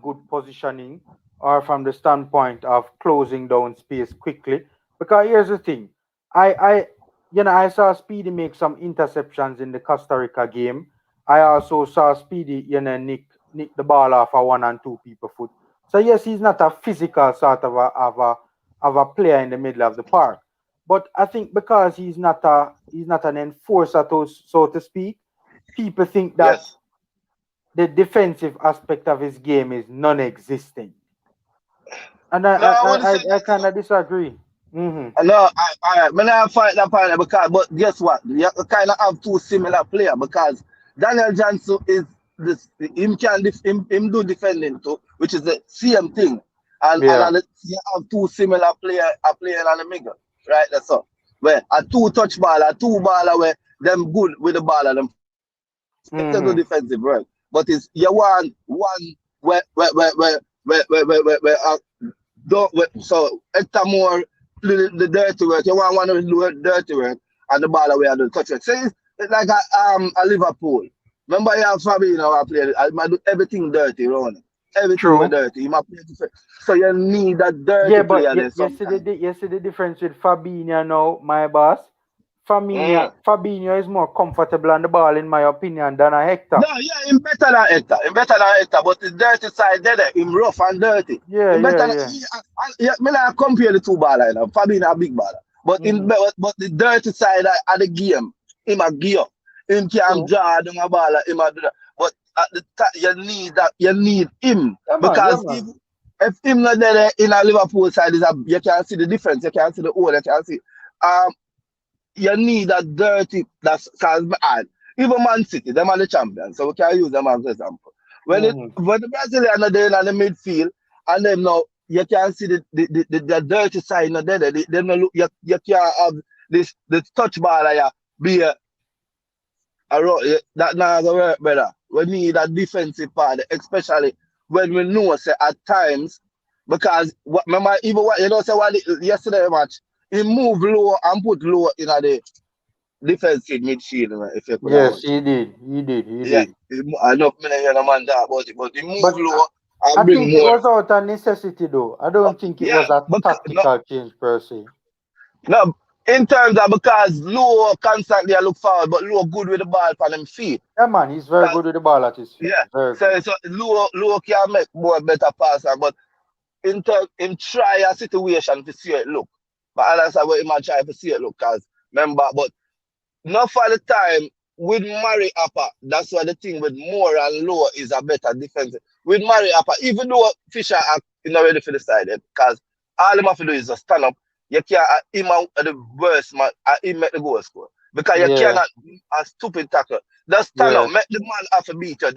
good positioning or from the standpoint of closing down space quickly? Because here's the thing. I saw Speedy make some interceptions in the Costa Rica game. I also saw Speedy, nick the ball off a 1 and 2 people foot. So yes, he's not a physical sort of a player in the middle of the park. But I think because he's not an enforcer, so to speak, people think that the defensive aspect of his game is non-existent. And I kind of disagree. No, I fight that part because, but guess what? You kind of have two similar players because Daniel Johnson is this. Him do defending too, which is the same thing. And you have two similar players playing on the middle, right? That's all. Where a 2-touch baller, 2 baller where them good with the ball and them do defensive work. But it's you want one where so Hector more the dirty work. You want one to do dirty work and the baller where do touch work. So it's like a Liverpool. Remember you have Fabinho playing. I do everything dirty around. Everything dirty. You must play different. So you need that dirty player there. You see the difference with Fabinho now, my boss. Fabinho is more comfortable on the ball, in my opinion, than a Hector. No, yeah, he's better than Hector. But the dirty side there, him rough and dirty. Yeah. Me not compare the two ballers. Fabinho a big baller. But but the dirty side of the game, him a gear. Him can draw down a ball, him a do that. But at the time, you need him. Because if him not there in a Liverpool side, you can see the difference, you can see the hole, you can see. You need that dirty, that's bad. Even Man City, them are the champions, so we can use them as an example. When the Brazilians are there in the midfield, and then now you can see the dirty side not there. They no look, you can't have the touch ball be that not gonna work better. We need a defensive part, especially when we know say at times because remember even what say what yesterday match, he moved low and put low in the defensive midfield, if you could have Yes, watch. he did. He did. He Yeah, did. I know many young man talk about it, but he But move low and I bring think it more. was out of necessity, though. I don't think it Yeah, was a but no, tactical change per se. no. In terms of because Luo constantly I look forward, but Luo good with the ball on them feet. Yeah, man, he's very good with the ball at his feet. Yeah. Very good. So Luo can make more better passer, but him try a situation to see it look. But that's what him a try to see it look, cause remember, but not for the time with Murray Upper, that's why the thing with Moore and Lowe is a better defense. With Murray Upper, even though Fisher are not ready for the side, because all him have to do is just stand up. You can't him out the worst man, him make the goal score. Because you Yeah. cannot a stupid tackle. Just stand up, Yes. make the man have to beat you.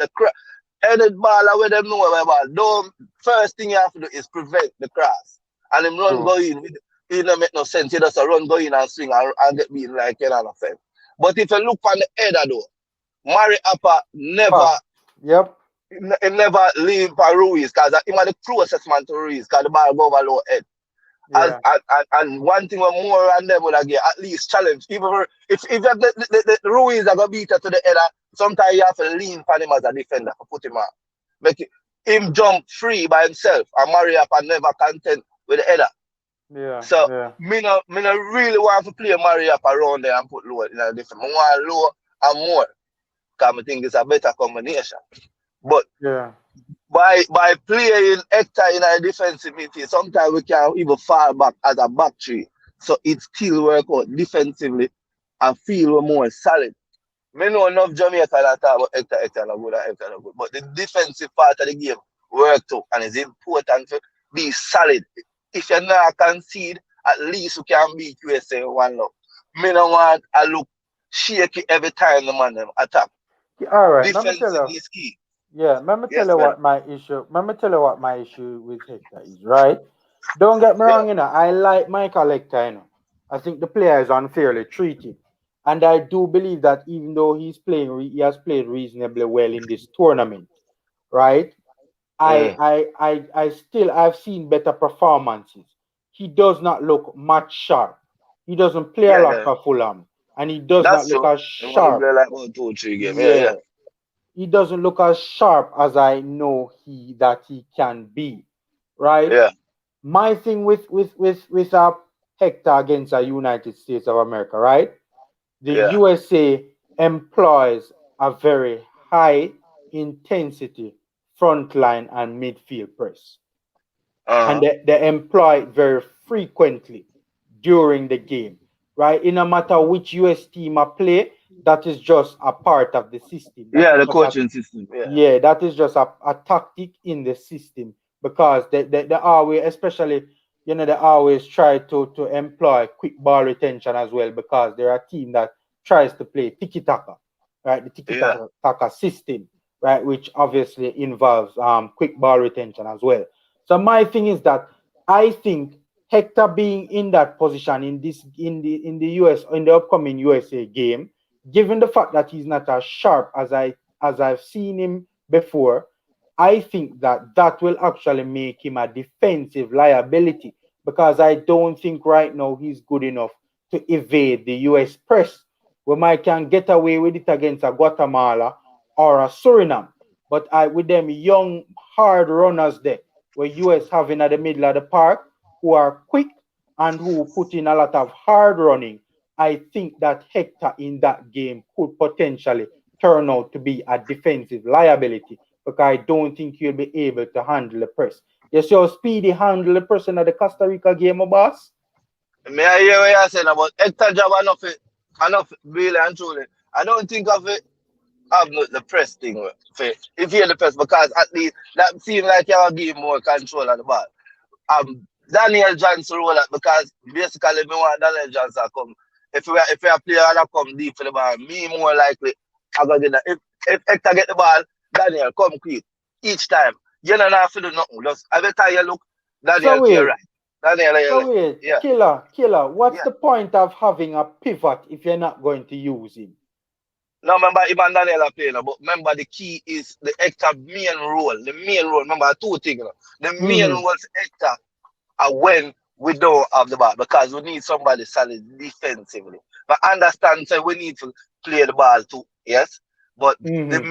Any ball where them know where ball. Don't first thing you have to do is prevent the cross. And him run True. go in. It don't make no sense. He just a run go in and swing and get beaten like you know what I'm saying. But if you look on the header though, Mari Appa never Yep. he never leave for Ruiz because he was the closest man to Ruiz because the ball go over low head. Yeah. And one thing when more and them would get at least challenge. Even if the Ruiz are gonna beat her to the header, sometimes you have to lean on him as a defender to put him out. Make him jump free by himself and Mari Appa never content with the header. Yeah. So Yeah. me no really want to play Mari Appa around there and put Low in a different. I want Low and more. Because I think it's a better combination. But Yeah. by playing Hector in a defensive midfield, sometimes we can even fall back as a back three. So it still work out defensively and feel more solid. Me know enough Jamaica that talk about Hector no good and Hector no good. But the defensive part of the game work too. And it's important to be solid. If you're not concede, at least you can beat USA 1-0. Me no want to look shaky every time the man them attack. All right. Let me Defensive tell you. is key. Yeah. Let me Yes, tell you man. what my issue. Let me tell you what my issue with Hector is. Right. Don't get me wrong. You know, I like Michael Hector. You know, I think the player is unfairly treated, and I do believe that even though he has played reasonably well in this tournament. Right. I've seen better performances. He does not look much sharp. He doesn't play a lot Yeah. for Fulham, and he does not That's look true. as You want to sharp. play like 1, 2, 3 game. Yeah, he doesn't look as sharp as I know he can be. Right. Yeah. My thing with Hector against the United States of America. Right. The Yeah. USA employs a very high intensity front line and midfield press. And they employ it very frequently during the game, right? In no matter which US team I play, that is just a part of the system. That Yeah, is the just coaching system. yeah, that is just a tactic in the system because they always, especially, you know, they always try to employ quick ball retention as well because they're a team that tries to play tiki taka, right? The tiki taka system, right, which obviously involves quick ball retention as well. So my thing is that I think Hector being in that position in the US in the upcoming USA game, given the fact that he's not as sharp as I've seen him before, I think that will actually make him a defensive liability because I don't think right now he's good enough to evade the US press. We might can get away with it against a Guatemala or a Suriname, but with them young hard runners there, where US having at the middle of the park who are quick and who put in a lot of hard running, I think that Hector in that game could potentially turn out to be a defensive liability because I don't think he'll be able to handle the press. You see how Speedy handle the press in the Costa Rica game, boss? May I hear what you're saying about Hector job enough really and truly. I don't think of it have the press thing. If you're the press, because at least that seems like you're give more control of the ball. Daniel Johnson roll that because basically me want Daniel Johnson come. If we are player that come deep for the ball, me more likely I go get that. If Hector get the ball, Daniel come quick. Each time. You don't have to do nothing. Just every time you look, Daniel to your right. Daniel to your left. Yeah. Killer, what's the point of having a pivot if you're not going to use him? No, remember, even Daniel are playing, but remember the key is the Hector main role. The main role, remember two things. The main role is Hector when we don't have the ball because we need somebody solid defensively. But understand say we need to play the ball too, yes. But the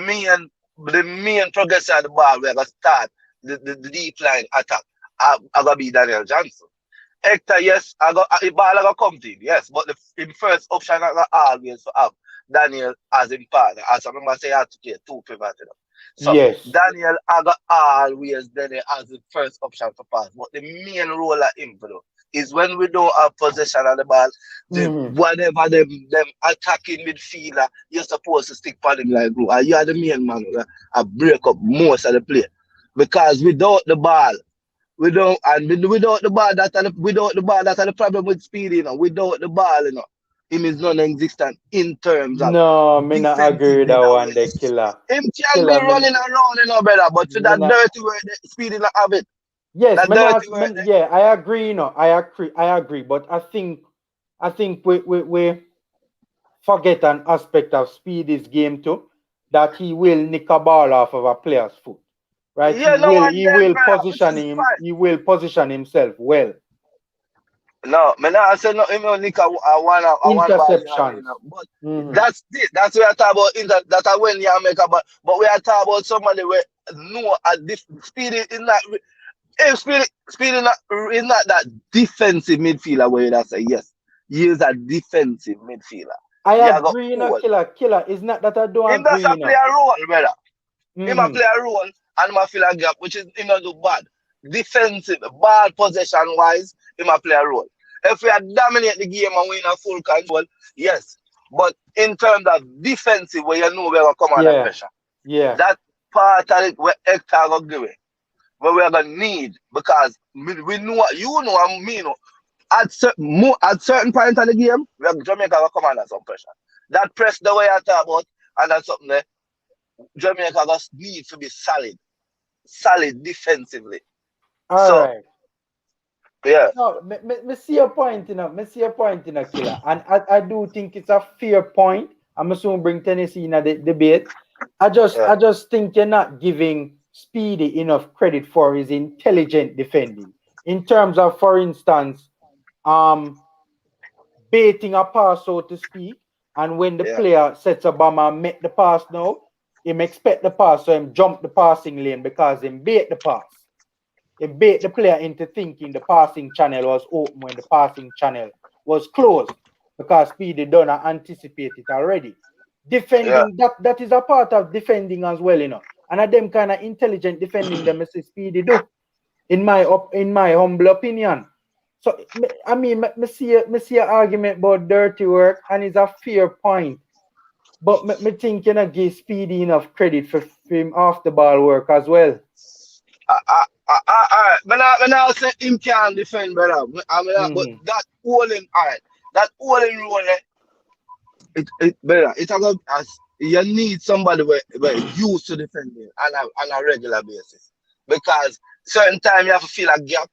main progress of the ball we're gonna start the deep line attack. I gonna be Daniel Johnson. Hector, yes, the ball I gonna come to him, yes. But the first option I gonna always have Daniel as in partner. As I remember say I had to play two pivot. So Yes. Daniel I got always there as the first option to pass. But the main role of him though, is when we don't have possession of the ball, whatever them attacking midfielder, you're supposed to stick for them like glue. And you are the main man who break up most of the play. Because without the ball, without the ball that's the problem with Speedy, you know. Without the ball, you know, him is non-existent in terms of No, me not agree with that one, the killer. Him can be running around, you know, brother, but for that dirty word, Speedy not have it. Yes, yeah, I agree, you know, I agree, but I think we forget an aspect of Speedy's game too, that he will nick a ball off of a player's foot. Right? Yeah, he will position himself well. No, man, I said no. Him only nick a one interception. But that's it. That's where I talk about that when you make a ball. But we are talking about somebody where no Speedy is not. If Speedy is not that defensive midfielder where you say yes, he is a defensive midfielder. I agree, you know, killer. It's not that I don't agree. He does play a role, brother. He might play a role and might fill a gap, which is he not do bad. Defensive, ball possession wise, he might play a role. If we dominate the game and win a full control, yes. But in terms of defensive, where you know we're gonna come under pressure. Yeah. That part of it where Hector gonna give it. Where we're gonna need, because we know, you know, and me know, at certain point of the game, Jamaica gonna come under some pressure. That press the way I talk about, and that's something there. Jamaica gonna need to be solid defensively. All right. Yeah. No, me see your point, you know. Killer. And I do think it's a fair point. I'm soon bring Tennessee in the debate. I just think you're not giving Speedy enough credit for his intelligent defending. In terms of, for instance, baiting a pass, so to speak, and when the player sets a bomb and make the pass now, him expect the pass, so him jump the passing lane because him bait the pass. It bait the player into thinking the passing channel was open when the passing channel was closed, because Speedy don't anticipate it already. Defending, that is a part of defending as well, you know. And at them kind of intelligent defending them as Speedy do, in my humble opinion. So I mean, me see an argument about dirty work, and it's a fair point. But me think you know give Speedy enough credit for him off the ball work as well. When I say him can defend, brother. But that holding, that holding role, brother, it's about as you need somebody where used to defending on a regular basis. Because certain time you have to feel a gap,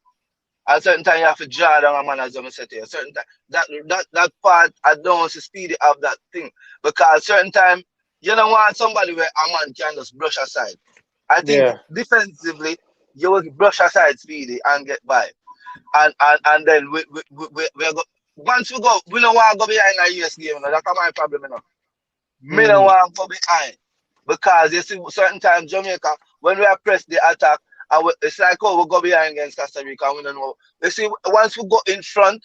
and certain time you have to draw down a man, as I said here. Certain time that part I don't see Speedy have that thing. Because certain time you don't want somebody where a man can just brush aside. I think defensively you will brush aside Speedy and get by. And then we go, once we go, we don't want to go behind a US game, you know, that's my problem, you know. Me don't want to go behind. Because you see, certain times Jamaica, when we are pressed the attack, it's like, oh, we go behind against Costa Rica, we don't know. You see, once we go in front,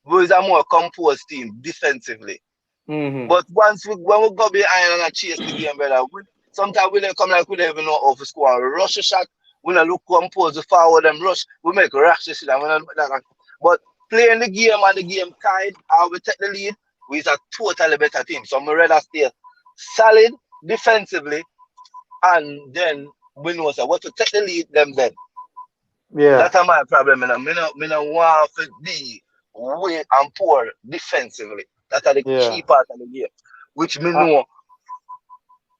we're a more composed team defensively. But when we go behind and chase the game, brother, sometimes we don't come like we don't even know how to score. We rush a shot, we don't look composed, forward them rush, we make rashes in them. But playing the game and the game tied, or we take the lead, we're a totally better team. So I'm rather stay solid defensively, and then we know what to take the lead them then. Yeah. That's my problem. I don't want to be weak and poor defensively. That's the key part of the game, which me know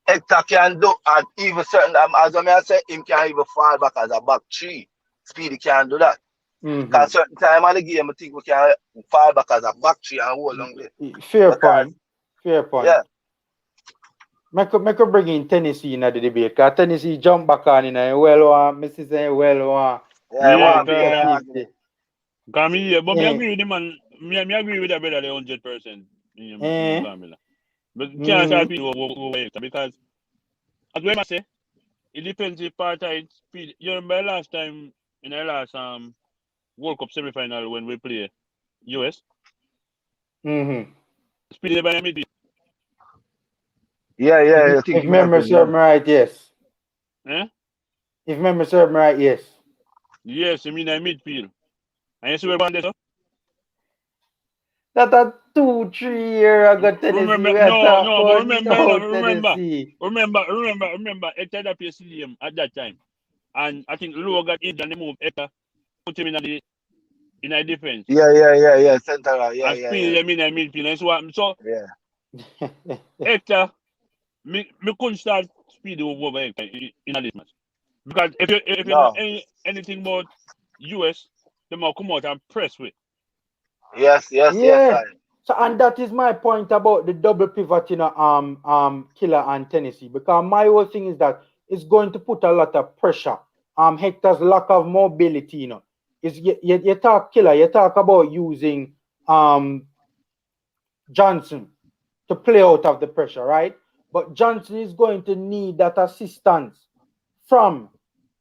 Hector can do, and even certain, as I say, him can even fall back as a back three. Speedy can do that. Because certain time of the game, I think we can fall back as a back three and hold on there. Fair point. Yeah. I could bring in Tennessee in the debate, because Tennessee jump back on in a Mrs. Come here, but me agree with him, and me agree with that brother 100%. Eh? Gambia. But can't start speed over Hector because as well I say, it depends if part-time speed. You remember last time in the last World Cup semi-final when we play US? Speed by midfield. Yeah, I think If memory serves me right, yes. Eh? If memory serves me right, yes. Yes, I mean in midfield. And you see where Bandes? That a 2-3 year ago Tennessee. Remember, We are talking but about remember, Tennessee. remember, Hector that play CDM at that time. And I think Luo got injured and they moved Hector, put him in a defense. Yeah. Center, yeah. Speed him in a midfield. So Yeah. Hector, me couldn't start speed over Hector in this match. Because if you know anything about US, they might come out and press with. Yes. So and that is my point about the double pivot, Killer and Tennessee. Because my whole thing is that it's going to put a lot of pressure. Hector's lack of mobility, Is you talk Killer, you talk about using Johnson to play out of the pressure, right? But Johnson is going to need that assistance from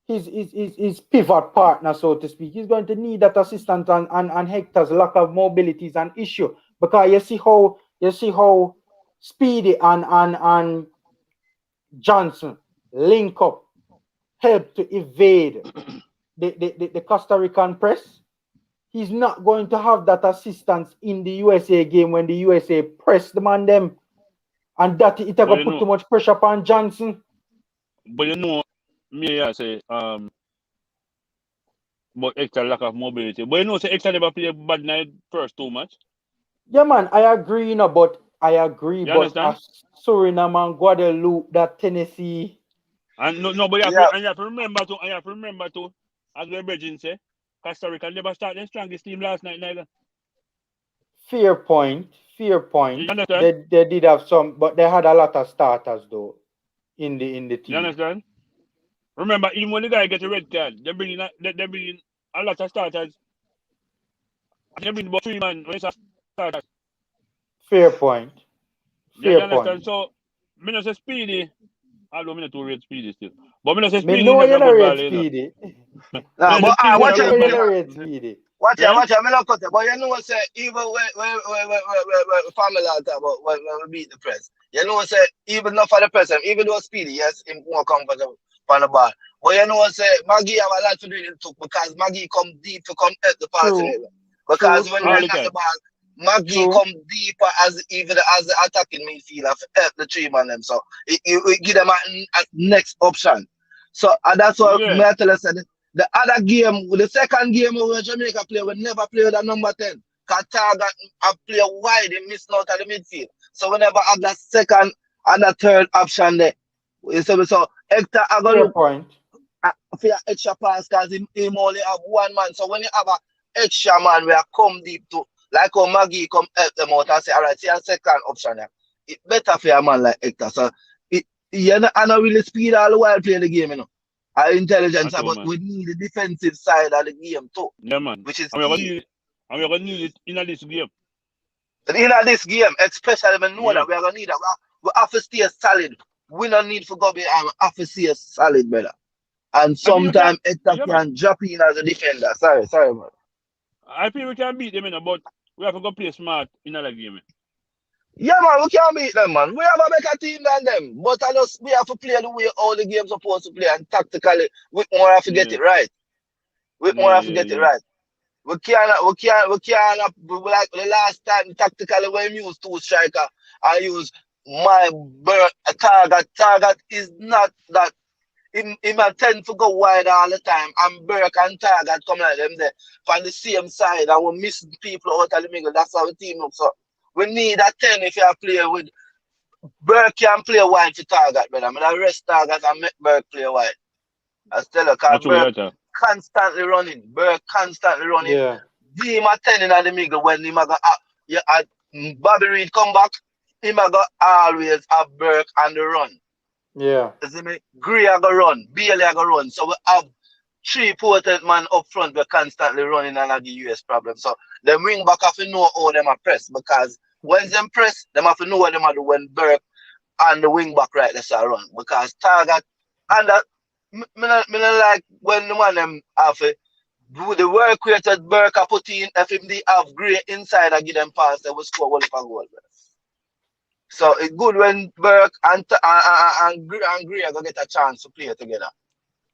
his pivot partner, so to speak. He's going to need that assistance, and Hector's lack of mobility is an issue because you see how Speedy and Johnson link up, help to evade the Costa Rican press. He's not going to have that assistance in the USA game when the USA press them on them, and that it going to put too much pressure upon Johnson. But me say but Hector lack of mobility. But say Hector never play bad night first too much. Yeah, man, I agree, but Suriname and Guadeloupe, that Tennessee. And but you have to remember too, as the Virgin say, Costa Rica never started the strongest team last night neither. Fair point. You understand? They did have some, but they had a lot of starters though in the team. You understand? Remember, even when the guy gets a red card, they bring in a lot of starters. They bring about 3 man when it's starters. Fair point. You understand? So, me not say Speedy. Although me not too rate Speedy still. But me not say Speedy. Me know you not rate Speedy. Watch out, Speedy. Watch out, me not cut it. But you know, say, even when family about when we beat the press, you know, say, even not for the press, even though Speedy, yes, him more comfortable on the ball. But you know, say, Maggie have a lot to do with it because Maggie come deep to come at the pass. Because when they got the ball, Maggie come deeper as the attacking midfielder to help the 3 man them. So it give them a next option. So that's what Metal said. The other game, the second game where Jamaica play, we never play with a number 10. Qatar got a player wide, they missed out at the midfield. So we never have that second and the third option there. So Hector I got to point for your extra pass because he only have 1 man. So when you have an extra man, we are come deep to like how Maggie come help them out and say, all right, see a second option there. It's better for a man like Hector. So you're not really speed all the while playing the game, Our intelligence, but we need the defensive side of the game too. Yeah, man. Which is we're gonna need it in this game. In this game, especially when we know that we're gonna need that. We have to stay solid. We don't need to go behind. We have to stay solid, brother. And sometimes Hector can drop in as a defender. Sorry, man. I feel we can beat them, but we have to go play smart in another game. Yeah, man, we can't beat them, man. We have a better team than them. But we have to play the way all the games are supposed to play. And tactically, we more have to get it right. We right. We can't, like the last time, tactically, when we use 2 striker, I use my target is not that. He might tend to go wide all the time, and Burke and Target come like them there from the same side, and we miss people out of the middle. That's how the team looks up. We need a 10 if you are playing with Burke can play wide for Target, brother. I'm gonna rest Target and make Burke play wide. I tell you, because Burke constantly running. Yeah. Give him a 10 in the middle when him Bobby Reed come back, him always have Burke on the run. Yeah. You see me? Gray are going to run, Bailey are going to run. So we have 3 potent men up front. We're constantly running and have the US problem. So the wing back have to know how them are pressed because when them press, them have to know what them are do when Burke and the wing back right let's run. Because target and that me not like when the man them have do the work created Burke a put in if him they have Gray inside and give them pass, they will score one of a goal. So it's good when Burke and Gray are gonna get a chance to play together.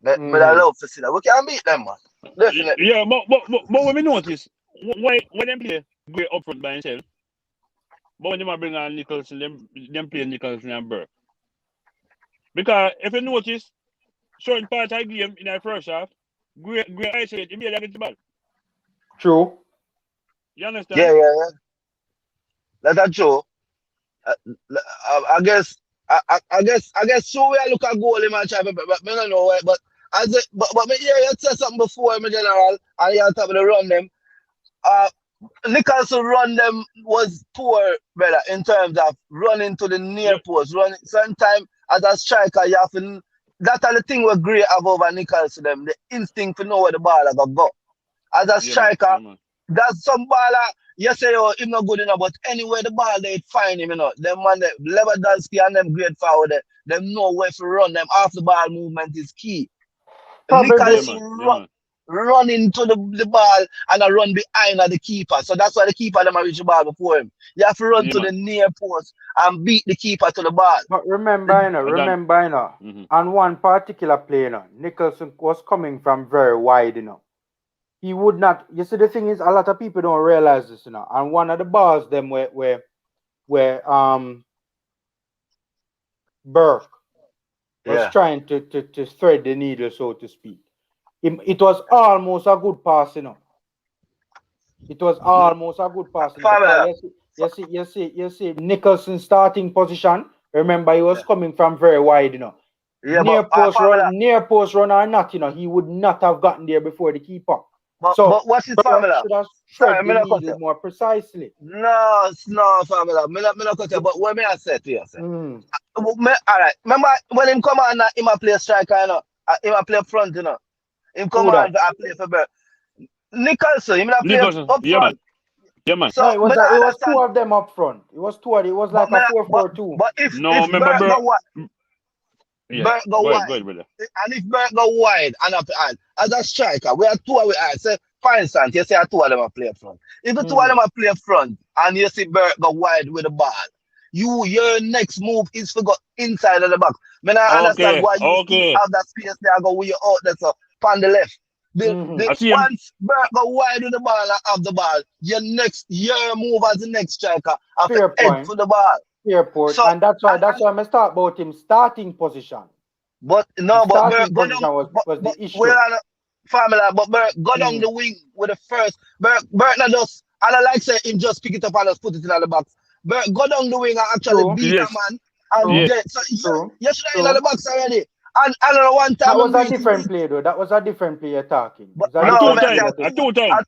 But I love to see that. We can beat them, man. Definitely. Yeah, but when we notice when them play Gray up front by himself, but when them bring on Nicholson, them play Nicholson and Burke. Because if you notice, certain part of the game in the first half, Gray isolate immediately against the ball. True. You understand? Yeah. That's true. I guess so we look at goal in my try, but I don't know why. But me hear you say something before, my general, and you talk about the run them. Nicholson run them was poor, brother, in terms of running to the near post. Running sometimes as a striker, you have to. That's the thing we Gray have over Nicholson. Them the instinct to know where the ball is gonna go. As a striker, that's some baller. You say, oh, he's not good enough, but anywhere the ball they find him, you know. Them man, Lewandowski and them great forward, them know where to run. Them off the ball movement is key. Nicholson run into the ball and I run behind the keeper. So that's why the keeper them reach the ball before him. You have to run to the near post and beat the keeper to the ball. But remember, on one particular play, you know, Nicholson was coming from very wide, you know. He would not. You see, the thing is, a lot of people don't realize this, you know. And one of the balls, them where Burke was trying to thread the needle, so to speak. It was almost a good pass, you know. It was almost a good pass. You see, Nicholson starting position. Remember, he was coming from very wide, you know. Yeah, near post run or not, you know, he would not have gotten there before the keeper. But what's his formula? Sorry, more precisely. No, formula. Me not cut you, but what me I say to you, sir? All right. Remember when him come on, him a play striker, you know, him a play front, you know. Him come on, I play for Burke. Nicholson, him a play up front. Yeah, man. So it was two of them up front. It was two of them. It was like a 4-4-2. But if Burke go wide, Burke go wide. Go ahead, brother. And if Burke go wide and up and as a striker, we are two away. Say, for instance, you see two of them are play up front. If the two of them are play up front and you see Burke go wide with the ball, your next move is to go inside of the box. I understand why you have that space there, go with your out there, so on the left. Once Burke go wide with the ball and have the ball, your move as the next striker after head for the ball. Airport, so, and that's why I'm gonna start about him starting position. But no, but Burke was the issue. But Burke go down the wing with the first. Burke not just, and I like say him just pick it up and just put it in the box. Burke go down the wing and actually beat a man and get. So you should have in the box already. And another one time. That was a different play though. That was a different play you're talking. Two times.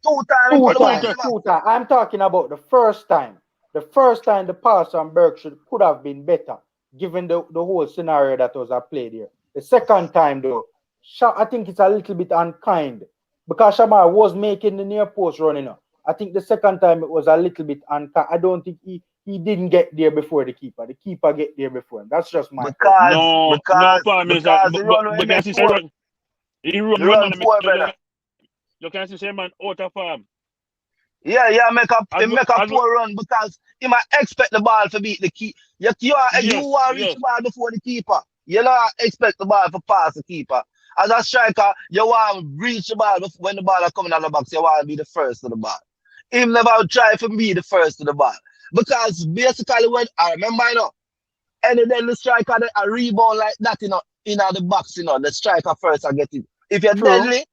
I'm talking about the first time. The first time the pass on Burke could have been better, given the whole scenario that was played here. The second time, though, I think it's a little bit unkind because Shamar was making the near post running up. I think the second time it was a little bit unkind. I don't think he didn't get there before the keeper. The keeper get there before him. That's just my No, he run you can see same man out of farm. Yeah, make a poor run because he might expect the ball to beat the keeper. You want to reach the ball before the keeper. You don't expect the ball to pass the keeper. As a striker, you want to reach the ball when the ball is coming out of the box. You want to be the first to the ball. He never try to be the first to the ball. Because basically when I remember, you know, and then the striker a rebound like that, you know, in the box, you know, the striker first I get it. If you're deadly,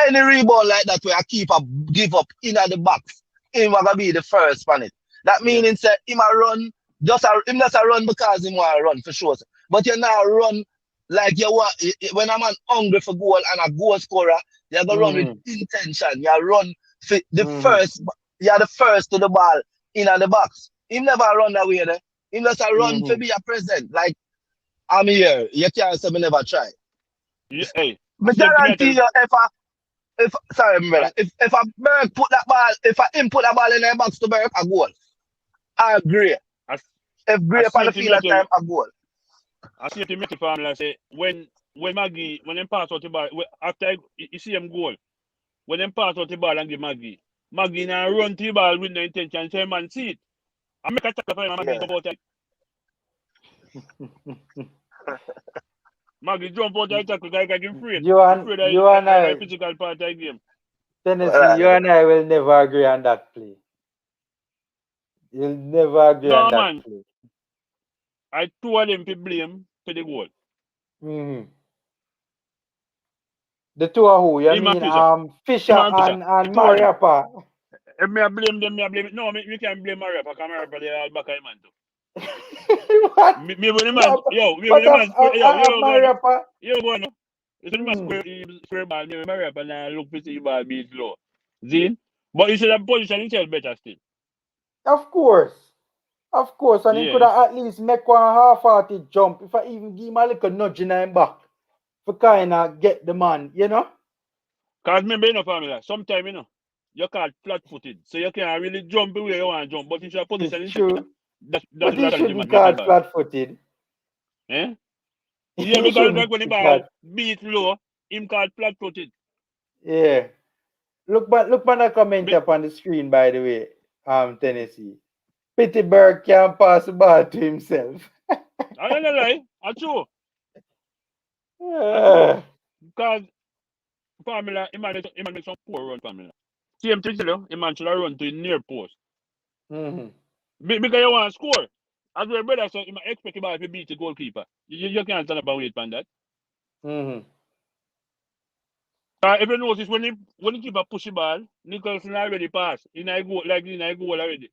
any rebound like that where a keeper give up in the box, him gonna be the first on it. That meaning say him a run, him just a run because him want to run for sure. But you now run like you want when a man hungry for goal and a goal scorer, you gonna run with intention. You run for the first, you're the first to the ball in the box. Him never run that way there. Him just a run to be a present. Like I'm here, you can't say me never try. Yeah, hey. But guarantee you if a Burke put that ball, if I input that ball in the box to Burke, a goal. I agree. I, If Gray I upon see the it in field at time, a goal. I see it in the formula say when Maggie when them pass out the ball after you see him goal, when them pass out the ball and give Maggie now run to the ball with no intention, say man see it. I make a tackle for him and Maggie jump out of it. Maggie jump out of the tackle like I'm afraid. You and The I, physical part of the game. Tennessee, you and I will never agree on that play. You'll never agree No on that man, play. I told him to blame for the goal. Mm-hmm. The two of who? You Him and mean Fisher Him and Fisher. and The two of them. Mariappa? If me I blame them, me I blame it. No, we can't blame Mariappa because Mariappa they all back of him man too. What? Me when the man, yo, me But when the man square, yo, Mariappa. yo, go on. You see the man square ball, me Mariappa now look to see ball be slow. Zin? But you should have positioned himself better still. Of course. And he could Yeah. have at least make one half-hearted jump. If I even give him a little nudge in him back. For kind of get the man, you know? Because remember, you know, family, sometimes, you know, you can't flat-footed. So you can't really jump the way you want to jump. But if you position It's himself, true. that's But he what shouldn't make call the ball. flat-footed. Eh? He Yeah, because shouldn't like when the call ball beat low, him called flat-footed. Yeah. Look back the comment up on the screen, by the way, Tennessee. Pittsburgh can't pass the ball to himself. I don't lie. That's true. Because Pamela, he man make some poor run, Pamela. Same thing, you know, he man should run to the near post. Mm-hmm. Because you want to score. As your brother, so you might expect him to beat the goalkeeper. You can't stand up and wait on that. Mm-hmm. If you notice, when the keeper push the ball, Nicholson already pass. In a goal already.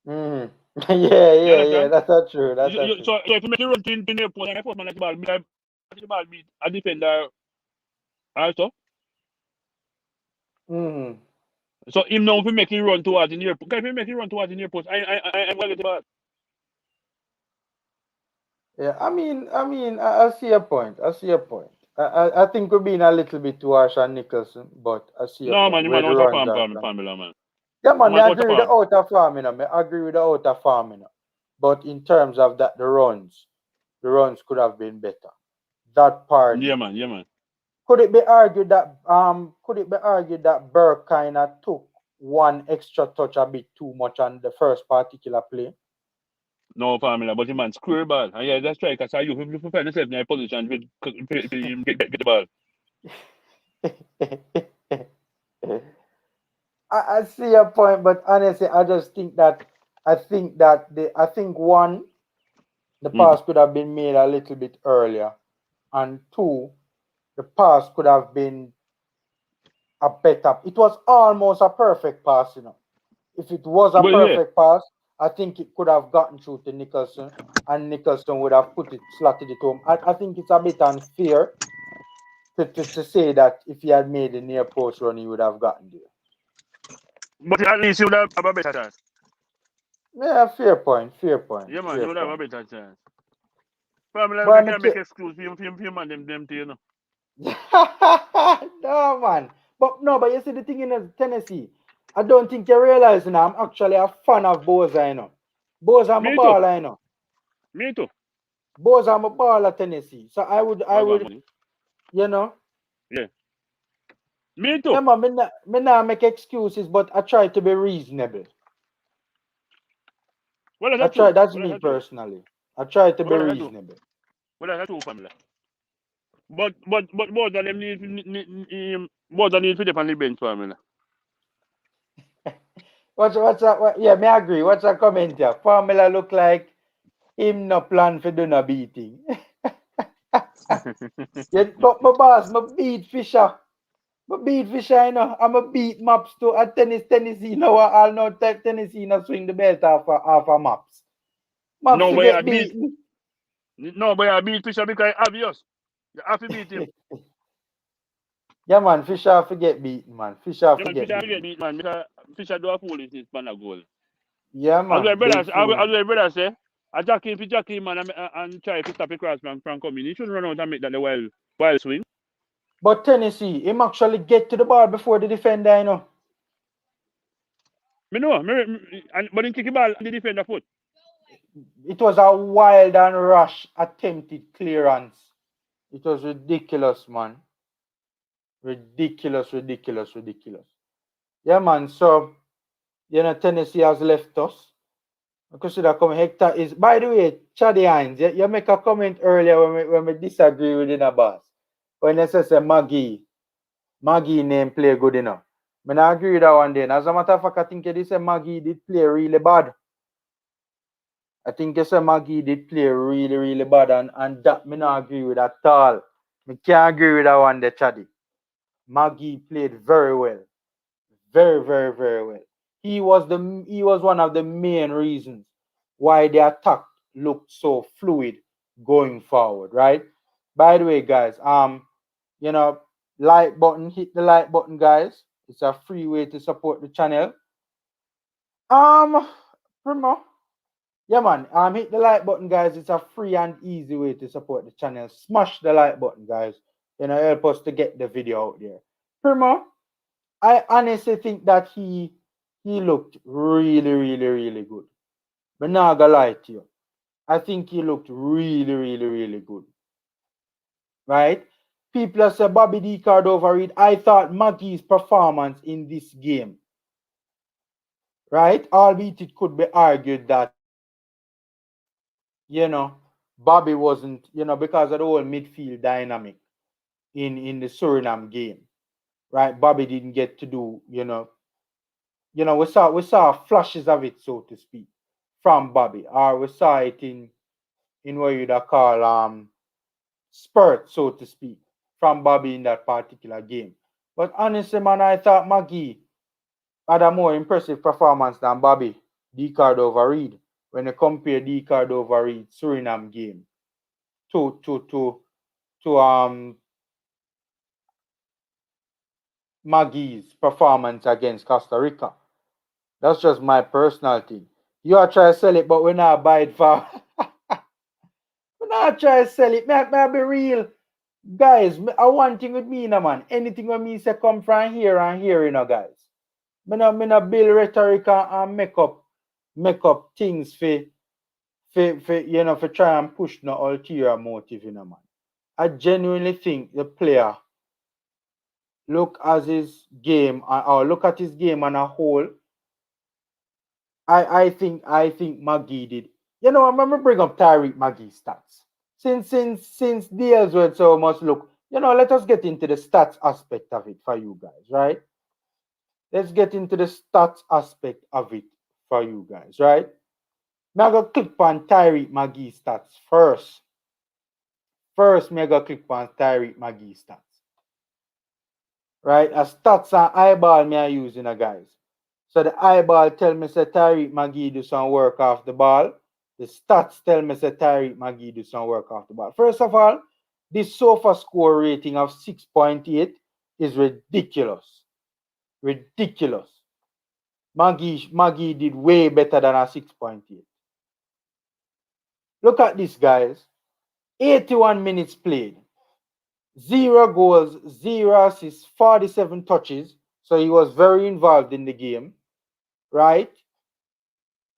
Mm-hmm. Yeah, that's not true. So if you make a run to the near post, and the first man at the ball beat a defender also. Mm-hmm. So him now if he make a run towards the near post. If he make a run towards the near post, I'm gonna get the ball. Yeah, I see your point. I think we're being a little bit too harsh on Nicholson, but I see your No point. man, the Where man the out of runs are farm, coming. Pamela, man. Yeah, man, Man I out agree of with the farm. outer farm, I agree with the outer farm, But in terms of that, the runs could have been better. That part. Yeah, man. Could it be argued that Burke kind of took one extra touch a bit too much on the first particular play? No, Pamela, but the man square ball. And yeah, that's right, because you if you find yourself in a position for him get the ball. I see your point, but honestly, I just think that the pass could have been made a little bit earlier, and two, the pass could have been a better. It was almost a perfect pass, If it was a perfect pass, I think it could have gotten through to Nicholson, and Nicholson would have slotted it home. I think it's a bit unfair to say that if he had made the near post run, he would have gotten there. But at least he would have a better chance. Yeah, fair point. Yeah, man, he would have a better chance. Pamela, But we can't make excuse for him and them to, No, man. But you see the thing in Tennessee, I don't think you realize now I'm actually a fan of Boza, Boza my baller, Me too. Boza my baller Tennessee. So I would Yeah. Me too. Yeah, man, me not make excuses, but I try to be reasonable. Well, that's me personally. I try to be reasonable. Well, that's true, Pamela. But both of them need to dip on the bench, Pamela. What's that? Yeah, me agree. What's that comment here? Pamela look like him no plan for do no beating. Yeah, but my boss, my beat Fisher. I'm a beat Maps too. At Tennessee now, I'll know Tennessee now swing the belt off of Maps. Maps to get beaten. No, but I beat Fisher because obvious. You have to beat him. Yeah, man, Fisher forget beaten, man. Fisher forget beaten, man. Because Fisher do a foolishness on a goal. Yeah, man. As my brother say, I jack him, man, and try to stop a crossman from coming. He shouldn't run out and make that the wild swing. But Tennessee, him actually get to the ball before the defender, Me know. But he kick the ball on the defender foot. It was a wild and rash attempted clearance. It was ridiculous, man. Ridiculous. Yeah, man. So, Tennessee has left us. I consider coming. Hector is, by the way, Chaddy Hines, you make a comment earlier when we disagree with the boss. When you say Maggie name play good enough. I don't agree with that one then. As a matter of fact, I think you say Maggie did play really bad. I think you say Maggie did play really bad, and that me not agree with at all. I can't agree with that one there, Chaddy. Maggie played very well. Very well. He was one of the main reasons why the attack looked so fluid going forward, right? By the way, guys, like button, hit the like button, guys. It's a free way to support the channel. Primo. Yeah, man. Hit the like button, guys. It's a free and easy way to support the channel. Smash the like button, guys. Help us to get the video out there. Primo, I honestly think that he looked really good. But not gonna lie to you. I think he looked really good. Right? People say Bobby D Cordova-Reid. I thought Maggie's performance in this game, right? Albeit it could be argued that, Bobby wasn't, because of the whole midfield dynamic in the Suriname game, right? Bobby didn't get to do, we saw flashes of it, so to speak, from Bobby, or we saw it in what you'd call spurt, so to speak, from Bobby in that particular game. But honestly, man, I thought Maggie had a more impressive performance than Bobby D Cordova-Reid when you compare D Cordova-Reid Suriname game to Maggie's performance against Costa Rica. That's just my personal thing. You are trying to sell it, but we're not buy it for. We're not trying to sell it. May I be real? Guys, one thing with me, man. Anything when me say come from here and here, guys. Me not build rhetoric and make up things for try and push no ulterior motive, man. I genuinely think the player look at his game on a whole. I think Maggie did. I'm gonna bring up Tyreek Maggie's stats. Since deals were so much look, let us get into the stats aspect of it for you guys, right? Let's get into the stats aspect of it for you guys, right? I'm gonna click on Tyreek Maggie's stats first. First, I'm gonna click on Tyreek Maggie's stats. Right? As stats and eyeball me are using, guys. So the eyeball tell me say Tyreek Maggie do some work off the ball. The stats tell me say Tyreek Maggie do some work off the ball. First of all, this SOFA score rating of 6.8 is ridiculous. Ridiculous. Maggie did way better than a 6.8. Look at this, guys. 81 minutes played. 0 goals, 0 assists, 47 touches. So he was very involved in the game. Right?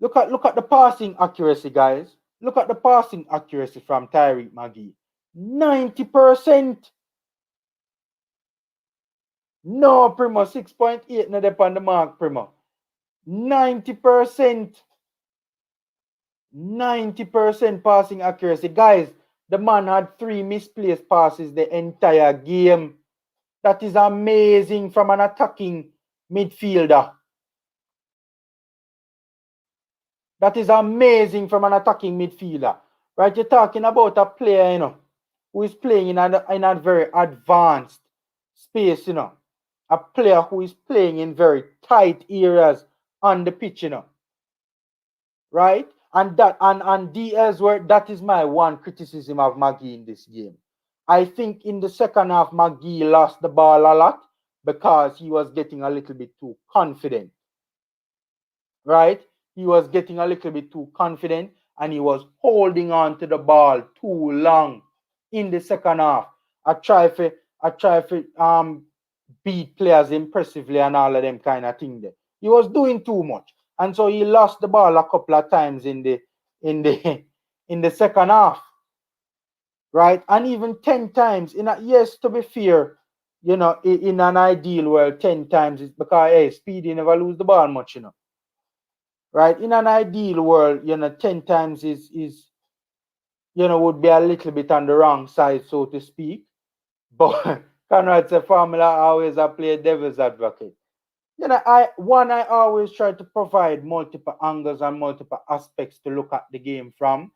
Look at the passing accuracy, guys. Look at the passing accuracy from Tyreek Maggie. 90%. No, Primo. 6.8 not up on the mark, Primo. 90%. 90% passing accuracy. Guys, the man had 3 misplaced passes the entire game. That is amazing from an attacking midfielder. That is amazing from an attacking midfielder. Right? You're talking about a player, who is playing in a very advanced space, A player who is playing in very tight areas on the pitch, Right? And D elsewhere, that is my one criticism of Maggie in this game. I think in the second half, Maggie lost the ball a lot because he was getting a little bit too confident. Right? He was getting a little bit too confident and he was holding on to the ball too long in the second half. I try to beat players impressively and all of them kind of thing there. He was doing too much. And so he lost the ball a couple of times in the in the second half. Right? And even 10 times yes, to be fair, in an ideal world, 10 times is because hey, Speedy never lose the ball much, Right? In an ideal world, 10 times is would be a little bit on the wrong side, so to speak. But Conrad's a formula always I play devil's advocate. I always try to provide multiple angles and multiple aspects to look at the game from.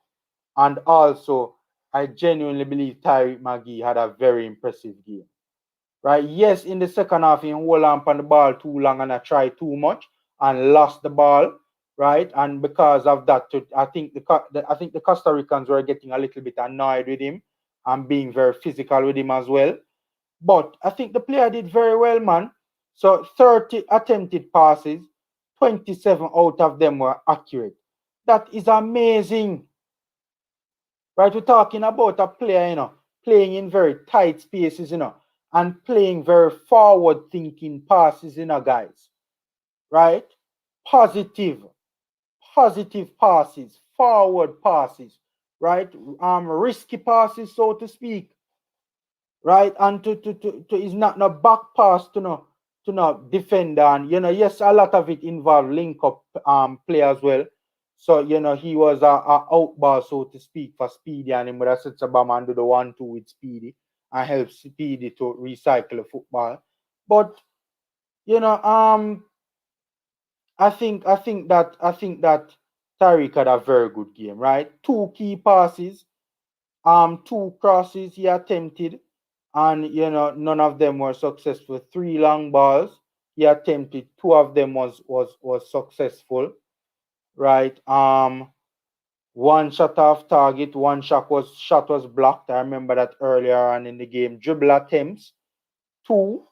And also, I genuinely believe Tyreek Magee had a very impressive game. Right? Yes, in the second half, he hold on the ball too long and I tried too much and lost the ball. Right? And because of that, I think the Costa Ricans were getting a little bit annoyed with him and being very physical with him as well. But I think the player did very well, man. So 30 attempted passes, 27 out of them were accurate. That is amazing. Right? We're talking about a player, playing in very tight spaces, and playing very forward-thinking passes, guys. Right? Positive passes, forward passes, right? Risky passes, so to speak. Right? And to is not no back pass to no defender. And yes, a lot of it involved link up play as well. So he was a out ball, so to speak, for Speedy, and him would have set Sabama and do the 1-2 with Speedy and help Speedy to recycle the football. But I think that Tyreek had a very good game, right? 2 key passes, 2 crosses he attempted, and none of them were successful. 3 long balls he attempted, 2 of them was successful, right? 1 shot off target, 1 shot was blocked. I remember that earlier on in the game. Dribble attempts, 2,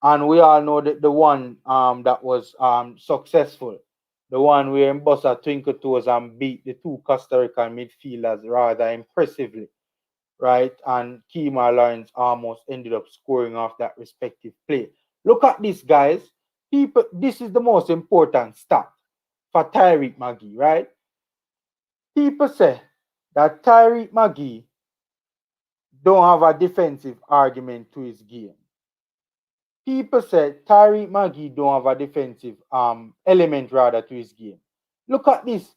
and we all know that the one that was successful, the one where Mbossa twinkle toes and beat the 2 Costa Rican midfielders rather impressively. Right? And Kemar Lawrence almost ended up scoring off that respective play. Look at this, guys. This is the most important stat for Tyreek Magee, right? People say that Tyreek Magee don't have a defensive argument to his game. People say Tyreek Magee don't have a defensive element rather to his game. Look at this.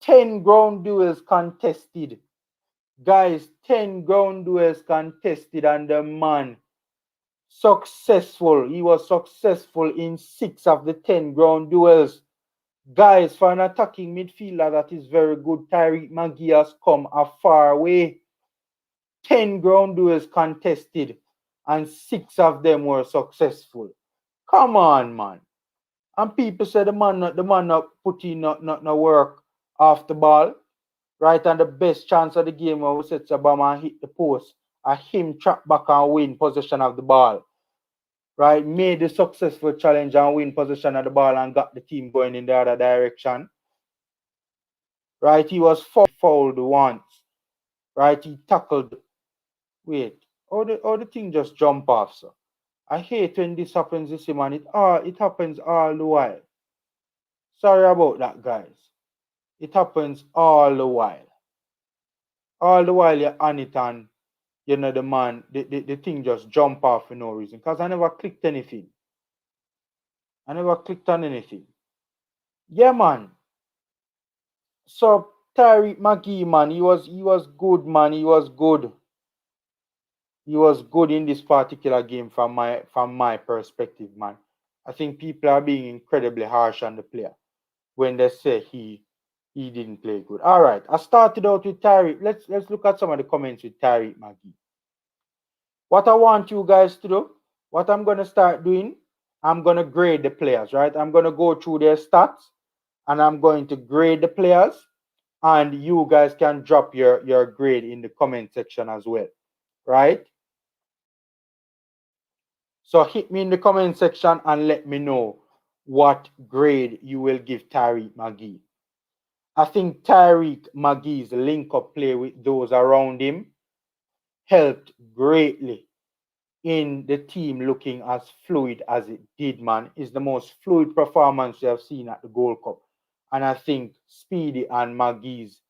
10 ground duels contested. Guys, 10 ground duels contested, and the man successful. He was successful in 6 of the 10 ground duels. Guys, for an attacking midfielder, that is very good. Tyreek Magee has come a far way. 10 ground duels contested, and 6 of them were successful. Come on, man. And people say the man not put in no work off the ball. Right, and the best chance of the game when we set Sabama and hit the post, him trap back and win possession of the ball. Right, made the successful challenge and win possession of the ball and got the team going in the other direction. Right, he was fouled once. Right, he tackled. Wait, all the thing just jump off, so I hate when this happens, you see, man. It happens all the while. Sorry about that, guys. It happens all the while. All the while you're on it and the man, the thing just jump off for no reason. Because I never clicked anything. I never clicked on anything. Yeah, man. So Tyreek Magee, man, he was good, man. He was good. He was good in this particular game from my perspective, man. I think people are being incredibly harsh on the player when they say he didn't play good. All right, I started out with Tyreek. Let's look at some of the comments with Tyreek Magee. What I want you guys to do, what I'm going to start doing, I'm going to grade the players, right? I'm going to go through their stats and I'm going to grade the players, and you guys can drop your grade in the comment section as well, right? So hit me in the comment section and let me know what grade you will give Tyreek Magee. I think Tyreek Magee's link-up play with those around him helped greatly in the team looking as fluid as it did, man. It's the most fluid performance we have seen at the Gold Cup. And I think Speedy and Magee's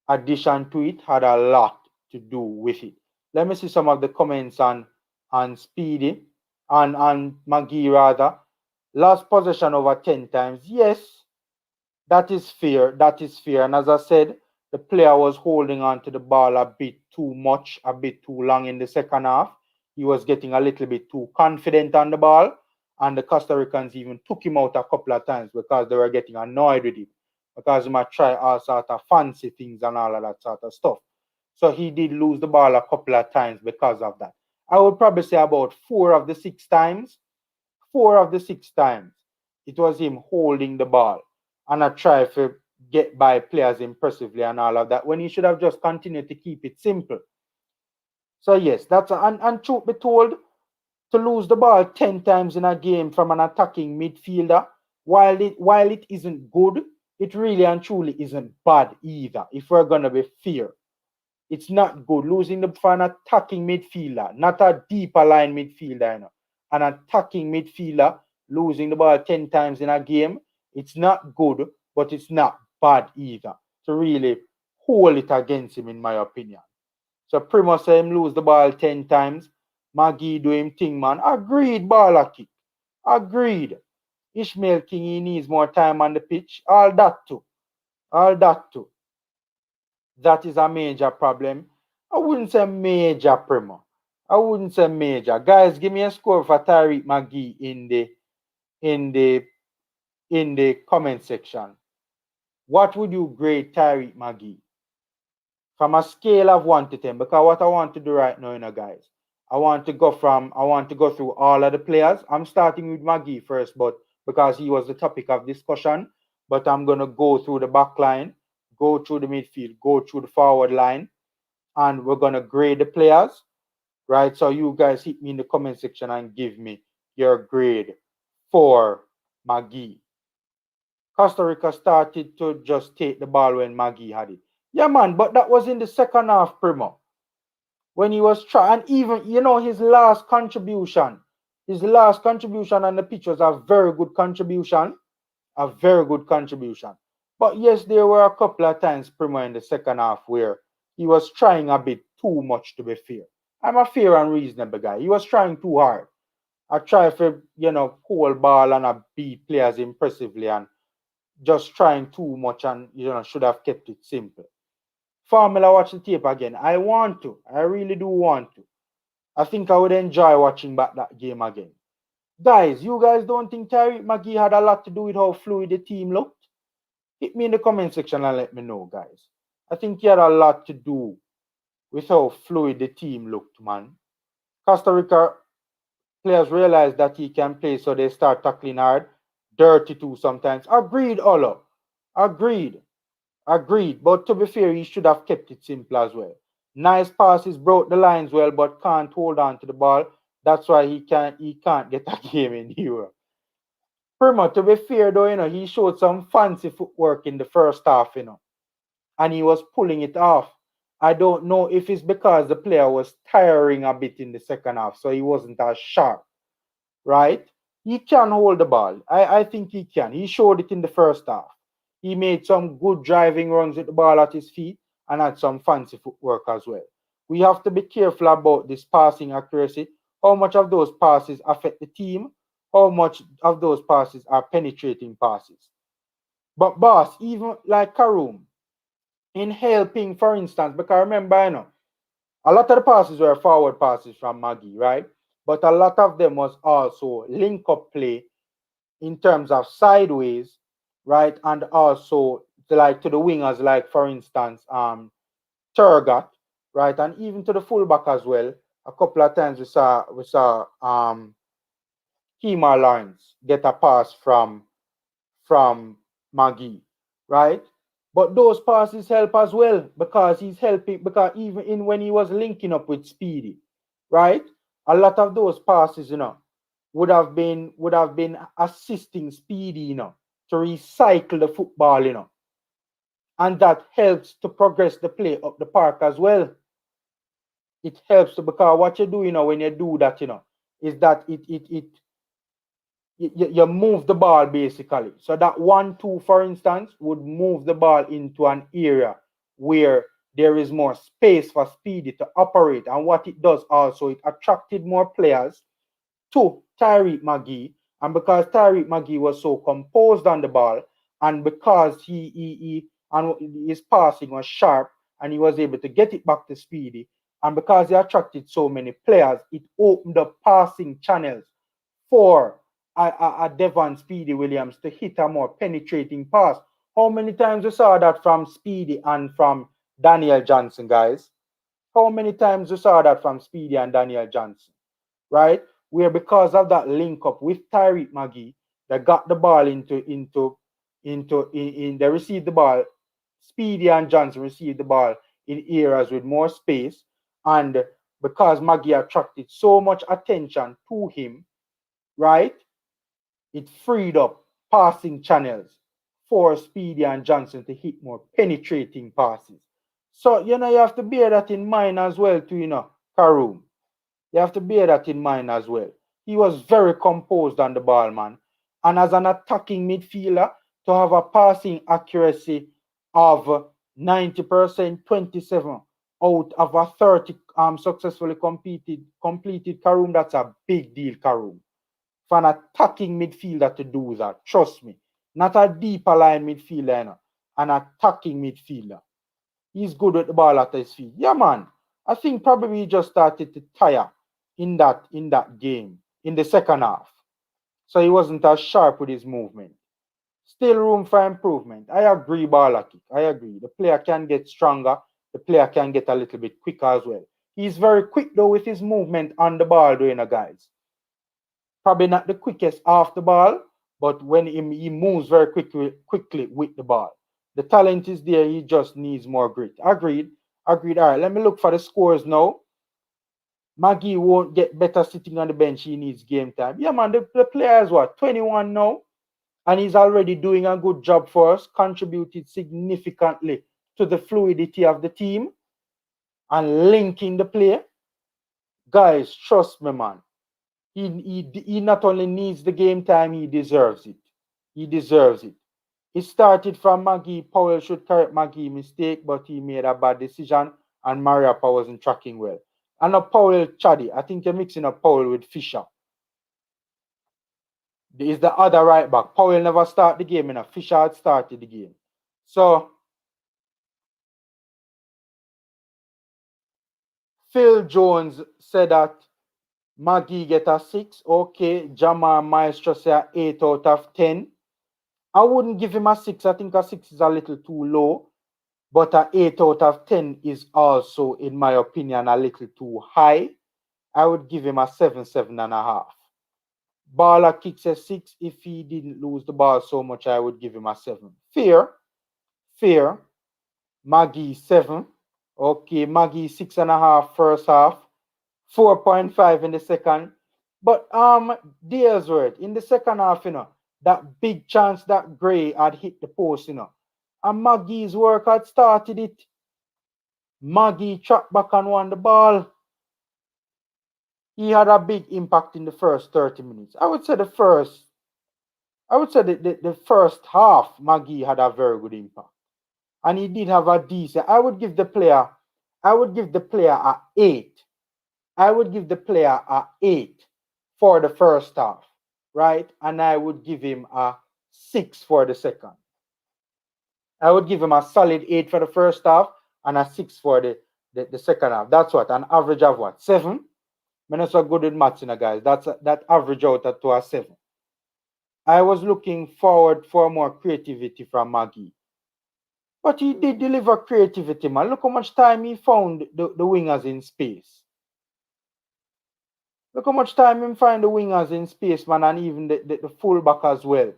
addition to it had a lot to do with it. Let me see some of the comments on Speedy and Magee rather. Last possession over 10 times. Yes, that is fair. That is fair. And as I said, the player was holding on to the ball a bit too much, a bit too long in the second half. He was getting a little bit too confident on the ball. And the Costa Ricans even took him out a couple of times because they were getting annoyed with him. Because he might try all sort of fancy things and all of that sort of stuff. So he did lose the ball a couple of times because of that. I would probably say about 4 of the 6 times, it was him holding the ball and I try to get by players impressively and all of that when he should have just continued to keep it simple. So yes, and truth be told, to lose the ball 10 times in a game from an attacking midfielder, while it isn't good, it really and truly isn't bad either. If we're gonna be fair, it's not good losing for an attacking midfielder, not a deeper line midfielder. You know. An attacking midfielder losing the ball 10 times in a game, it's not good, but it's not bad either. To really hold it against him, in my opinion. So Primo say him lose the ball 10 times. Magee do him thing, man. Agreed, baller kick. Agreed. Ishmael King, he needs more time on the pitch. All that too. All that too. That is a major problem. I wouldn't say major, Primo. I wouldn't say major. Guys, give me a score for Tariq Magee in the comment section. What would you grade Tariq Magee? From a scale of 1 to 10, because what I want to do right now, you know, guys, I want to go through all of the players. I'm starting with Magee first, but because he was the topic of discussion, but I'm gonna go through the back line, go through the midfield, go through the forward line, and we're gonna grade the players, right? So you guys hit me in the comment section and give me your grade for Magee. Costa Rica started to just take the ball when Magee had it. Yeah, man, but that was in the second half, Primo. When he was trying, and even, you know, his last contribution on the pitch was a very good contribution. A very good contribution. But yes, there were a couple of times, Primo, in the second half where he was trying a bit too much, to be fair. I'm a fair and reasonable guy. He was trying too hard. I try to, you know, hold ball and I beat players impressively and just trying too much and, you know, should have kept it simple. Formula, watch the tape again. I want to. I really do want to. I think I would enjoy watching back that game again. Guys, you guys don't think Tariq Magee had a lot to do with how fluid the team looked? Hit me in the comment section and let me know, guys. I think he had a lot to do with how fluid the team looked, man. Costa Rica players realize that he can play, so they start tackling hard. Dirty too sometimes. Agreed, Olo. Agreed. But to be fair, he should have kept it simple as well. Nice passes, broke the lines well, but can't hold on to the ball. That's why he can't get a game in Europe. Primo, to be fair though, you know, he showed some fancy footwork in the first half, you know, and he was pulling it off. I don't know if it's because the player was tiring a bit in the second half, so he wasn't as sharp, right? He can hold the ball. I think he can. He showed it in the first half. He made some good driving runs with the ball at his feet and had some fancy footwork as well. We have to be careful about this passing accuracy. How much of those passes affect the team? How much of those passes are penetrating passes? But boss, even like Karoom, in helping, for instance, because remember, you know, a lot of the passes were forward passes from Magee, right? But a lot of them was also link up play in terms of sideways, right? And also like to the wingers, like for instance, Turgot, right? And even to the fullback as well. A couple of times we saw Kemar Lawrence get a pass from Magee, right? But those passes help as well because he's helping, because even in when he was linking up with Speedy, right? A lot of those passes, you know, would have been assisting Speedy, you know, to recycle the football, you know. And that helps to progress the play up the park as well. It helps because what you do, when you do that, is that you move the ball basically. So that 1-2, for instance, would move the ball into an area where there is more space for Speedy to operate. And what it does also, it attracted more players to Tyreek Magee. And because Tyreek Magee was so composed on the ball, and because his passing was sharp and he was able to get it back to Speedy, and because he attracted so many players, it opened up passing channels for a Devon Speedy Williams to hit a more penetrating pass. How many times we saw that from Speedy and from Daniel Johnson, guys? How many times we saw that from Speedy and Daniel Johnson, right? Where because of that link up with Tyreek Magee, they got the ball they received the ball. Speedy and Johnson received the ball in areas with more space, and because Magee attracted so much attention to him, right? It freed up passing channels for Speedy and Johnson to hit more penetrating passes. So, you have to bear that in mind as well, too, Karoom. You have to bear that in mind as well. He was very composed on the ball, man. And as an attacking midfielder, to have a passing accuracy of 90%, 27 out of a 30 successfully completed Karoom, that's a big deal, Karoom. For an attacking midfielder to do that, trust me. Not a deeper line midfielder, an attacking midfielder. He's good with the ball at his feet. Yeah, man. I think probably he just started to tire in that game, in the second half. So he wasn't as sharp with his movement. Still room for improvement. I agree, Balaki. I agree. The player can get stronger. The player can get a little bit quicker as well. He's very quick, though, with his movement on the ball, guys. Probably not the quickest off the ball, but when he moves very quickly with the ball. The talent is there. He just needs more grit. Agreed. All right, let me look for the scores now. Magee won't get better sitting on the bench. He needs game time. Yeah, man, the player is what, 21 now? And he's already doing a good job for us, contributed significantly to the fluidity of the team and linking the play. Guys, trust me, man. He not only needs the game time, he deserves it. He deserves it. It started from Magee. Powell should correct Magee's mistake, but he made a bad decision, and Mariappa wasn't tracking well. And now Powell Chaddy. I think you're mixing up Powell with Fisher. Is the other right back. Powell never started the game, Fisher had started the game. So Phil Jones said that Magee get a 6. Okay, Jamar Maestro say a 8 out of 10. I wouldn't give him a 6. I think a 6 is a little too low. But an 8 out of 10 is also, in my opinion, a little too high. I would give him a 7, 7.5. Baller kicks a 6. If he didn't lose the ball so much, I would give him a 7. Fair. Magee 7. Okay, Magee 6.5 first half. 4.5 in the second. But Dearsworth, in the second half, that big chance that Gray had hit the post, and Magee's work had started it. Magee tracked back and won the ball. He had a big impact in the first 30 minutes. I would say the first half, Magee had a very good impact. And he did have a decent. I would give the player a 8. I would give the player a 8 for the first half, right? And I would give him a 6 for the second. I would give him a solid 8 for the first half and a 6 for the second half. That's what, an average of what, 7? I'm not so good with maths, guys. That average out to a 7. I was looking forward for more creativity from Magee. But he did deliver creativity, man. Look how much time he found the wingers in space. Look how much time he find the wingers in space, man, and even the fullback as well.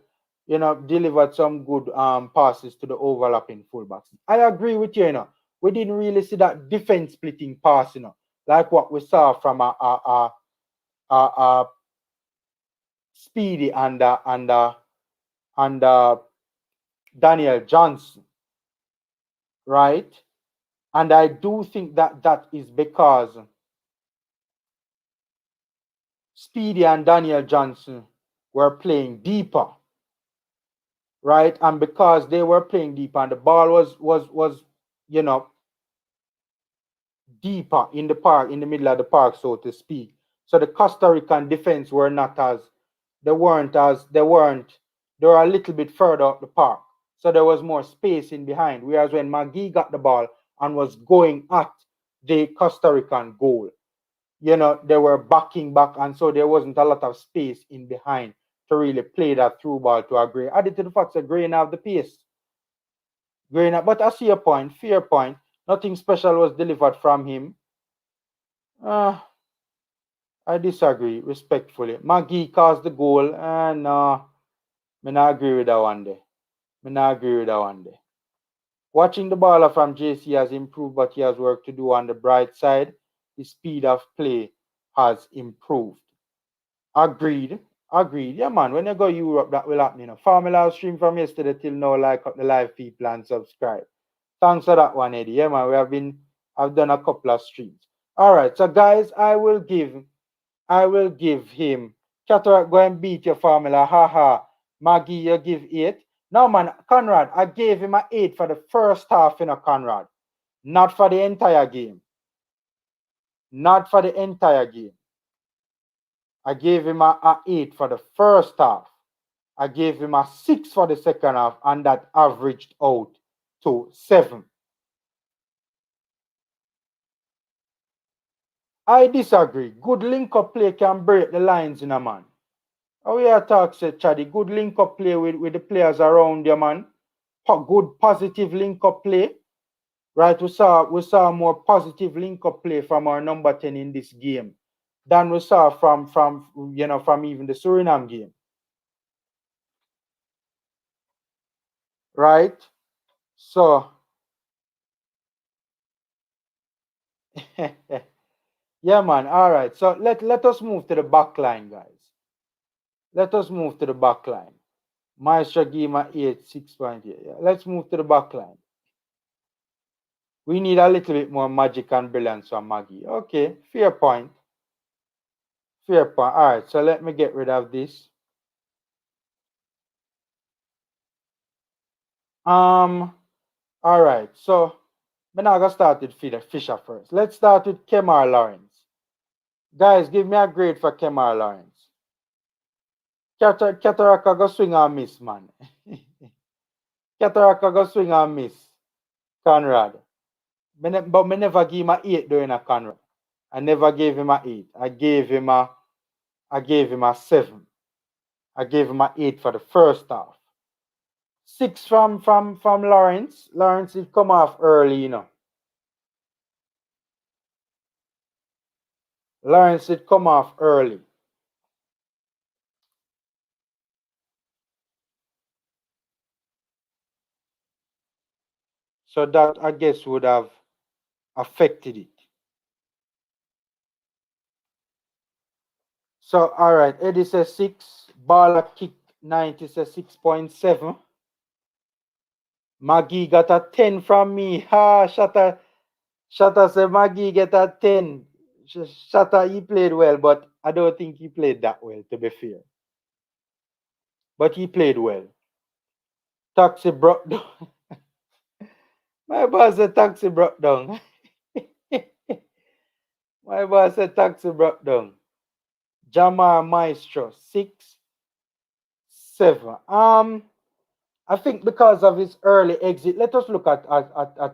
Delivered some good passes to the overlapping fullbacks. I agree with you, We didn't really see that defense splitting pass, like what we saw from a Speedy and Daniel Johnson, right? And I do think that is because Speedy and Daniel Johnson were playing deeper, right? And because they were playing deeper and the ball was deeper in the park, in the middle of the park, so to speak. So the Costa Rican defense were not as they were a little bit further up the park. So there was more space in behind. Whereas when Magee got the ball and was going at the Costa Rican goal, they were backing back, and so there wasn't a lot of space in behind to really play that through ball to a Gray. Added to the fact that Gray have the pace. But I see a point, fair point. Nothing special was delivered from him. I disagree respectfully. Magee caused the goal, and I not agree with that one day. Watching the baller from JC has improved, but he has work to do on the bright side. His speed of play has improved. Agreed. Yeah, man. When you go Europe, that will happen. Formula stream from yesterday till now, like up the live people and subscribe. Thanks for that one, Eddie. Yeah, man. I've done a couple of streams. All right, so guys, I will give him. Cataract, go and beat your formula. Haha. Magee, you give 8. No, man, Conrad, I gave him an 8 for the first half, Conrad. Not for the entire game. I gave him an 8 for the first half. I gave him a 6 for the second half, and that averaged out to 7. I disagree. Good link-up play can break the lines, man. How we talk, said Chaddy. Good link-up play with the players around you, man. Good positive link-up play. Right, we saw more positive link-up play from our number 10 in this game than we saw from even the Suriname game. Right? So yeah, man. All right. So let us move to the back line, guys. Let us move to the back line. Maestro gave me 8, 6.8. Yeah. Let's move to the back line. We need a little bit more magic and brilliance from Magee. Okay, fair point. All right, so let me get rid of this. All right, so I'm not gonna start with Fisher first. Let's start with Kemar Lawrence. Guys, give me a grade for Kemar Lawrence. Cataracta go swing and miss, man. Cataracta go swing and miss. Conrad. But me never give him a 8 during a Conrad. I never gave him a 8. I gave him a 7. I gave him a 8 for the first half. 6 from Lawrence. Lawrence did come off early, Lawrence did come off early. So that, I guess, would have affected it. So, all right, Eddie says 6. Baller kick 90 says 6.7. Magee got a 10 from me. Ha, Shatta said Magee get a 10. Shatta, he played well, but I don't think he played that well, to be fair. But he played well. Taxi brought down. My boss said Taxi brought down. My boss said Taxi brought down. Jamar Maestro, 6, 7. I think because of his early exit, let us look at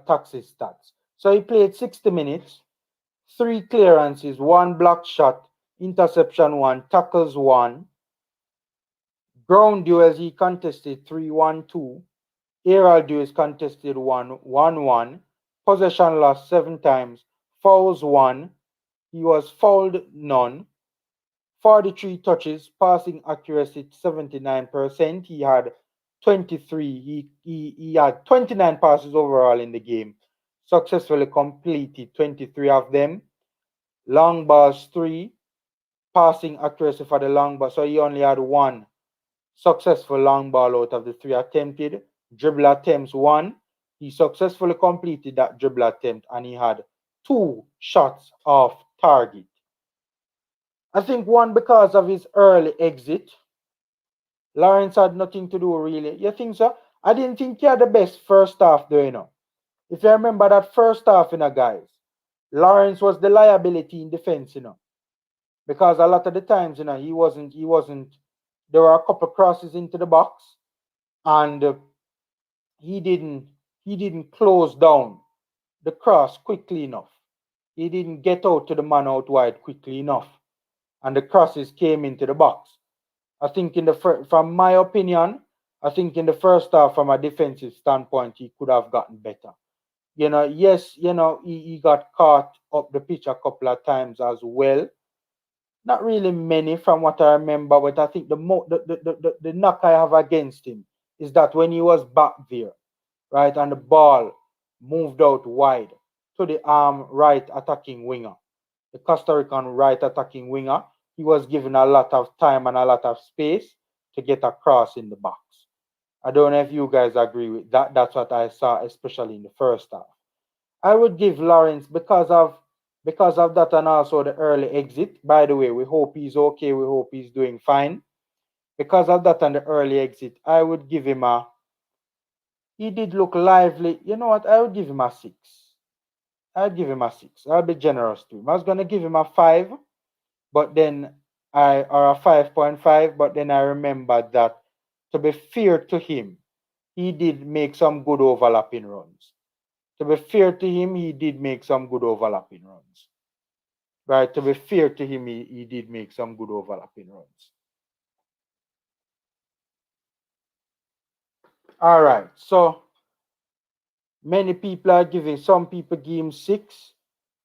Taxi's stats. So he played 60 minutes, 3 clearances, 1 block shot, interception 1, tackles 1. Ground duels he contested 3-1-2. Aerial duels contested 1-1-1. Possession lost 7 times. Fouls 1. He was fouled none. 43 touches, passing accuracy 79%. He had 23. He had 29 passes overall in the game. Successfully completed 23 of them. Long balls 3. Passing accuracy for the long ball. So he only had 1 successful long ball out of the 3 attempted. Dribble attempts 1. He successfully completed that dribble attempt, and he had 2 shots off target. I think one, because of his early exit. Lawrence had nothing to do really. You think so? I didn't think he had the best first half though, you know. If you remember that first half, you know, guys, Lawrence was the liability in defense, you know. Because a lot of the times, you know, he wasn't there were a couple crosses into the box and he didn't close down the cross quickly enough. He didn't get out to the man out wide quickly enough. And the crosses came into the box. I think from my opinion, I think in the first half, from a defensive standpoint, he could have gotten better. You know, yes, you know, he got caught up the pitch a couple of times as well. Not really many from what I remember, but I think the knock I have against him is that when he was back there, right, and the ball moved out wide to the right attacking winger, the Costa Rican right attacking winger, he was given a lot of time and a lot of space to get across in the box. I don't know if you guys agree with that. That's what I saw, especially in the first half. I would give Lawrence because of that and also the early exit. By the way, we hope he's okay. We hope he's doing fine. Because of that and the early exit, I would give him a. He did look lively. You know what? I would give him a 6. I'd give him a 6. I'll be generous to him. I was gonna give him a 5, but then or a 5.5, but then I remembered that to be fair to him, he did make some good overlapping runs. To be fair to him, he did make some good overlapping runs. Right? To be fair to him, he did make some good overlapping runs. All right. So many people are giving, some people give him 6,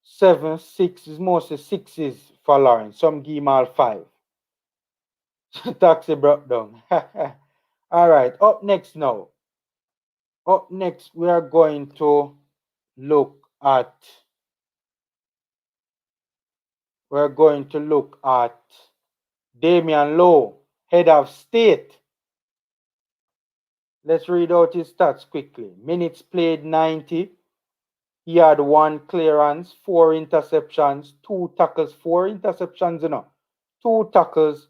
7, 6 is mostly 6s for Lawrence. Some give him all 5. Taxi broke down. All right. Up next now. Up next, we are going to look at Damian Lowe, head of state. Let's read out his stats quickly. Minutes played 90. He had 1 clearance, 4 interceptions, 2 tackles, 4 interceptions, 2 tackles.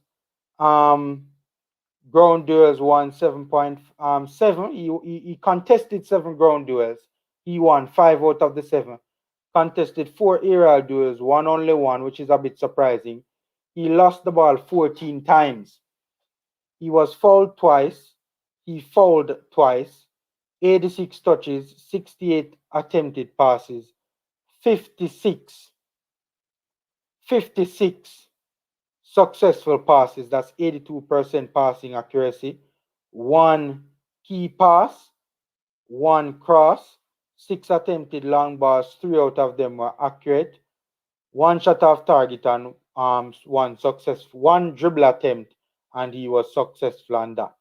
Ground duels won 7.7. He contested 7 ground duels. He won 5 out of the 7. Contested 4 aerial duels, won only 1, which is a bit surprising. He lost the ball 14 times. He was fouled twice. He fouled twice. 86 touches, 68 attempted passes, 56 successful passes. That's 82% passing accuracy. 1 key pass, 1 cross, 6 attempted long balls. 3 out of them were accurate. 1 shot off target and 1 dribble attempt, and he was successful on that.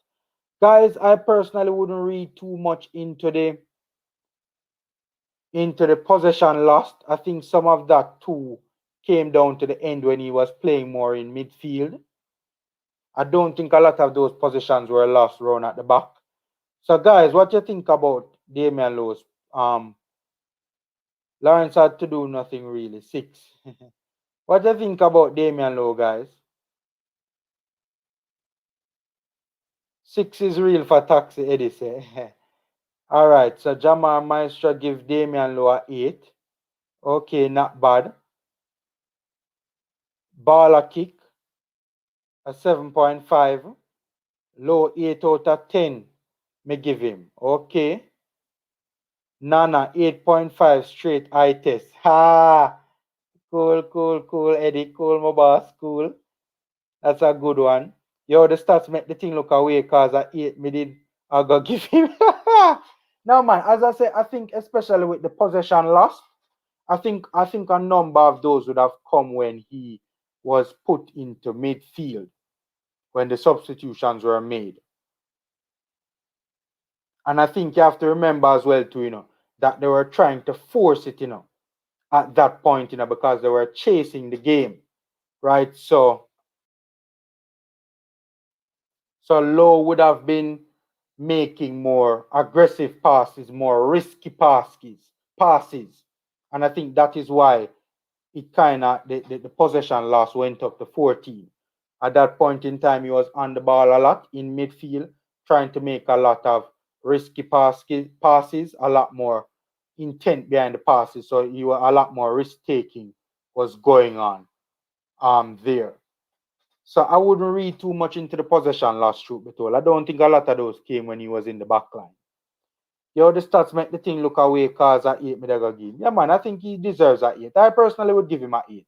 Guys, I personally wouldn't read too much into the possession lost. I think some of that too came down to the end when he was playing more in midfield. I don't think a lot of those possessions were lost around at the back. So guys, what do you think about Damian Lowe's? Lawrence had to do nothing really. 6. What do you think about Damian Lowe, guys? 6 is real for Taxi Eddie say. All right, so Jamar Maestro give Damian Lowe a 8. Okay, not bad. Baller kick, a 7.5. Low 8 out of 10. Me give him. Okay. Nana 8.5 straight eye test. Ha! Cool, Eddie. Cool, my boss. Cool. That's a good one. Yo, the stats make the thing look away because I 8 me did. I go give him. Now, man, as I say, I think especially with the possession lost, I think a number of those would have come when he was put into midfield, when the substitutions were made. And I think you have to remember as well too, that they were trying to force it, at that point, because they were chasing the game, right? So Lowe would have been making more aggressive passes, more risky passes. And I think that is why it kind of the possession loss went up to 14. At that point in time, he was on the ball a lot in midfield, trying to make a lot of risky passes, a lot more intent behind the passes. So you were a lot more risk taking was going on there. So I wouldn't read too much into the possession loss, truth be told. I don't think a lot of those came when he was in the back line. Yo, the stats make the thing look away cause I 8 me they go give. Yeah, man, I think he deserves a 8. I personally would give him a 8.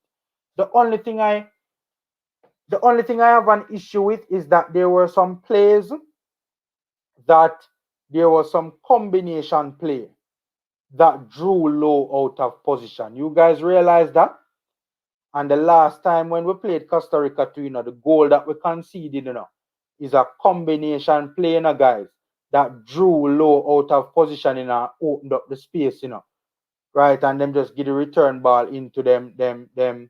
The only thing I have an issue with is that there were some plays that there was some combination play that drew low out of position. You guys realize that? And the last time when we played Costa Rica too, the goal that we conceded, is a combination play, guys, that drew low out of position, opened up the space, right? And them just get the return ball into them, the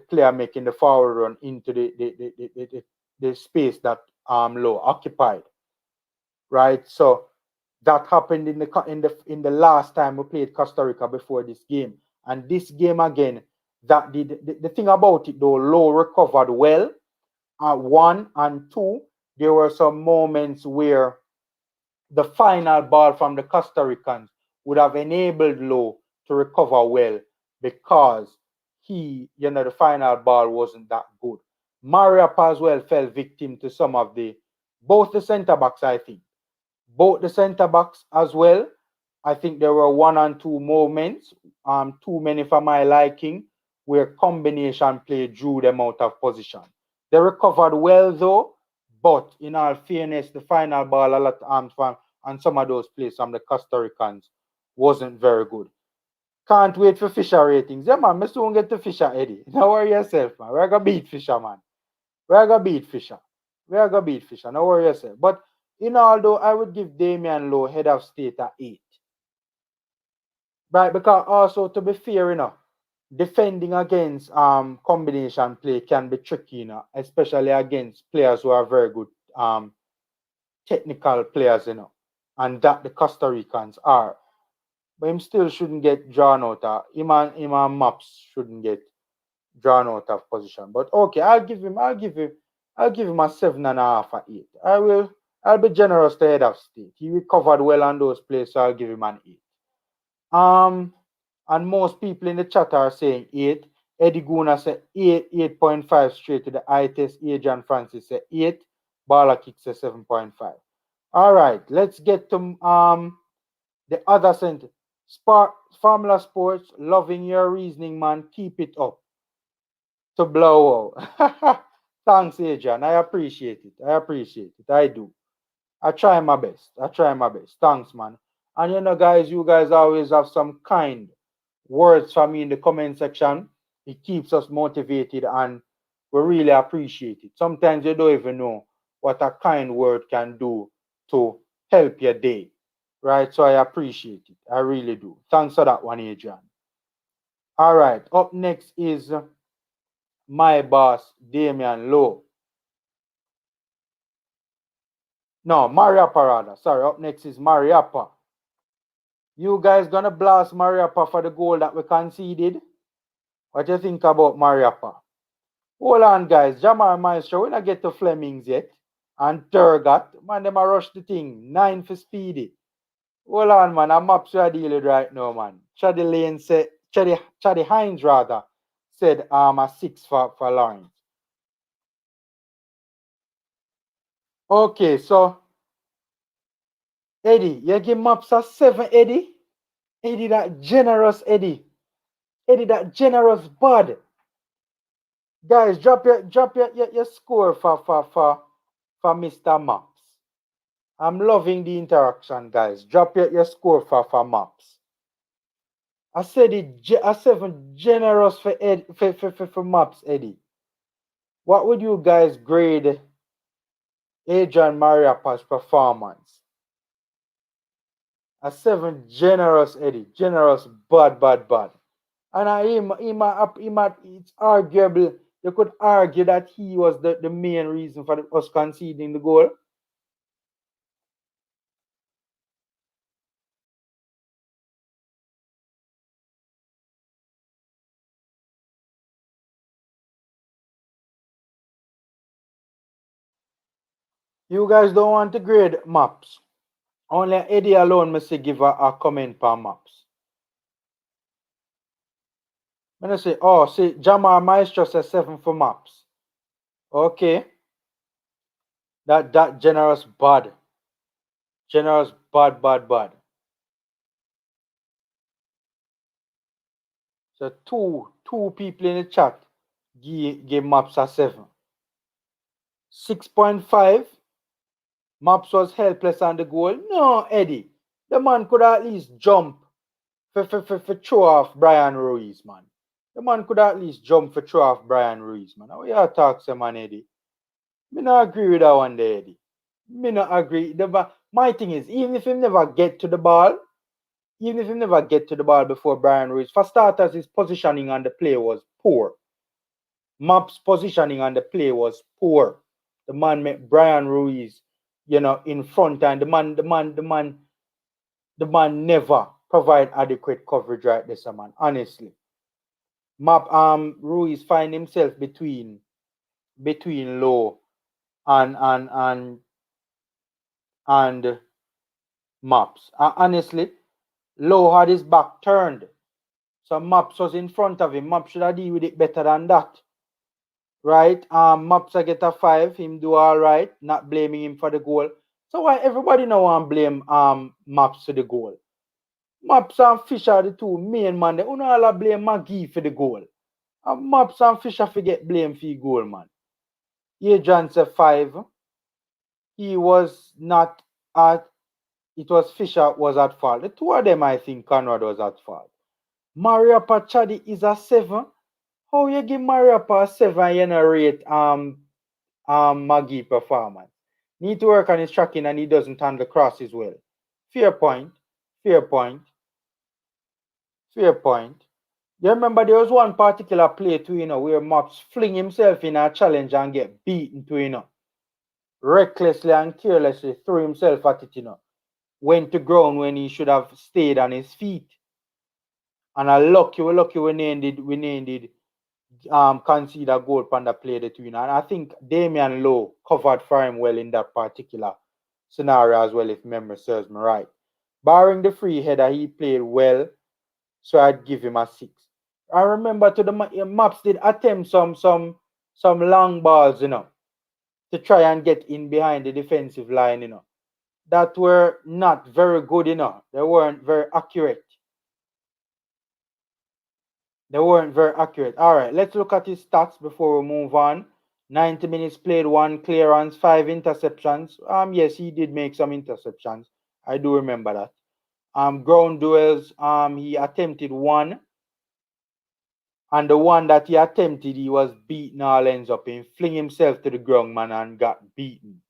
player making the forward run into the space that low occupied, right? So that happened in the last time we played Costa Rica before this game, and this game again. That the thing about it though, Low recovered well. 1 and 2, there were some moments where the final ball from the Costa Ricans would have enabled Low to recover well because the final ball wasn't that good. Mariappa as well fell victim to some of both the centre backs, I think. Both the centre backs as well. I think there were 1 and 2 moments, too many for my liking, where combination play drew them out of position. They recovered well though, but in all fairness, the final ball a lot from and some of those plays from the Costa Ricans wasn't very good. Can't wait for Fisher ratings. Yeah, man, I soon get to Fisher, Eddie. Don't worry yourself, man. We're gonna beat Fisher, man. We're gonna beat Fisher. We're gonna beat Fisher. Don't worry yourself. But in all though, I would give Damian Lowe head of state at 8. Right, because also to be fair, defending against combination play can be tricky, especially against players who are very good technical players, and that the Costa Ricans are. But him still shouldn't get drawn out of him and Maps shouldn't get drawn out of position. But okay, I'll give him a 7.5 or 8. I'll be generous to head of state. He recovered well on those plays, so I'll give him an 8. And most people in the chat are saying 8. Eddie Guna said 8, 8.5 straight to the eye test. Adrian Francis said 8. Bala Kick said 7.5. All right, let's get to the other sentence. Formula Sports, loving your reasoning, man. Keep it up. To blow out. Thanks, Adrian. I appreciate it. I do. I try my best. Thanks, man. And guys, you guys always have some kind words for me in the comment section. It keeps us motivated and we really appreciate it. Sometimes you don't even know what a kind word can do to help your day, right? So I appreciate it. I really do. Thanks for that one, Adrian. All right, up next is my boss, Damian Lowe. No, Mariappa rather. Sorry, up next is Mariappa. You guys gonna blast Mariappa for the goal that we conceded? What you think about Mariappa? Hold on, guys. Jamal Maestro, we not get to Flemings yet. And Turgot, man, them a rush the thing. 9 for Speedy. Hold on, man. I'm up to a deal right now, man. Chaddy Lane said, Chaddy Hines rather, said a 6 for Lawrence. Okay, so Eddie, you give Maps a 7, Eddie? Eddie, that generous Eddie. Eddie, that generous bud. Guys, drop your score for Mr. Maps. I'm loving the interaction, guys. Drop your score for Maps. I said a 7 generous for Maps, Eddie. What would you guys grade Adrian Mariappa's performance? A 7 generous, Eddie. Generous, bad. And it's arguable. You could argue that he was the main reason for us conceding the goal. You guys don't want to grade maps. Only Eddie alone must give a comment per maps. When I say, oh, see, Jamar Maestro says 7 for maps. Okay. That generous bad. Generous bad. So two people in the chat give maps a 7. 6.5. Maps was helpless on the goal. No, Eddie. The man could at least jump for throw off Brian Ruiz, man. The man could at least jump for throw off Brian Ruiz, man. How you talk to man, Eddie? Me not agree with that one there, Eddie. Me not agree. My thing is, even if he never get to the ball before Brian Ruiz, for starters, his positioning on the play was poor. Map's positioning on the play was poor. The man met Brian Ruiz, in front, and the man never provide adequate coverage right there, man. Honestly. Ruiz find himself between Low and Maps. Honestly, Low had his back turned. So Maps was in front of him. Maps should have dealt with it better than that. Right? Maps I get a 5. Him do all right. Not blaming him for the goal. So why everybody now want blame Maps for the goal? Maps and Fisher the two main man. They all blame McGee for the goal. And Maps and Fisher forget blame for the goal, man. Adrian said 5. He was not at. It was Fisher was at fault. The two of them, I think, Conrad was at fault. Mariappa Chadi is a 7. How you give Mariappa a 7 and you rate McGee performance? Need to work on his tracking and he doesn't handle crosses well. Fair point. You remember there was one particular play too, where Maps fling himself in a challenge and get beaten too, recklessly and carelessly threw himself at it, went to ground when he should have stayed on his feet. And we're lucky we needed concede a goal on the play the twin. And I think Damian Lowe covered for him well in that particular scenario as well, if memory serves me right. Barring the free header, he played well, so I'd give him a 6. I remember Maps did attempt some long balls, to try and get in behind the defensive line, that were not very good, They weren't very accurate. All right, let's look at his stats before we move on. 90 minutes played, 1 clearance, 5 interceptions. Yes, he did make some interceptions. I do remember that. Ground duels, he attempted 1. And the one that he attempted, he was beaten all ends up. He fling himself to the ground, man, and got beaten.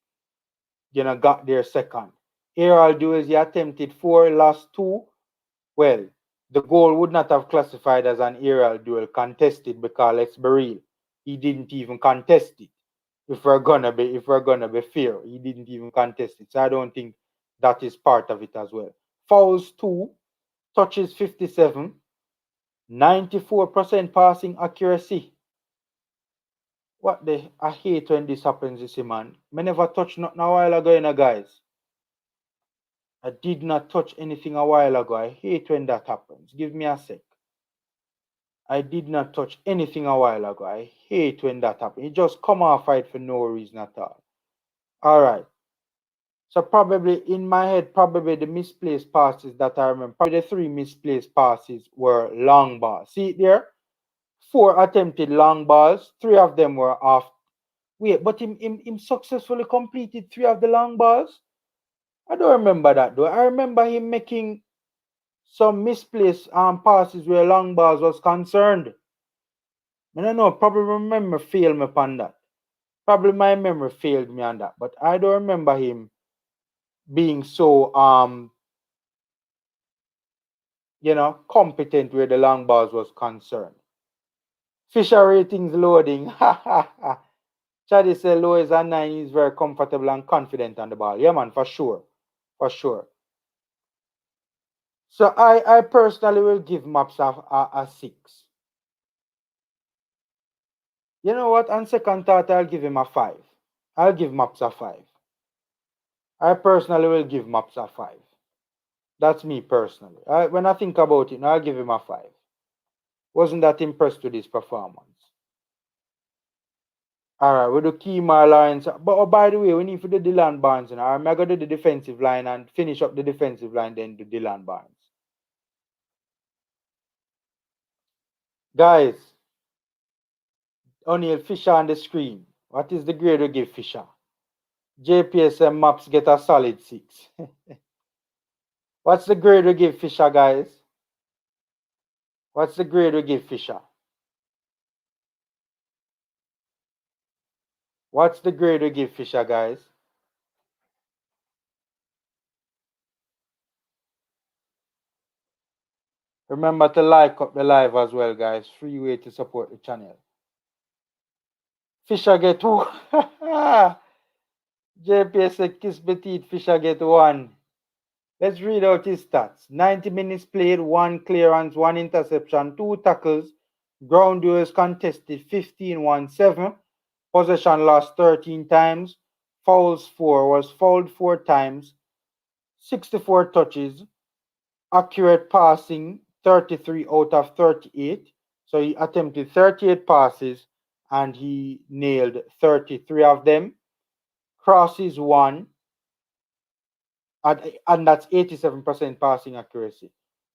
Got there second. Aerial duels, he attempted 4, lost 2. Well, the goal would not have classified as an aerial duel contested because, let's be real, he didn't even contest it. If we're gonna be fair, he didn't even contest it. So I don't think that is part of it as well. Fouls 2, touches 57, 94% passing accuracy. I hate when this happens, you see, man. I never touched nothing a while ago, guys. I did not touch anything a while ago. I hate when that happens. Give me a sec. I did not touch anything a while ago. I hate when that happens. It just come off right for no reason at all. All right. So probably in my head, the misplaced passes that I remember, probably the 3 misplaced passes were long balls. See it there? 4 attempted long balls. 3 of them were off. Wait, but him successfully completed 3 of the long balls? I don't remember that though. I remember him making some misplaced passes where long balls was concerned. I don't know, probably remember failed me upon that. Probably my memory failed me on that. But I don't remember him being so competent where the long balls was concerned. Fisher ratings loading. Chadi said Low is a 9. He's very comfortable and confident on the ball. Yeah, man, for sure. So I personally will give Maps a 6. You know what? On second thought, I'll give him a 5. I'll give Maps a 5. I personally will give Maps a 5. That's me personally. When I think about it, now I'll give him a 5. Wasn't that impressed with his performance. All right, we do Kemar Lawrence. But oh, by the way, we need to do Dylan Barnes. You know, I'm going to do the defensive line and finish up the defensive line, then do Dylan Barnes. Guys, O'Neal Fisher on the screen. What is the grade we give Fisher? JPSM Maps get a solid 6. What's the grade we give Fisher, guys? What's the grade we give Fisher? What's the grade we give Fisher, guys? Remember to like up the live as well, guys. Free way to support the channel. Fisher get 2. JPS kiss between Fisher get 1. Let's read out his stats. 90 minutes played, 1 clearance, 1 interception, 2 tackles, ground duels contested 15-1-7, possession lost 13 times, fouls 4, was fouled 4 times, 64 touches, accurate passing 33 out of 38. So he attempted 38 passes and he nailed 33 of them. Crosses 1. And that's 87% passing accuracy.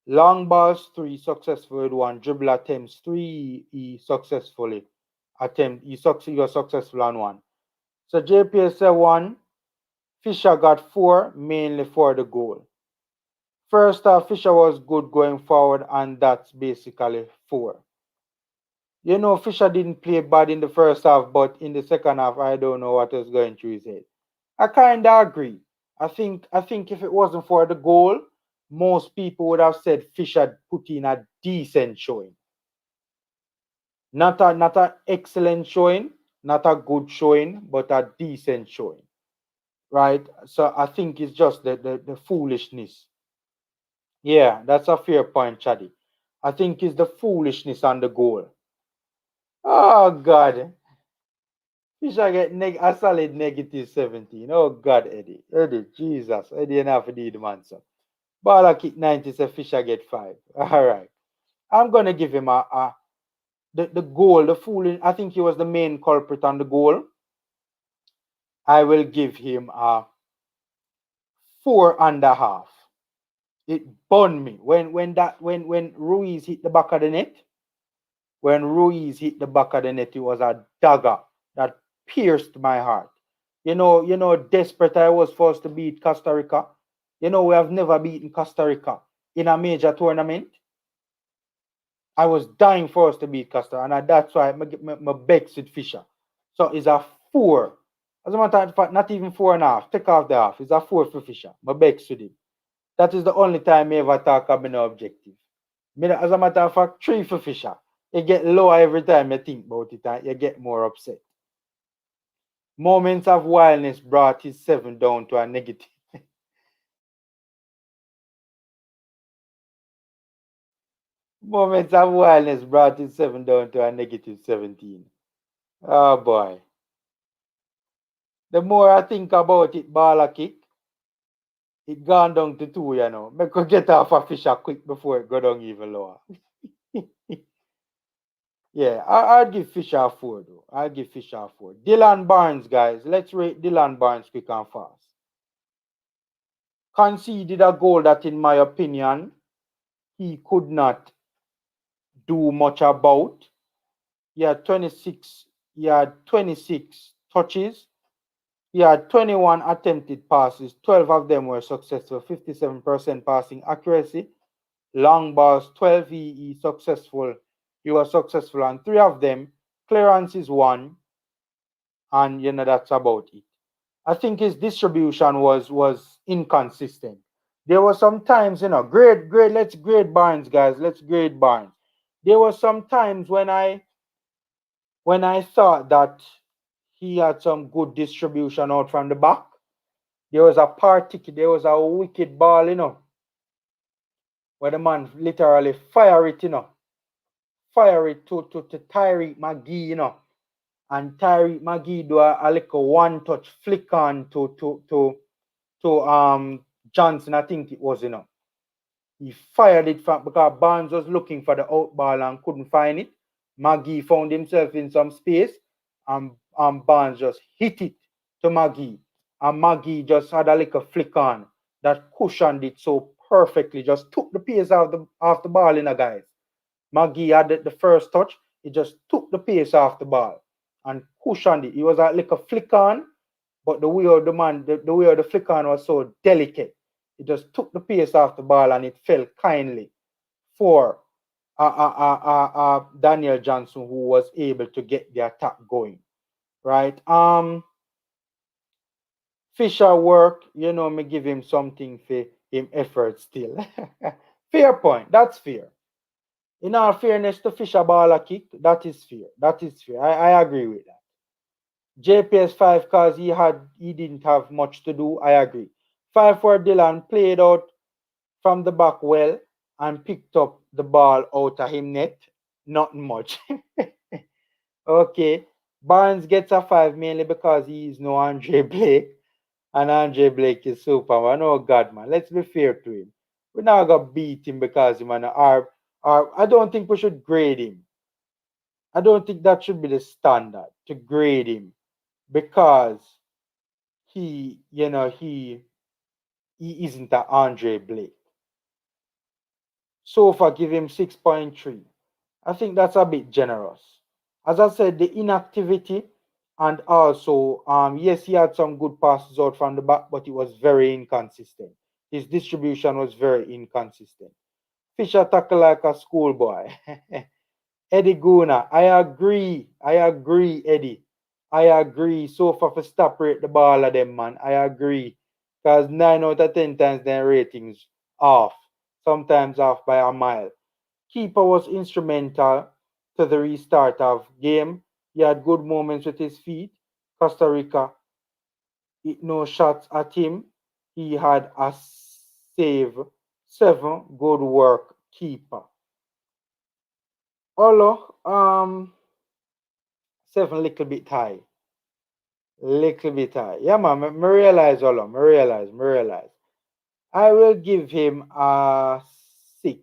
Long balls 3, successful with 1. Dribble attempts 3, he successfully attempt. He was successful on 1. So JPS 1, Fisher got 4, mainly for the goal. First half, Fisher was good going forward, and that's basically 4. You know, Fisher didn't play bad in the first half, but in the second half, I don't know what was going through his head. I kind of agree. I think if it wasn't for the goal, most people would have said Fisher put in a decent showing. Not an excellent showing, not a good showing, but a decent showing. Right? So I think it's just the foolishness. Yeah, that's a fair point, Chaddy. I think it's the foolishness on the goal. Oh, God. Fisher get a solid negative 17. Oh, God, Eddie. Eddie, Jesus. Eddie enough to need the man, sir. Baller kick 90, so Fisher get 5. All right. I'm going to give him the goal, the fooling. I think he was the main culprit on the goal. I will give him a 4.5. It burned me. When Ruiz hit the back of the net, it was a dagger that pierced my heart. You know, desperate I was for us to beat Costa Rica. You know, we have never beaten Costa Rica in a major tournament. I was dying for us to beat Costa, and that's why I begs with Fisher. So it's a 4. As a matter of fact, not even 4.5. Take off the half. It's a 4 for Fisher. I begs with him. That is the only time I ever talk about no objective. As a matter of fact, 3 for Fisher. You get lower every time you think about it, and you get more upset. Moments of wildness brought his 7 down to a negative. Moments of wildness brought his 7 down to a negative 17. Oh boy. The more I think about it, baller kick, it gone down to 2, you know. I could get off a Fisher quick before it go down even lower. Yeah, I'll give Fisher a 4 though. I'll give Fisher a 4. Dylan Barnes, guys. Let's rate Dylan Barnes quick and fast. Conceded a goal that, in my opinion, he could not do much about. He had 26 touches. He had 21 attempted passes. 12 of them were successful, 57% passing accuracy. Long balls, 12 he successful. He was successful on 3 of them. Clearance is 1. And you know, that's about it. I think his distribution was inconsistent. There were some times, you know, let's grade Barnes, guys. Let's grade Barnes. There were some times when I thought that he had some good distribution out from the back. There was a wicked ball, you know, where the man literally fire it, you know. Fire it to Tyreek McGee, you know. And Tyreek McGee do a little one-touch flick on to Johnson, I think it was, He fired it from because Barnes was looking for the out ball and couldn't find it. Magee found himself in some space and Barnes just hit it to Magee. And Magee just had a little flick on that cushioned it so perfectly, just took the pace off the ball in a guys. Magee had the first touch, he just took the pace off the ball and cushioned it. It was a little flick on, but the way of the way of the flick on was so delicate. It just took the pace off the ball and it fell kindly for Daniel Johnson, who was able to get the attack going. Right. Fisher work, me give him something for him effort still. Fair point. That's fair. In all fairness to Fisher ball a kick, that is fair. That is fair. I agree with that. JPS 5 because he didn't have much to do. I agree. 5 for Dylan played out from the back well and picked up the ball out of him net. Not much. Okay. Barnes gets a 5 mainly because he is no Andre Blake. And Andre Blake is Superman. Oh God, man. Let's be fair to him. We're not gonna beat him because him and I don't think we should grade him. I don't think that should be the standard to grade him because he isn't an Andre Blake. So far, give him 6.3. I think that's a bit generous. As I said, the inactivity and also, yes, he had some good passes out from the back, but it was very inconsistent. His distribution was very inconsistent. Fisher tackle like a schoolboy. Eddie Guna, I agree, Eddie. I agree. So far for stop rate the ball of them, man. I agree. Because 9 out of 10 times their ratings off. Sometimes off by a mile. Keeper was instrumental to the restart of game. He had good moments with his feet. Costa Rica hit no shots at him. He had a save. 7. Good work, keeper. Olo, 7 little bit high. Little bit high. Yeah, man, me realize, Olo. Me realize. I will give him a 6.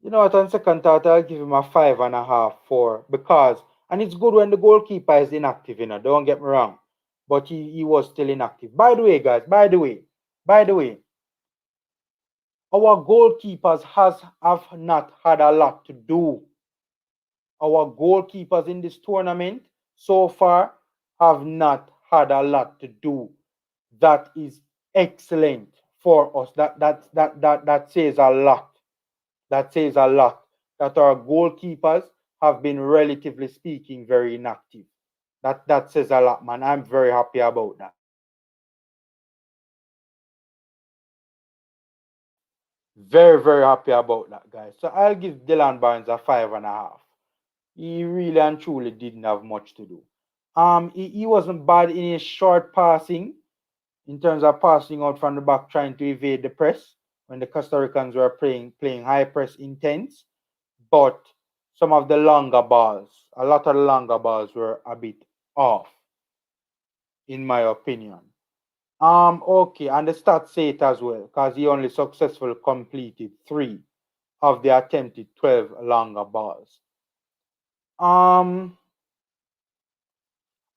You know what, on second thought, I'll give him a 5.5, 4. Because, and it's good when the goalkeeper is inactive, don't get me wrong. But he was still inactive. By the way, guys, by the way, our goalkeepers have not had a lot to do. Our goalkeepers in this tournament so far have not had a lot to do. That is excellent for us. That says a lot. That says a lot. That our goalkeepers have been, relatively speaking, very inactive. That says a lot, man. I'm very happy about that. Very, very happy about that, guys. So I'll give Dylan Barnes a 5.5. He really and truly didn't have much to do. He wasn't bad in his short passing, in terms of passing out from the back, trying to evade the press when the Costa Ricans were playing high press intense. But some of the longer balls, a lot of the longer balls were a bit off, in my opinion. Okay, and the stats say it as well, because he only successfully completed 3 of the attempted 12 longer balls. And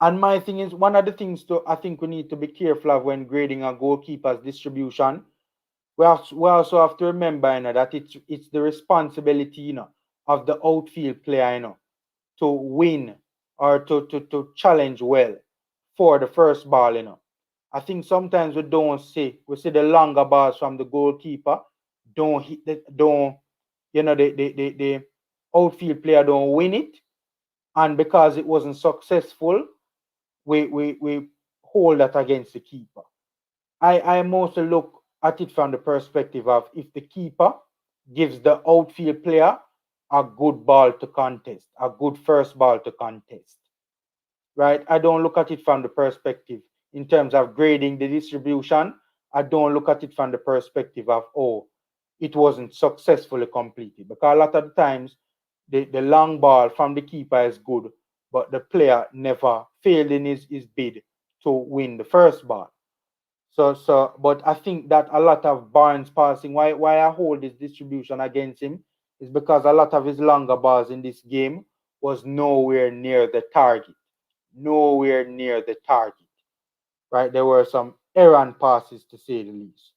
my thing is, one of the things I think we need to be careful of when grading a goalkeeper's distribution, we also have to remember, that it's the responsibility, of the outfield player, to win or to challenge well for the first ball, I think sometimes we see the longer balls from the goalkeeper don't hit the outfield player don't win it, and because it wasn't successful, we hold that against the keeper. I mostly look at it from the perspective of if the keeper gives the outfield player a good ball to contest, a good first ball to contest. Right? I don't look at it from the perspective in terms of grading the distribution. I don't look at it from the perspective of, it wasn't successfully completed. Because a lot of the times, the long ball from the keeper is good, but the player never failed in his bid to win the first ball. But I think that a lot of Barnes passing, why I hold this distribution against him is because a lot of his longer balls in this game was nowhere near the target. Nowhere near the target. Right? There were some errant passes to say the least.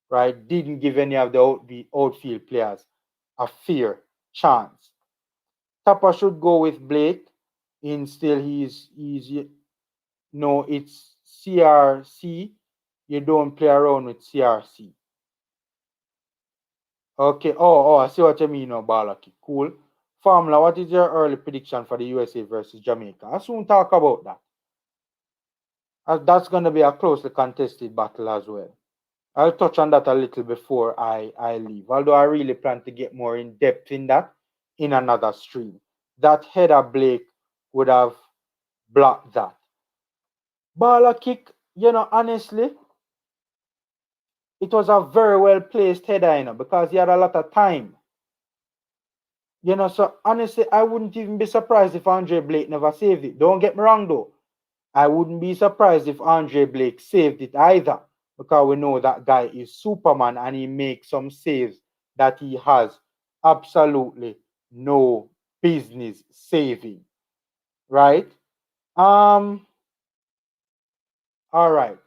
Right? Didn't give any of the outfield players a fair chance. Tapper should go with Blake. Instead, he's no, it's CRC. You don't play around with CRC. Okay. Oh, I see what you mean now, Balaki. Cool. Formula, what is your early prediction for the USA versus Jamaica? I'll soon talk about that. That's going to be a closely contested battle as well. I'll touch on that a little before I leave, although I really plan to get more in depth in that in another stream. That header Blake would have blocked that. Baller kick, honestly, it was a very well placed header, because he had a lot of time. So honestly, I wouldn't even be surprised if Andre Blake never saved it. Don't get me wrong though. I wouldn't be surprised if Andre Blake saved it either, because we know that guy is Superman and he makes some saves that he has absolutely no business saving. Right? All right.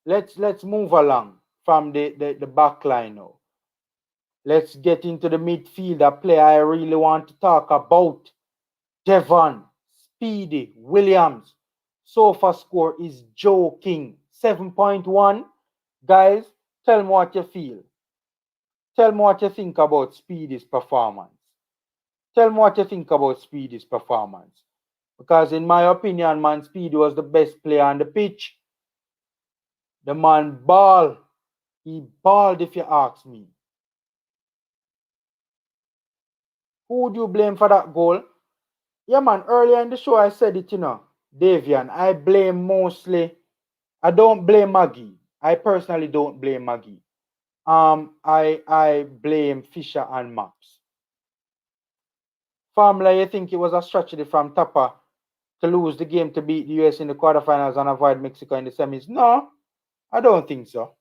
Let's move along from the back line now. Let's get into the midfielder player I really want to talk about. Devon Speedy Williams. SoFA score is joking. 7.1. Guys, tell me what you feel. Tell me what you think about Speedy's performance. Tell me what you think about Speedy's performance. Because in my opinion, man, Speedy was the best player on the pitch. The man balled. He balled, if you ask me. Who would you blame for that goal? Yeah, man, earlier in the show I said it, Davian, I don't blame Maggie. I personally don't blame Maggie. I blame Fisher and Maps. Formula, you think it was a strategy from Tapper to lose the game to beat the US in the quarterfinals and avoid Mexico in the semis? No, I don't think so.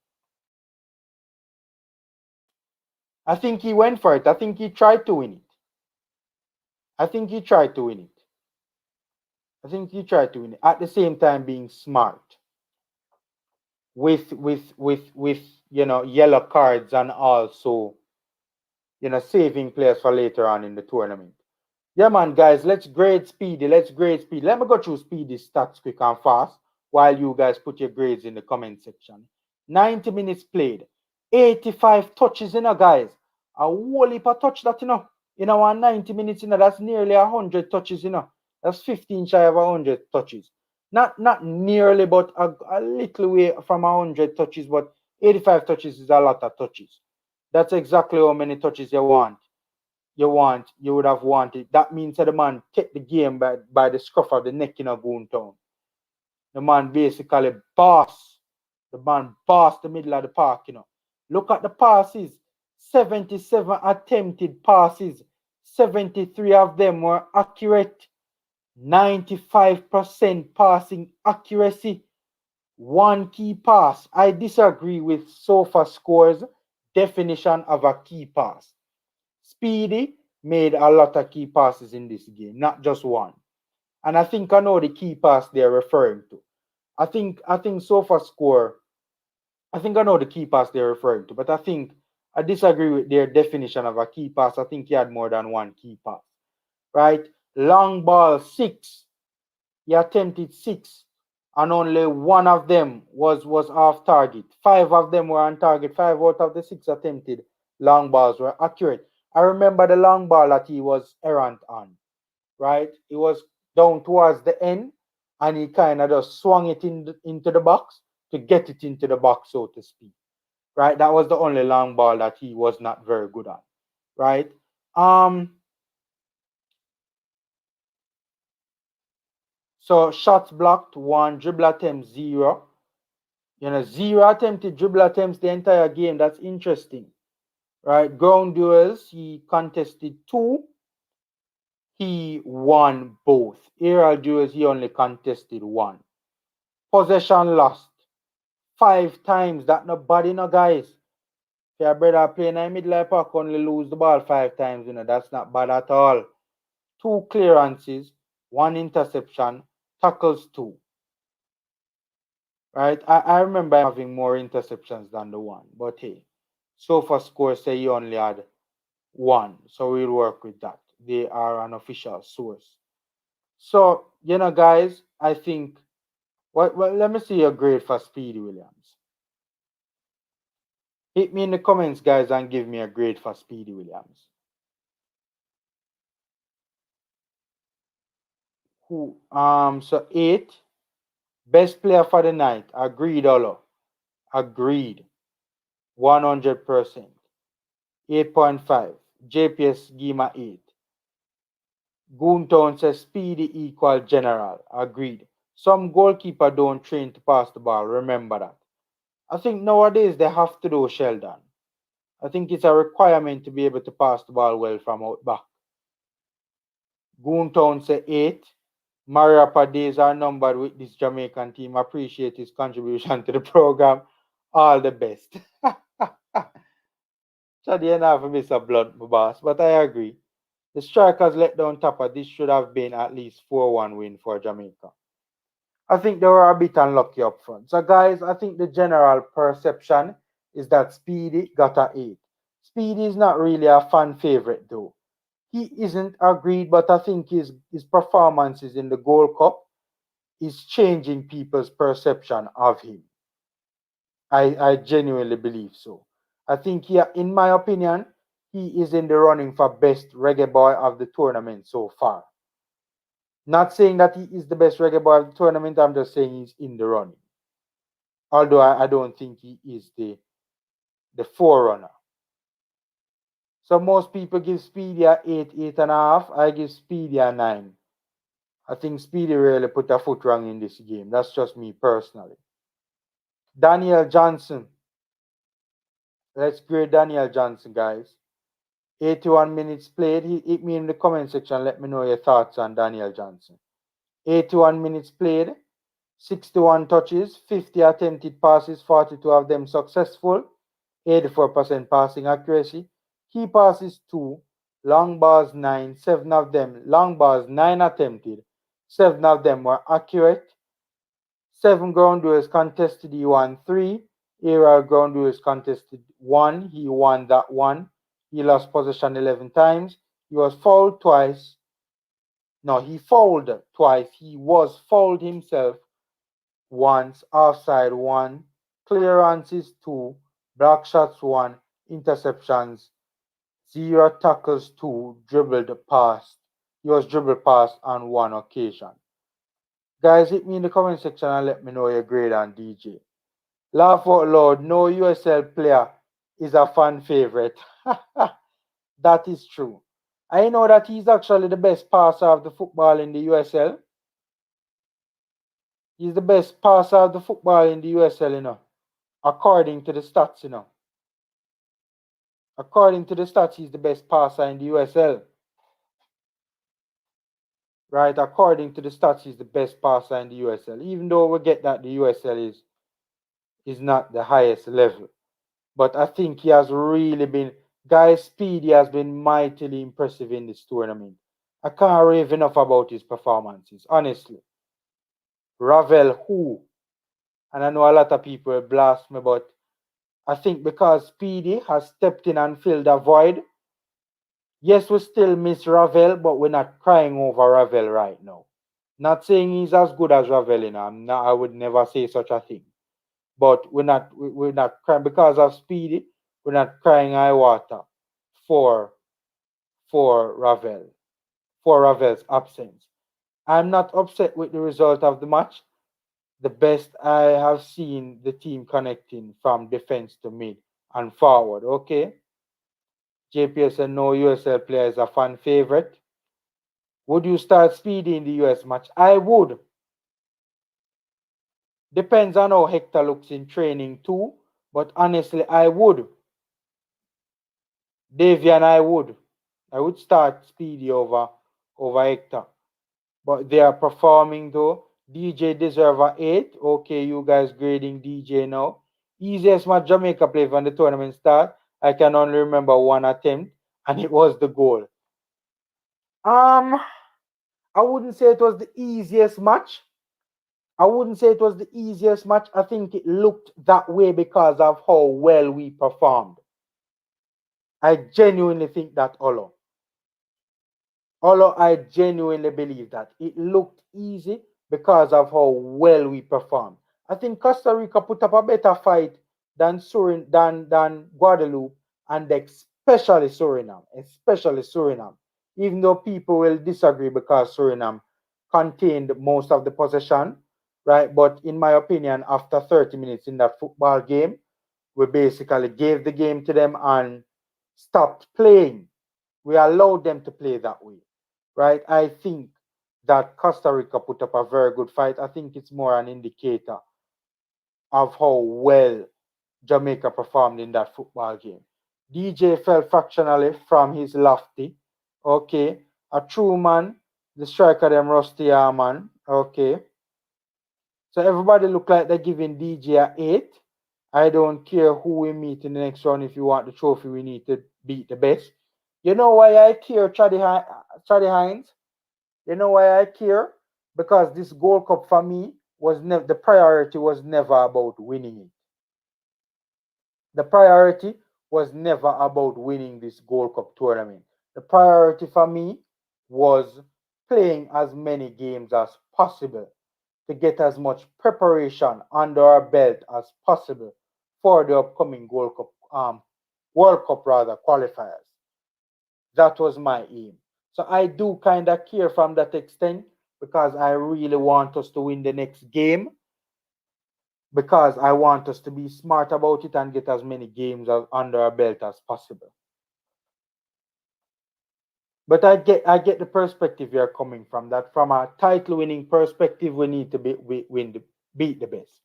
I think he went for it. I think he tried to win it. At the same time being smart. With yellow cards and also saving players for later on in the tournament. Yeah, man, guys, let's grade Speedy. Let me go through Speedy's stats quick and fast while you guys put your grades in the comment section. 90 minutes played, 85 touches, guys. A whole heap of touch that, in our 90 minutes, that's nearly 100 touches, That's 15 shy of 100 touches. Not nearly, but a little way from 100 touches, but 85 touches is a lot of touches. That's exactly how many touches you want. You would have wanted. That means that the man take the game by the scruff of the neck in a Goontown. The man basically boss. The man boss the middle of the park, Look at the passes. 77 attempted passes. 73 of them were accurate. 95% passing accuracy. One key pass. I disagree with SoFA Score's definition of a key pass. Speedy made a lot of key passes in this game, not just one. And I think I know the key pass they're referring to. I think SoFA Score, I think I know the key pass they're referring to, but I think I disagree with their definition of a key pass. I think he had more than one key pass. Right? Long ball 6. He attempted 6. And only one of them was off target. 5 of them were on target. 5 out of the 6 attempted long balls were accurate. I remember the long ball that he was errant on, right? It was down towards the end, and he kind of just swung it into the box to get it into the box, so to speak, right? That was the only long ball that he was not very good at, right? So shots blocked 1, dribble attempts 0. 0 attempted dribble attempts the entire game. That's interesting, right? Ground duels, he contested 2. He won both. Aerial duels, he only contested 1. Possession lost 5 times. That not bad, you know, guys. If your brother playing in midlife park only lose the ball 5 times, you know, that's not bad at all. 2 clearances, 1 interception, tackles 2. Right? I remember having more interceptions than the 1, but hey, SofaScore say he only had 1, so we'll work with that. They are an official source. So, you know, guys, I think, well, let me see your grade for Speedy Williams. Hit me in the comments, guys, and give me a grade for Speedy Williams. So 8. Best player for the night. Agreed, Olo. Agreed. 100%. 8.5. JPS Gima 8. Goontown says Speedy equal general. Agreed. Some goalkeeper don't train to pass the ball. Remember that. I think nowadays they have to do, Sheldon. I think it's a requirement to be able to pass the ball well from out back. Goontown say 8. Mariapa days are numbered with this Jamaican team. Appreciate his contribution to the program. All the best. So the end of Mr. Blunt, my boss, but I agree. The strikers let down Tapper. This should have been at least 4-1 win for Jamaica. I think they were a bit unlucky up front. So guys, I think the general perception is that Speedy got a 8. Speedy is not really a fan favorite though. He isn't agreed, but I think his performances in the Gold Cup is changing people's perception of him. I genuinely believe so. I think in my opinion, he is in the running for best reggae boy of the tournament so far. Not saying that he is the best reggae boy of the tournament, I'm just saying he's in the running. Although I don't think he is the forerunner. So most people give Speedy a 8, 8.5. I give Speedy a 9. I think Speedy really put a foot wrong in this game. That's just me personally. Daniel Johnson. Let's grade Daniel Johnson, guys. 81 minutes played. Hit me in the comment section. Let me know your thoughts on Daniel Johnson. 81 minutes played. 61 touches. 50 attempted passes. 42 of them successful. 84% passing accuracy. Key passes 2. Long balls 9. 7 of them long balls 9 attempted. 7 of them were accurate. 7 ground duels contested. He won 3. Aerial ground duels contested 1. He won that 1. He lost possession 11 times. He was fouled twice. No, he fouled twice. He was fouled himself once. Offside 1. Clearances 2. Block shots 1. Interceptions 0. Tackles 2. Dribbled past. He was dribbled past on 1 occasion. Guys, hit me in the comment section and let me know your grade on DJ. Laugh out loud. No USL player is a fan favorite. That is true. I know that he's actually the best passer of the football in the USL. He's the best passer of the football in the USL, you know. According to the stats, you know. According to the stats, he's the best passer in the USL. Right? According to the stats, he's the best passer in the USL. Even though we get that the USL is not the highest level. But I think he has really been, guys, Speedy has been mightily impressive in this tournament. I can't rave enough about his performances, honestly. Ravel, who? And I know a lot of people blast me, but I think because Speedy has stepped in and filled a void, yes, we still miss Ravel, but we're not crying over Ravel right now. Not saying he's as good as Ravel, you know. I would never say such a thing. But we're not crying because of Speedy. We're not crying high water for Ravel, for Ravel's absence. I'm not upset with the result of the match. The best I have seen the team connecting from defense to mid and forward. Okay. JPS and no USL player is a fan favorite. Would you start Speedy in the US match? I would. Depends on how Hector looks in training too. But honestly, I would. Davian, I would start Speedy over Hector. But they are performing though. DJ deserve a 8. Okay, you guys grading DJ now. Easiest match Jamaica played when the tournament start. I can only remember one attempt, and it was the goal. Um, I wouldn't say it was the easiest match. I wouldn't say it was the easiest match. I think it looked that way because of how well we performed. I genuinely think that, Olo. Although I genuinely believe that it looked easy because of how well we performed. I think Costa Rica put up a better fight than than Guadeloupe, and especially Suriname. Even though people will disagree because Suriname contained most of the possession, right? But in my opinion, after 30 minutes in that football game, we basically gave the game to them and stopped playing. We allowed them to play that way, right? I think that Costa Rica put up a very good fight. I think it's more an indicator of how well Jamaica performed in that football game. DJ fell fractionally from his lofty. Okay. A true man, the striker them rusty man. Okay. So everybody look like they're giving DJ a 8. I don't care who we meet in the next round. If you want the trophy, we need to beat the best. You know why I care, Chaddy Hines? You know why I care? Because this Gold Cup for me was never, the priority was never about winning it. The priority was never about winning this Gold Cup tournament. The priority for me was playing as many games as possible to get as much preparation under our belt as possible for the upcoming World Cup rather qualifiers. That was my aim. So I do kind of care from that extent because I really want us to win the next game, because I want us to be smart about it and get as many games under our belt as possible. But I get the perspective you're coming from. That from a title winning perspective, we need to beat the best.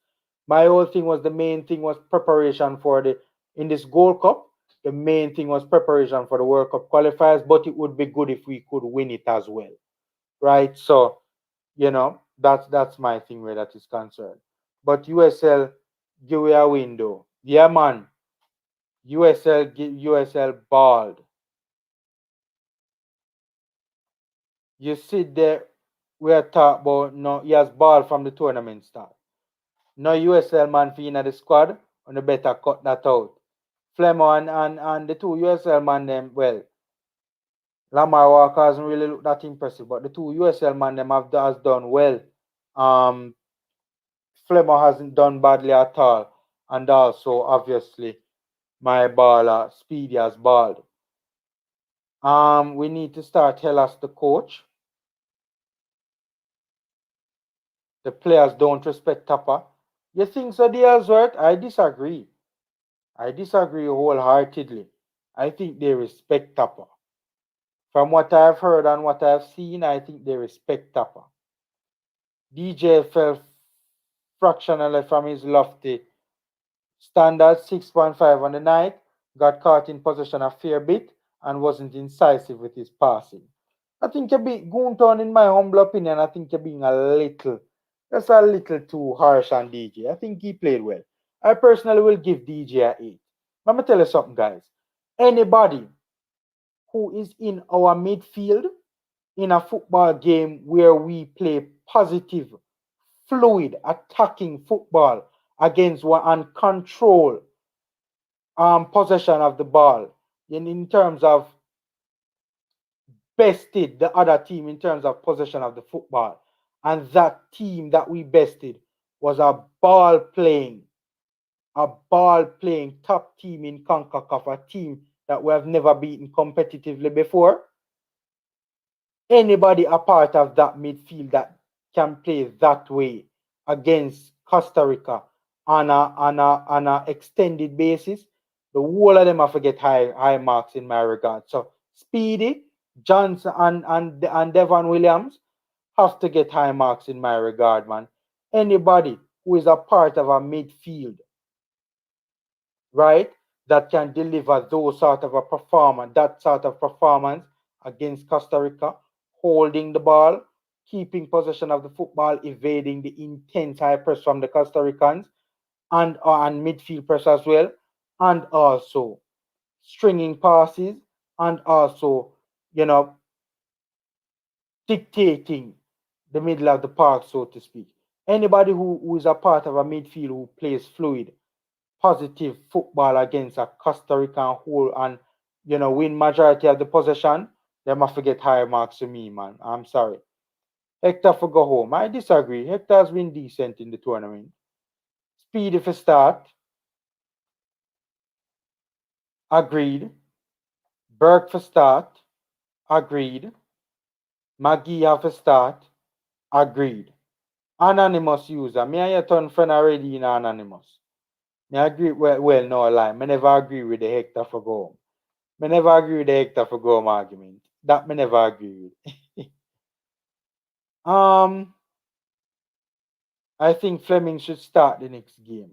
My whole thing was, the main thing was preparation for the in this Gold Cup. The main thing was preparation for the World Cup qualifiers, but it would be good if we could win it as well, right? So, that's my thing where that is concerned. But USL give away a window, yeah, man. USL balled. You sit there, we are talking about no, he has ball from the tournament start. No USL man for in the squad, and the better cut that out. Flemo and the two USL man them, well, Lamar Walker hasn't really looked that impressive, but the two USL man them has done well. Flemo hasn't done badly at all, and also obviously my baller Speedy has balled. We need to start Hellas the coach. The players don't respect Tapper. You think so, Dealsworth? I disagree. I disagree wholeheartedly. I think they respect Tapper. From what I've heard and what I've seen, I think they respect Tapper. DJ fell fractionally from his lofty standard 6.5 on the night, got caught in possession a fair bit, and wasn't incisive with his passing. I think you're being Goontown, in my humble opinion, I think you're being just a little too harsh on DJ. I think he played well. I personally will give DJ a 8. Let me tell you something, guys. Anybody who is in our midfield in a football game where we play positive, fluid, attacking football against one and control possession of the ball in terms of bested the other team in terms of possession of the football. And that team that we bested was a ball playing top team in CONCACAF, a team that we have never beaten competitively before. Anybody a part of that midfield that can play that way against Costa Rica on a extended basis, the whole of them have to get high marks in my regard. So Speedy, Johnson, and Devon Williams have to get high marks in my regard, man. Anybody who is a part of a midfield, right, that can deliver that sort of performance against Costa Rica, holding the ball, keeping possession of the football, evading the intense high press from the Costa Ricans, and midfield press as well, and also stringing passes, and also, dictating the middle of the park, so to speak. Anybody who is a part of a midfield who plays fluid, positive football against a Costa Rican whole and win majority of the possession, they must forget high marks to me, man. I'm sorry. Hector for go home. I disagree. Hector has been decent in the tournament. Speedy for start. Agreed. Burke for start. Agreed. Magia for start. Agreed. Anonymous user. Me and your turn friend already in anonymous. Me agree well no lie. Me never agree with the Hector for go home. Me never agree with the Hector for go home argument. That me never agree with. I think Fleming should start the next game.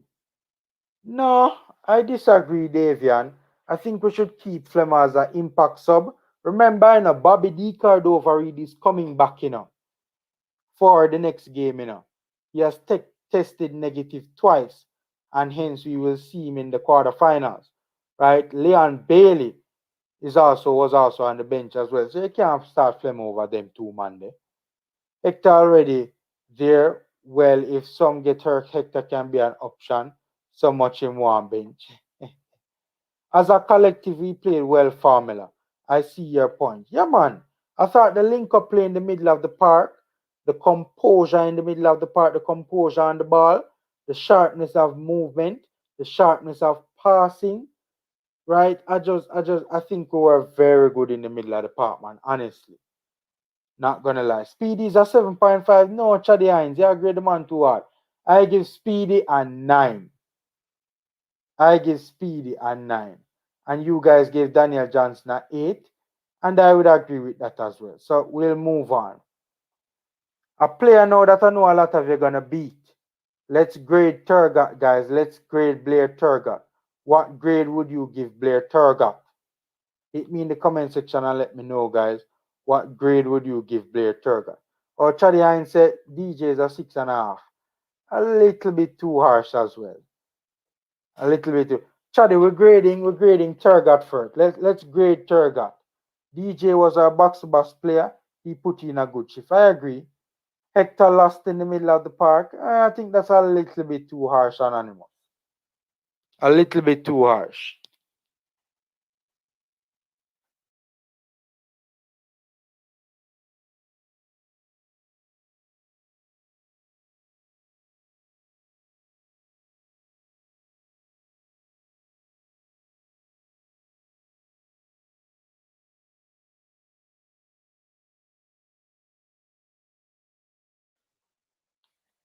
No, I disagree, Davian. I think we should keep Fleming as an impact sub. Remember, Bobby D. Cordova is coming back, for the next game, He has tested negative twice, and hence we will see him in the quarterfinals, right? Leon Bailey was also on the bench as well, so you can't start Fleming over them two, man. Hector already there. Well, if some get hurt, Hector can be an option. So much in one bench. As a collective, we played well, Formula. I see your point. Yeah, man. I thought the link-up play in the middle of the park, the composure in the middle of the park, the composure on the ball, the sharpness of movement, the sharpness of passing, right? I think we were very good in the middle of the park, man, honestly. Not gonna lie. Speedy is a 7.5. No, Chaddy Hines, you agree the man too hard. I give Speedy a 9. I give Speedy a 9. And you guys gave Daniel Johnson a 8. And I would agree with that as well. So we'll move on. A player now that I know a lot of you are gonna beat. Let's grade Turgot, guys. Let's grade Blair Turgot. What grade would you give Blair Turgot? Hit me in the comment section and let me know, guys. What grade would you give Blair Turgot? Or Chaddy Hines said DJ is a 6.5. A little bit too harsh as well. A little bit too. Chaddy, we're grading Turgot first. Let's grade Turgot. DJ was our box-to-box player. He put in a good shift. I agree. Hector lost in the middle of the park. I think that's a little bit too harsh on Animal. A little bit too harsh.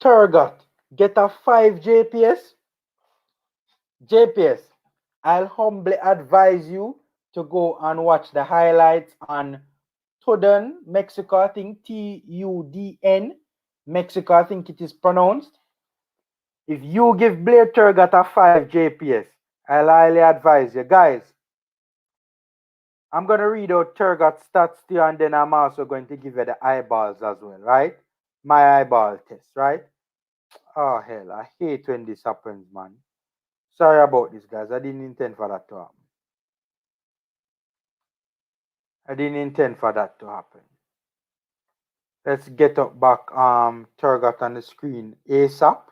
Turgot, get a 5 JPS. JPS, I'll humbly advise you to go and watch the highlights on Tudun, Mexico. I think Tudn, Mexico, I think it is pronounced. If you give Blair Turgot a 5 JPS, I'll highly advise you. Guys, I'm going to read out Turgot's stats to you, and then I'm also going to give you the eyeballs as well, right? My eyeball test, right? Oh, hell, I hate when this happens, man. Sorry about this, guys. I didn't intend for that to happen. Let's get up back Turgot on the screen ASAP.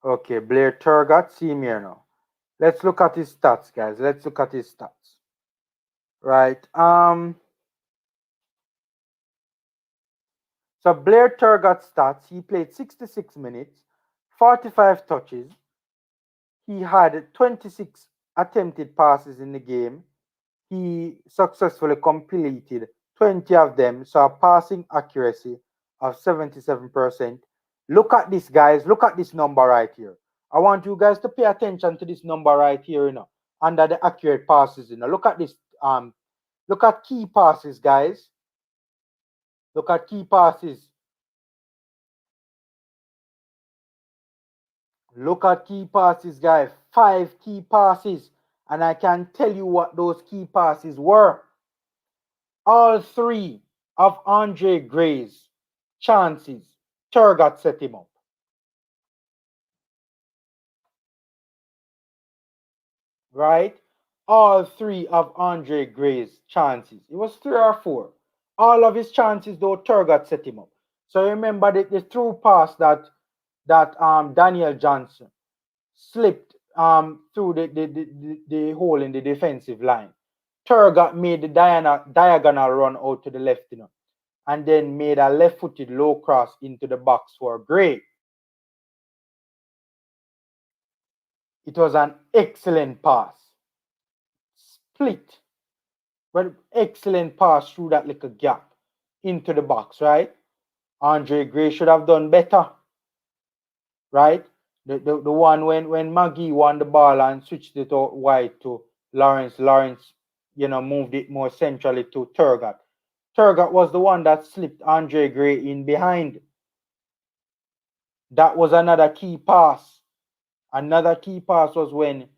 Okay, Blair Turgot, see him here now. Let's look at his stats, guys. Let's look at his stats. Right. So Blair Turgot stats, he played 66 minutes, 45 touches. He had 26 attempted passes in the game. He successfully completed 20 of them, so a passing accuracy of 77%. Look at this, guys. Look at this number right here. I want you guys to pay attention to this number right here, under the accurate passes. Look at this. Look at key passes, guys. Look at key passes. Look at key passes, guys. 5 key passes. And I can tell you what those key passes were. All 3 of Andre Gray's chances, Turgot set him up. Right? All 3 of Andre Gray's chances. It was 3 or 4. All of his chances, though, Turgot set him up. So remember the through pass that Daniel Johnson slipped through the hole in the defensive line. Turgot made the diagonal run out to the left, and then made a left-footed low cross into the box for Gray. It was an excellent pass. Split. But excellent pass through that little gap into the box, right? Andre Gray should have done better. Right? The one when Maggie won the ball and switched it out wide to Lawrence. Lawrence, moved it more centrally to Turgot. Turgot was the one that slipped Andre Gray in behind. That was another key pass. Another key pass was when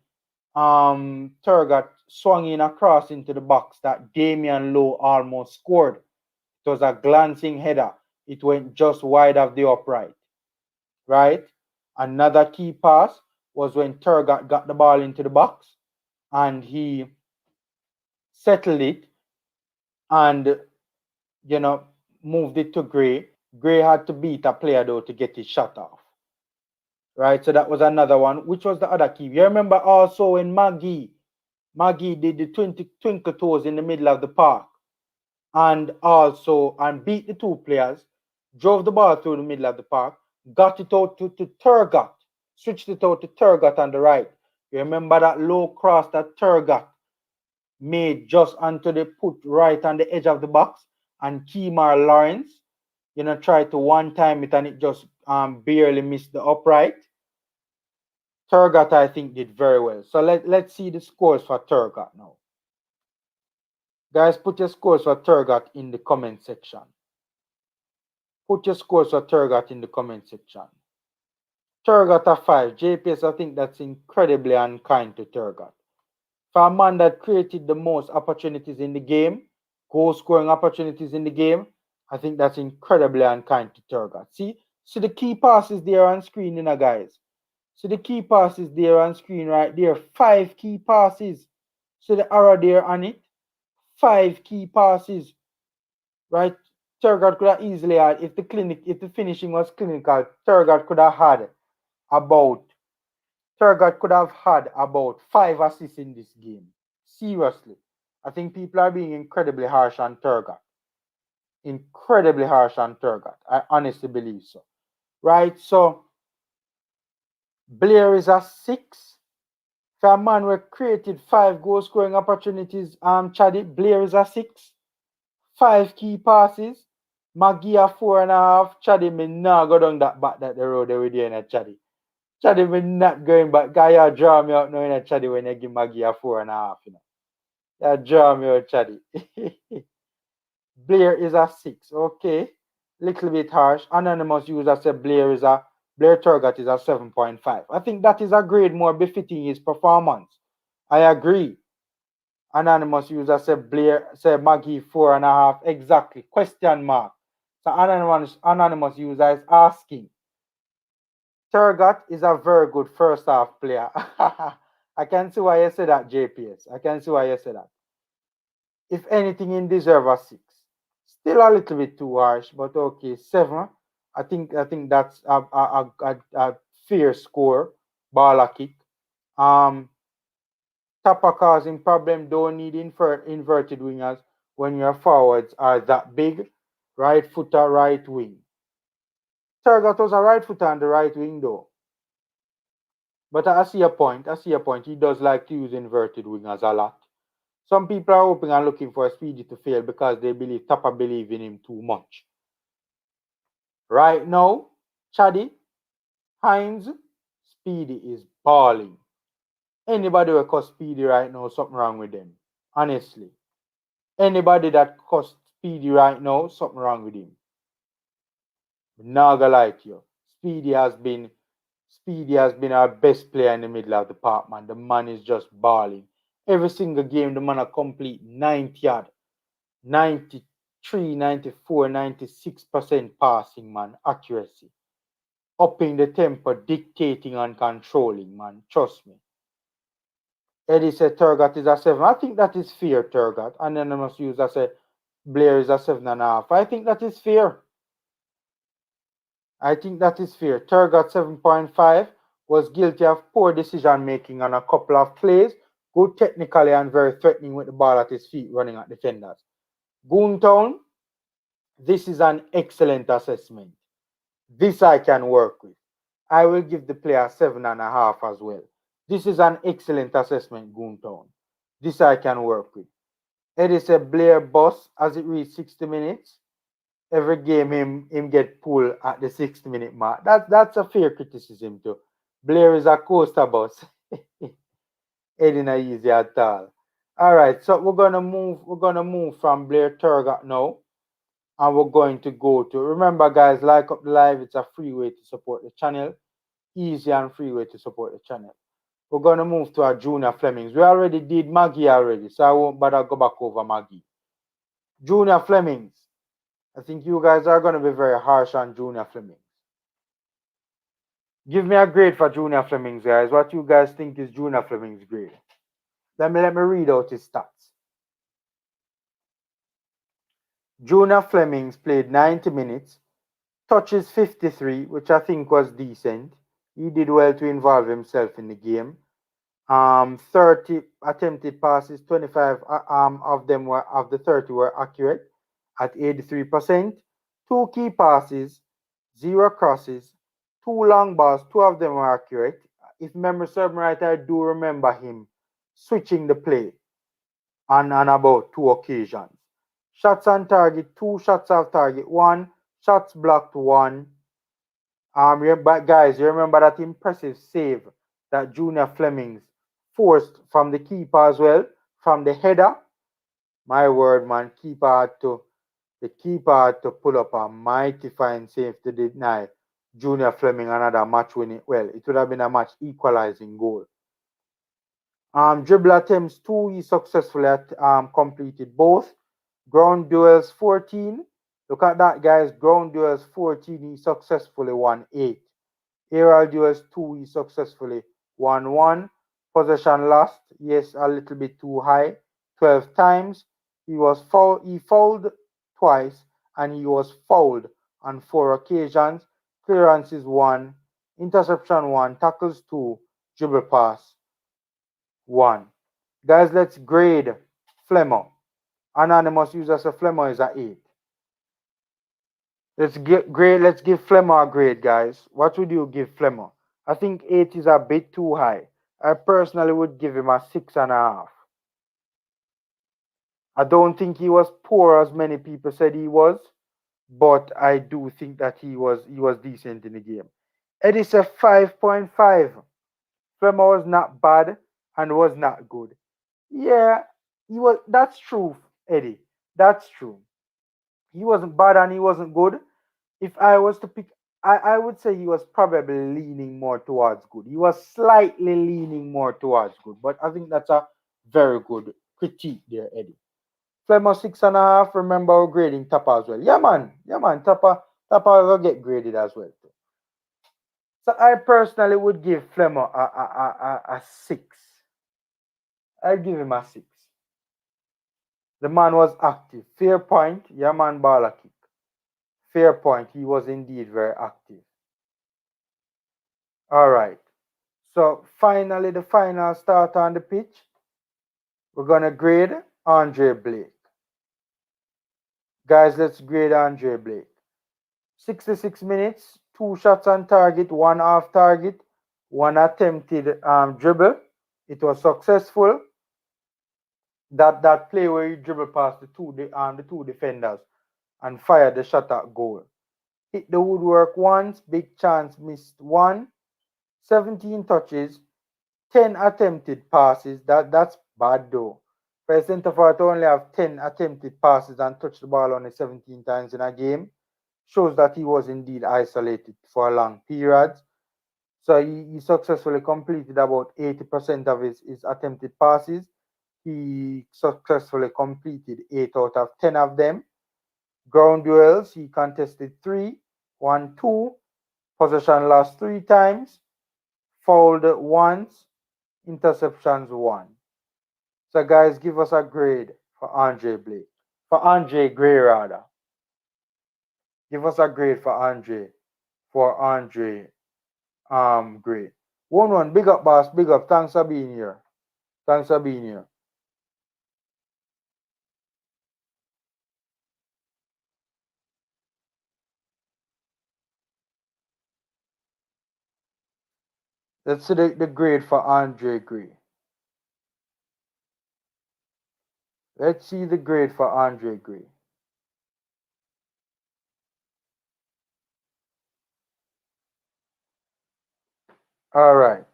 Turgot swung in across into the box that Damian Lowe almost scored. It was a glancing header. It went just wide of the upright. Right? Another key pass was when Turgot got the ball into the box and he settled it and, moved it to Gray. Gray had to beat a player, though, to get his shot off. Right? So that was another one. Which was the other key? You remember also when Maggie did the twinkle toes in the middle of the park and beat the 2 players, drove the ball through the middle of the park, got it out to Turgot, switched it out to Turgot on the right. You remember that low cross that Turgot made just onto the put right on the edge of the box, and Kemar Lawrence, tried to one time it and it just barely missed the upright. Turgot, I think, did very well. So let's see the scores for Turgot now. Guys, put your scores for Turgot in the comment section. Put your scores for Turgot in the comment section. Turgot a 5. JPS, I think that's incredibly unkind to Turgot. For a man that created the most opportunities in the game, goal-scoring opportunities in the game, I think that's incredibly unkind to Turgot. See the key passes there on screen, guys. See the key passes there on screen right there. 5 key passes. See the arrow there on it. 5 key passes. Right? Turgot could have easily had, if the finishing was clinical, Turgot could have had about 5 assists in this game. Seriously. I think people are being incredibly harsh on Turgot. Incredibly harsh on Turgot. I honestly believe so. Right? So Blair is a 6. For a man who created 5 goal-scoring opportunities, Chaddy, Blair is a 6. 5 key passes. Maggie a 4.5. Chaddy, me not go down that the road there with you in a Chaddy. Chaddy, me not going back. Guy, you draw me out now in a Chaddy when you give Maggie a 4.5. You draw me out, Chaddy. Blair is a 6. Okay. Little bit harsh. Anonymous user said Blair Turgot is a 7.5. I think that is a grade more befitting his performance. I agree. Anonymous user said Maggie 4.5. Exactly. Question mark. So anonymous user is asking. Turgot is a very good first half player. I can see why you said that, JPS. I can see why you said that. If anything, he deserves a 6. Still a little bit too harsh, but okay, 7. I think that's a fair score. Baller kick. Tapper causing problem. Don't need inverted wingers when your forwards are that big. Right footer, right wing. Turgot was a right footer on the right wing though. But I see a point. He does like to use inverted wingers a lot. Some people are hoping and looking for Speedy to fail because they believe Tapper believe in him too much. Right now, Chaddy, Hines, Speedy is balling. Anybody who cuss Speedy right now, something wrong with them. Honestly. Anybody that cuss Speedy right now, something wrong with him. Not gonna lie to you. Speedy has been our best player in the middle of the park, man. The man is just balling. Every single game, the man a complete 90 yard, 90 94, 96% passing, man, accuracy. Upping the tempo, dictating and controlling, man. Trust me. Eddie said Turgot is a 7. I think that is fair, Turgot. Anonymous user said Blair is a 7.5. I think that is fair. I think that is fair. Turgot 7.5 was guilty of poor decision making on a couple of plays. Good technically and very threatening with the ball at his feet running at defenders. Goontown, this is an excellent assessment. This I can work with. I will give the player 7.5 as well. This is an excellent assessment, Goontown. This I can work with. Eddie said Blair boss as it reached 60 minutes. Every game him get pulled at the 60-minute mark. That's a fair criticism too. Blair is a coaster boss. Eddie not easy at all. Alright, so we're gonna move from Blair Turgot now. And we're going to go to, remember guys, like up the live, it's a free way to support the channel. Easy and free way to support the channel. We're going to move to our Junior Flemings. We already did Maggie already, so I won't bother go back over Maggie. Junior Flemings. I think you guys are going to be very harsh on Junior Flemings. Give me a grade for Junior Flemings, guys. What you guys think is Junior Flemings' grade? Let me read out his stats. Junior Flemings played 90 minutes, touches 53, which I think was decent. He did well to involve himself in the game. 30 attempted passes, 25 of the 30 were accurate at 83%. 2 key passes, 0 crosses, 2 long balls, 2 of them were accurate. If memory serves me right, I do remember him switching the play on about 2 occasions. Shots on target, 2 shots off target, 1. Shots blocked, 1. But guys, you remember that impressive save that Junior Flemings forced from the keeper as well, from the header. My word, man, the keeper had to pull up a mighty fine save to deny Junior Fleming another match winning. Well, it would have been a match equalizing goal. Dribble attempts 2, he successfully completed both. Ground duels 14. Look at that, guys. Ground duels 14, he successfully won 8. Aerial duels 2, he successfully won 1. Possession lost, yes, a little bit too high, 12 times. He fouled twice, and he was fouled on 4 occasions. Clearances 1, interception 1, tackles 2, dribble pass 1. Guys, let's grade Flemmer. Anonymous user says Flemmer is an 8. Let's give Flemmer a grade, guys. What would you give Flemmer? I think 8 is a bit too high. I personally would give him a 6.5. I don't think he was poor as many people said he was, but I do think that he was decent in the game. Eddie said 5.5. Flemmer was not bad and was not good. Yeah, he was. That's true, Eddie. That's true. He wasn't bad and he wasn't good. If I was to pick, I would say he was probably leaning more towards good. He was slightly leaning more towards good, but I think that's a very good critique there, Eddie. Flemmer 6.5. Remember we're grading Tapa as well. Yeah, man. Tapa will get graded as well too. So I personally would give Flemmer a 6. I'd give him a 6. The man was active. Fair point. Yeah, man, ball kick. Fair point. He was indeed very active. All right. So finally, the final start on the pitch. We're going to grade Andre Blake. Guys, let's grade Andre Blake. 66 minutes, 2 shots on target, 1 off target, 1 attempted dribble. It was successful. That play where he dribbled past the two defenders and fired the shot at goal. Hit the woodwork once, big chance missed 1. 17 touches, 10 attempted passes. That's bad though. For a centre forward to only have 10 attempted passes and touch the ball only 17 times in a game shows that he was indeed isolated for a long period. So he successfully completed about 80% of his attempted passes. He successfully completed 8 out of 10 of them. Ground duels, he contested 3, won 2, possession lost 3 times, fouled once, interceptions 1. So guys, give us a grade for Andre Blake. For Andre Gray rather. Give us a grade for Andre. For Andre Gray. 1-1. Big up, boss. Big up. Thanks for being here. Thanks for being here. Let's see the grade for Andre Gray. Let's see the grade for Andre Gray. All right.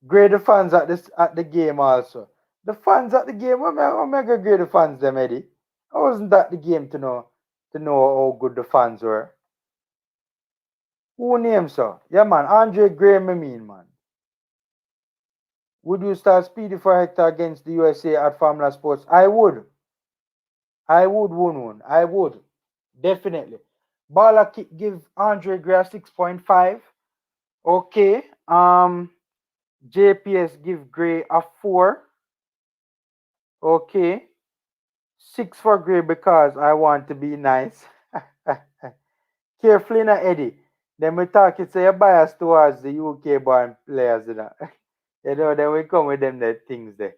Grade the fans at the game also. The fans at the game, what am I gonna grade the fans them, Eddie? I wasn't at the game to know how good the fans were. Who names sir? Yeah man, Andre Gray me mean man. Would you start Speedy for Hector against the USA at Formula Sports? I would. I would, Woon. I would. Definitely. Bala give Andre Gray a 6.5. Okay. JPS give Gray a 4. Okay. 6 for Gray because I want to be nice. Carefully now, Eddie. Then we talk it, so you're biased towards the UK born players, you know. Then we come with them the things there.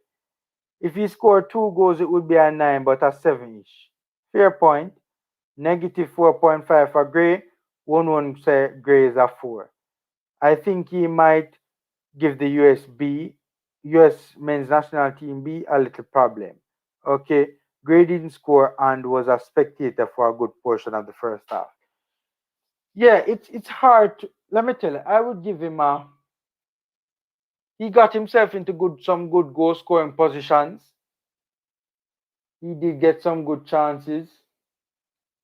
If he scored 2 goals, it would be a 9, but a 7-ish. Fair point. Negative 4.5 for Gray. One say Gray is a 4. I think he might give the US men's national team B a little problem. Okay. Gray didn't score and was a spectator for a good portion of the first half. Yeah, it's hard to, let me tell you, I would give him a, he got himself into some good goal scoring positions. He did get some good chances.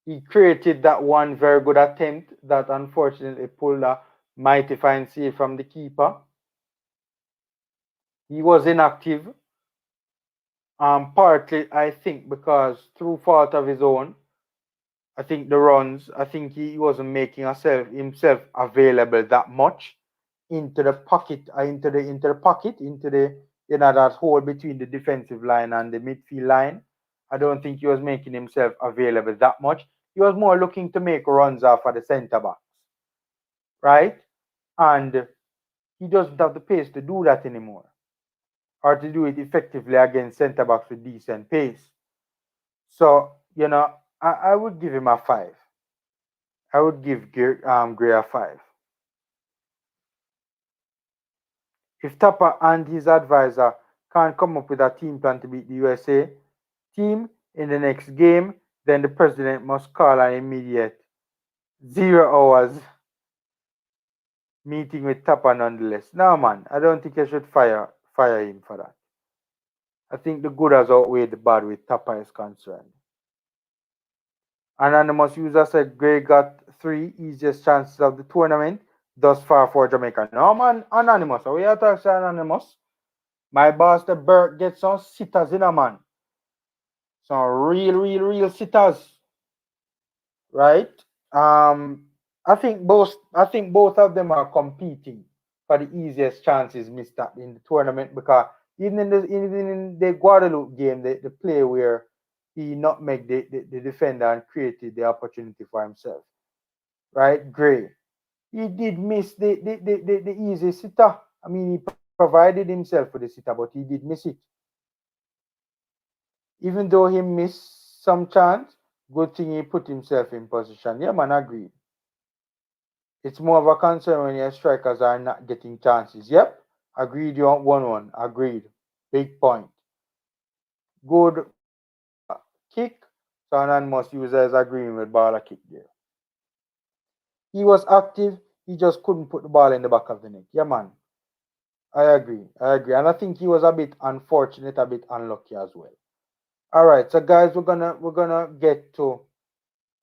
He created that one very good attempt that unfortunately pulled a mighty fine save from the keeper. He was inactive, partly I think because through fault of his own. I think the runs, I think he wasn't making himself available that much into the pocket, into the that hole between the defensive line and the midfield line. I don't think he was making himself available that much. He was more looking to make runs off of the centre backs, right? And he doesn't have the pace to do that anymore, or to do it effectively against centre backs with decent pace. So I would give him a 5. I would give Gray a 5. If Tapper and his advisor can't come up with a team plan to beat the USA team in the next game, then the president must call an immediate 0 hours meeting with Tapper nonetheless. No man, I don't think I should fire him for that. I think the good has outweighed the bad with Tapper is concerned. Anonymous user said Gray got 3 easiest chances of the tournament thus far for Jamaica. No man, Anonymous. Are we are talking Anonymous? My boss, the Burke, gets some sitters in a man. Some real sitters. Right? I think both of them are competing for the easiest chances missed in the tournament, because even in the Guadeloupe game, the play where he nutmegged the defender and created the opportunity for himself. Right? Gray. He did miss the easy sitter. I mean, he provided himself with the sitter, but he did miss it. Even though he missed some chance, good thing he put himself in position. Yeah, man, agreed. It's more of a concern when your strikers are not getting chances. Yep, agreed. You want 1-1. Agreed. Big point. Good kick. So anonymous user is agreeing with Bala kick there. He was active. He just couldn't put the ball in the back of the net. Yeah, man. I agree. And I think he was a bit unfortunate, a bit unlucky as well. All right, so guys, we're gonna get to,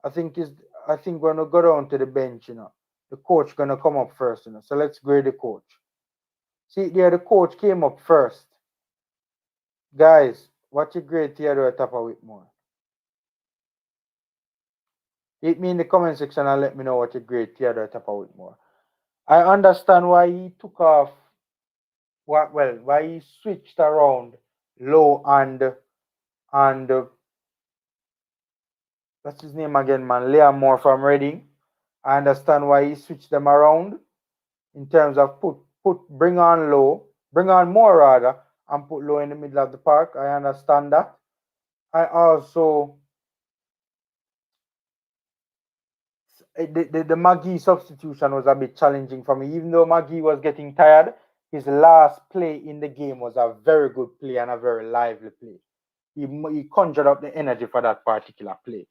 I think we're gonna go down to the bench, The coach gonna come up first, So let's grade the coach. See there, the coach came up first. Guys, what you grade Theodore Tapper Whitmore? Hit me in the comment section and let me know what you grade Theodore Tapper Whitmore. I understand why he took off. Why he switched around Low and what's his name again, man? Liam Moore from Reading. I understand why he switched them around in terms of bring on Moore rather, and put Low in the middle of the park. I understand that. I also the Magee substitution was a bit challenging for me, even though Magee was getting tired. His last play in the game was a very good play and a very lively play. He conjured up the energy for that particular play.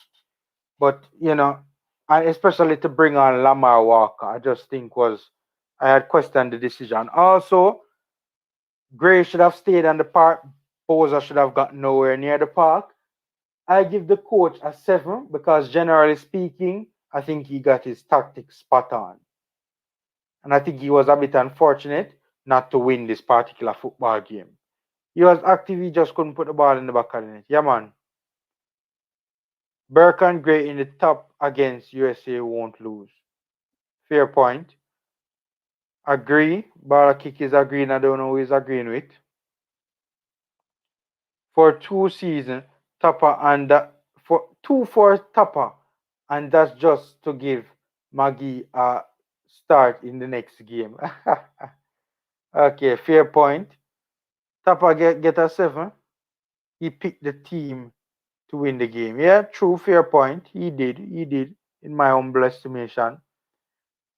But and especially to bring on Lamar Walker, I just think I had questioned the decision. Also, Gray should have stayed on the park. Bosa should have got nowhere near the park. I give the coach a 7 because generally speaking, I think he got his tactics spot on. And I think he was a bit unfortunate not to win this particular football game. He was active, he just couldn't put the ball in the back of the net. Yeah, man. Burke and Gray in the top against USA won't lose. Fair point. Agree. Ball kick is agreeing. I don't know who he's agreeing with. For 2 seasons, Tapper and for Tapper, and that's just to give Magee a start in the next game. Okay, fair point. Tapper get a 7. He picked the team to win the game. Yeah, true, fair point. He did, in my humble estimation.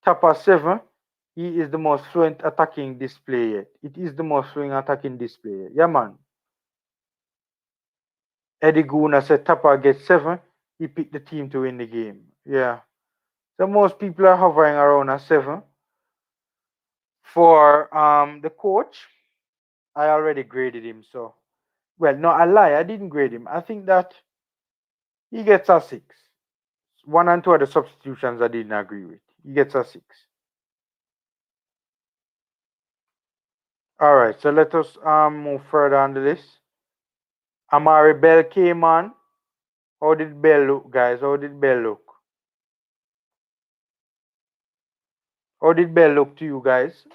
Tapper 7. He is the most fluent attacking display yet. It is the most fluent attacking display yet. Yeah, man. Eddie Guna said Tapper gets 7. He picked the team to win the game. Yeah. So most people are hovering around a 7. For the coach, I already graded him. So, well, no, I lie. I didn't grade him. I think that he gets a 6. 1 and 2 are the substitutions I didn't agree with. He gets a 6. All right, so let us move further on the list. Amari Bell came on. How did Bell look, guys? How did Bell look? How did Bell look to you guys?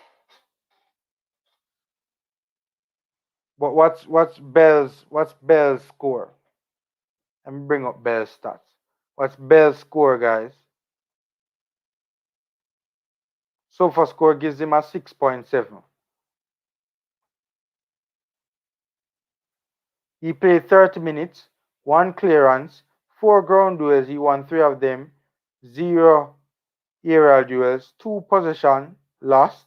But what's Bell's score? Let me bring up Bell's stats. What's Bell's score, guys? SofaScore score gives him a 6.7. He played 30 minutes, 1 clearance, 4 ground duels. He won 3 of them, 0 aerial duels, 2 possession lost,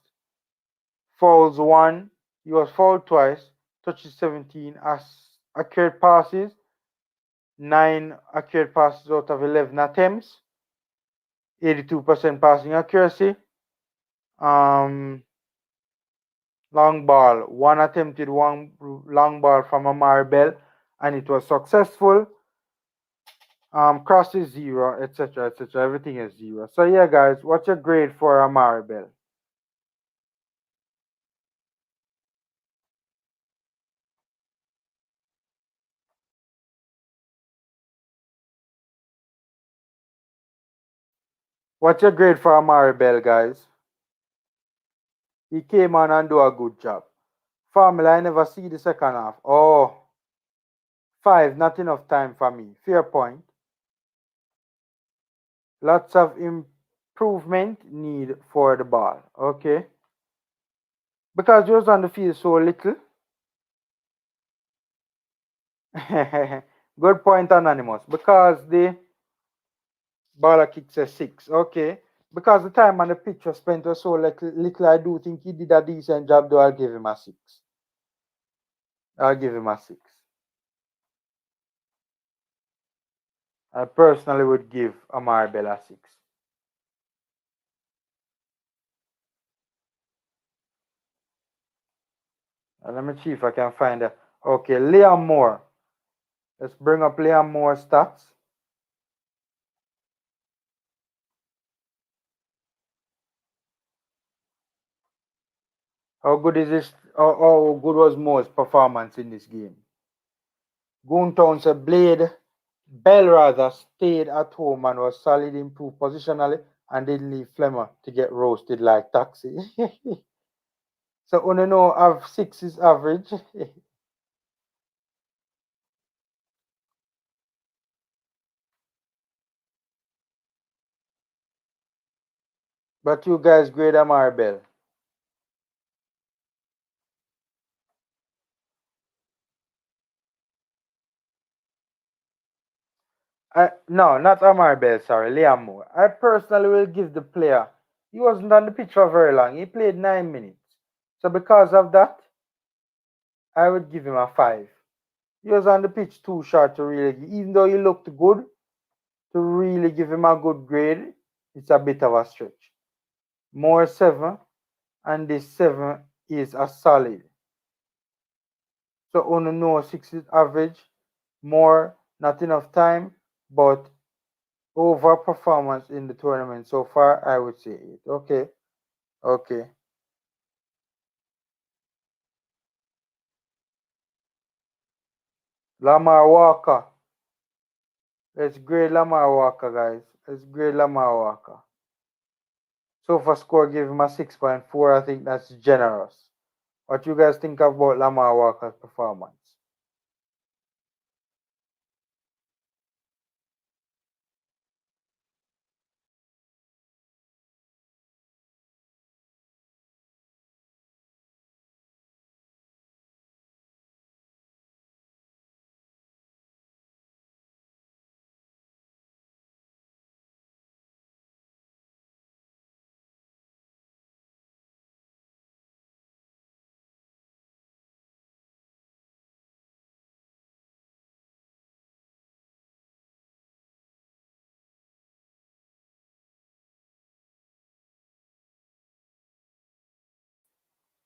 fouls 1. He was fouled twice, touches 17, accurate passes 9 accurate passes out of 11 attempts, 82% passing accuracy. Long ball, 1 attempted one long ball from Amari Bell, and it was successful. Crosses 0, etc., etc. Everything is 0. So yeah, guys, what's your grade for Amari Bell? What's your grade for Amari Bell, guys? He came on and do a good job. Formula, I never see the second half. Oh, 5, not enough time for me. Fair point. Lots of improvement need for the ball. Okay. Because he was on the field so little. Good point, Anonymous. Because the baller kicks a 6. Okay. Because the time on the pitch was spent was so little, I do think he did a decent job, though I'll give him a 6. I'll give him a 6. I personally would give Amari Bell a 6. Let me see if I can find it. Okay, Liam Moore. Let's bring up Liam Moore's stats. How good is this? How good was Moore's performance in this game? Goontown said Blade Bell rather stayed at home and was solid, improved positionally, and didn't leave Flemmer to get roasted like Taxi. So you know, have 6 is average. But you guys grade Amar Bell. No, not Amar Bell, sorry, Liam Moore. I personally will give the player. He wasn't on the pitch for very long. He played 9 minutes. So because of that, I would give him a 5. He was on the pitch too short to really, even though he looked good, to really give him a good grade, it's a bit of a stretch. Moore 7, and this 7 is a solid. So only no 6 is average. More, not enough time, but over performance in the tournament so far, I would say 8. Okay. Okay. Lamar Walker. Let's grade Lamar Walker, guys. Let's grade Lamar Walker. So for score, give him a 6.4. I think that's generous. What you guys think about Lamar Walker's performance?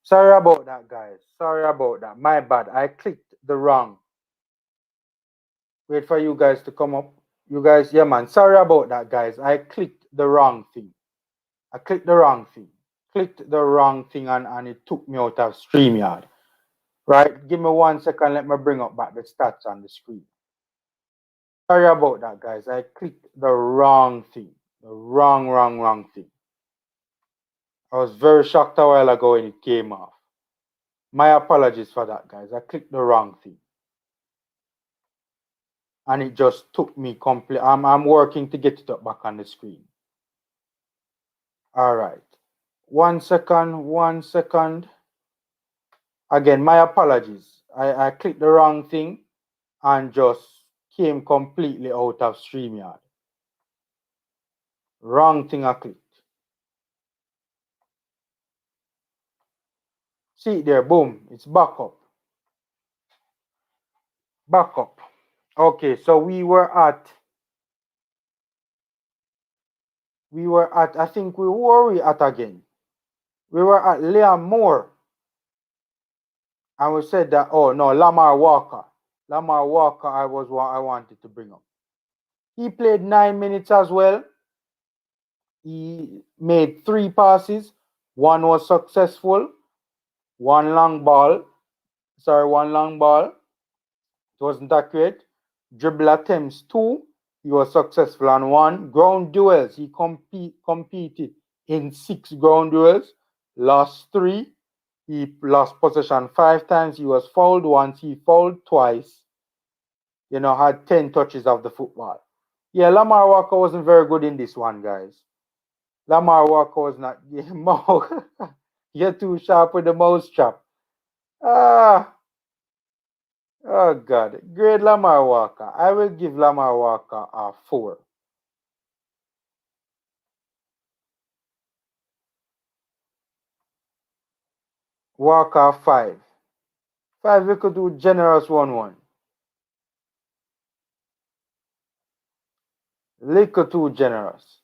Sorry about that, guys. Sorry about that. My bad. I clicked the wrong. Wait for you guys to come up. You guys, yeah, man. Sorry about that, guys. I clicked the wrong thing. I clicked the wrong thing. Clicked the wrong thing and it took me out of StreamYard. Right? Give me 1 second. Let me bring up back the stats on the screen. Sorry about that, guys. I clicked the wrong thing. The wrong thing. I was very shocked a while ago when it came off. My apologies for that, guys. I clicked the wrong thing. And it just took me complete. I'm working to get it up back on the screen. All right. 1 second, 1 second. Again, my apologies. I clicked the wrong thing and just came completely out of StreamYard. Wrong thing I clicked. See it there, boom, it's back up. Back up. Okay, so we were at, I think we were at again. We were at Liam Moore. And we said that, oh no, Lamar Walker. Lamar Walker, I wanted to bring up. He played 9 minutes as well. He made 3 passes. 1 was successful. 1 long ball. It wasn't accurate. Dribble attempts 2. He was successful on 1. Ground duels. He competed in 6 ground duels. Lost 3. He lost possession 5 times. He was fouled once. He fouled twice. You know, had 10 touches of the football. Yeah, Lamar Walker wasn't very good in this one, guys. Lamar Walker was not. You're too sharp with the mouse trap. Oh, God. Grade Lamar Walker. I will give Lamar Walker a 4. Walker 5. 5, we could do generous 1-1. Little too generous.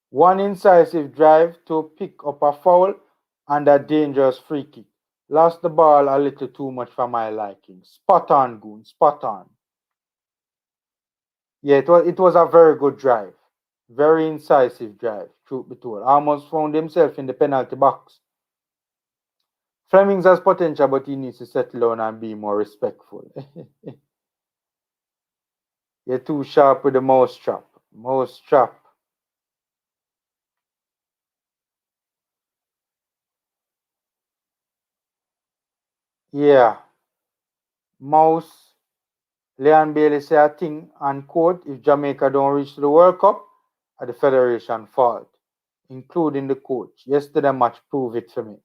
1 incisive drive to pick up a foul and a dangerous free kick. Lost the ball a little too much for my liking. Spot on, Goon. Spot on. Yeah, it was a very good drive. Very incisive drive, truth be told. Almost found himself in the penalty box. Flemings has potential, but he needs to settle down and be more respectful. You're too sharp with the mouse trap. Mouse trap. Yeah. Mouse. Leon Bailey say a thing and quote, if Jamaica don't reach to the World Cup, at the Federation fault, including the coach. Yesterday match proved it for me.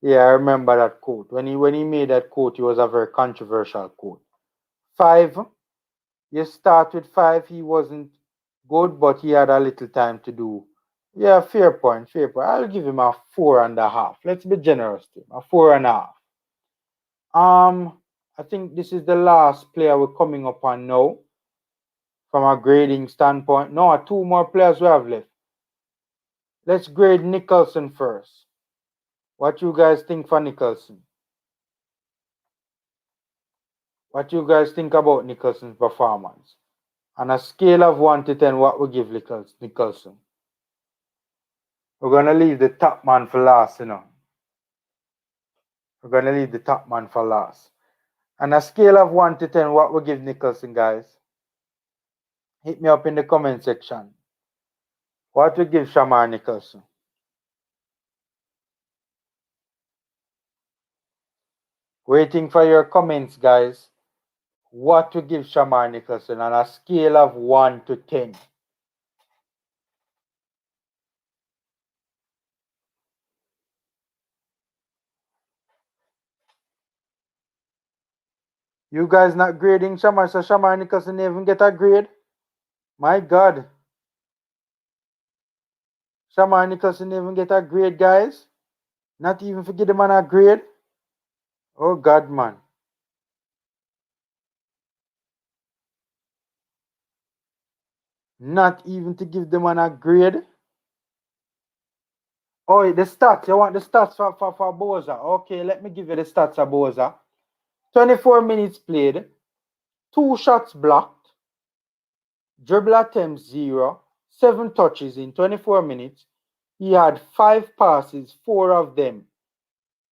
Yeah, I remember that quote. When he made that quote, it was a very controversial quote. 5. You start with 5. He wasn't good, but he had a little time to do. Yeah, fair point, fair point. I'll give him a 4.5. Let's be generous to him. A 4.5. I think this is the last player we're coming up on now. From a grading standpoint. No, 2 more players we have left. Let's grade Nicholson first. What you guys think for Nicholson? What you guys think about Nicholson's performance? On a scale of 1 to 10, what we give Nicholson? We're going to leave the top man for last, We're going to leave the top man for last. On a scale of 1 to 10, what we give Nicholson, guys? Hit me up in the comment section. What we give Shamar Nicholson? Waiting for your comments, guys. What to give Shamar Nicholson on a scale of 1 to 10? You guys not grading Shamar, so Shamar Nicholson didn't even get a grade? My God. Shamar Nicholson didn't even get a grade, guys? Not even to give the man a grade? Oh, God, man. Not even to give the man a grade? Oh, the stats. You want the stats for Boza? Okay, let me give you the stats of Boza. 24 minutes played. 2 shots blocked. Dribble attempts 0. 7 touches in 24 minutes. He had 5 passes. 4 of them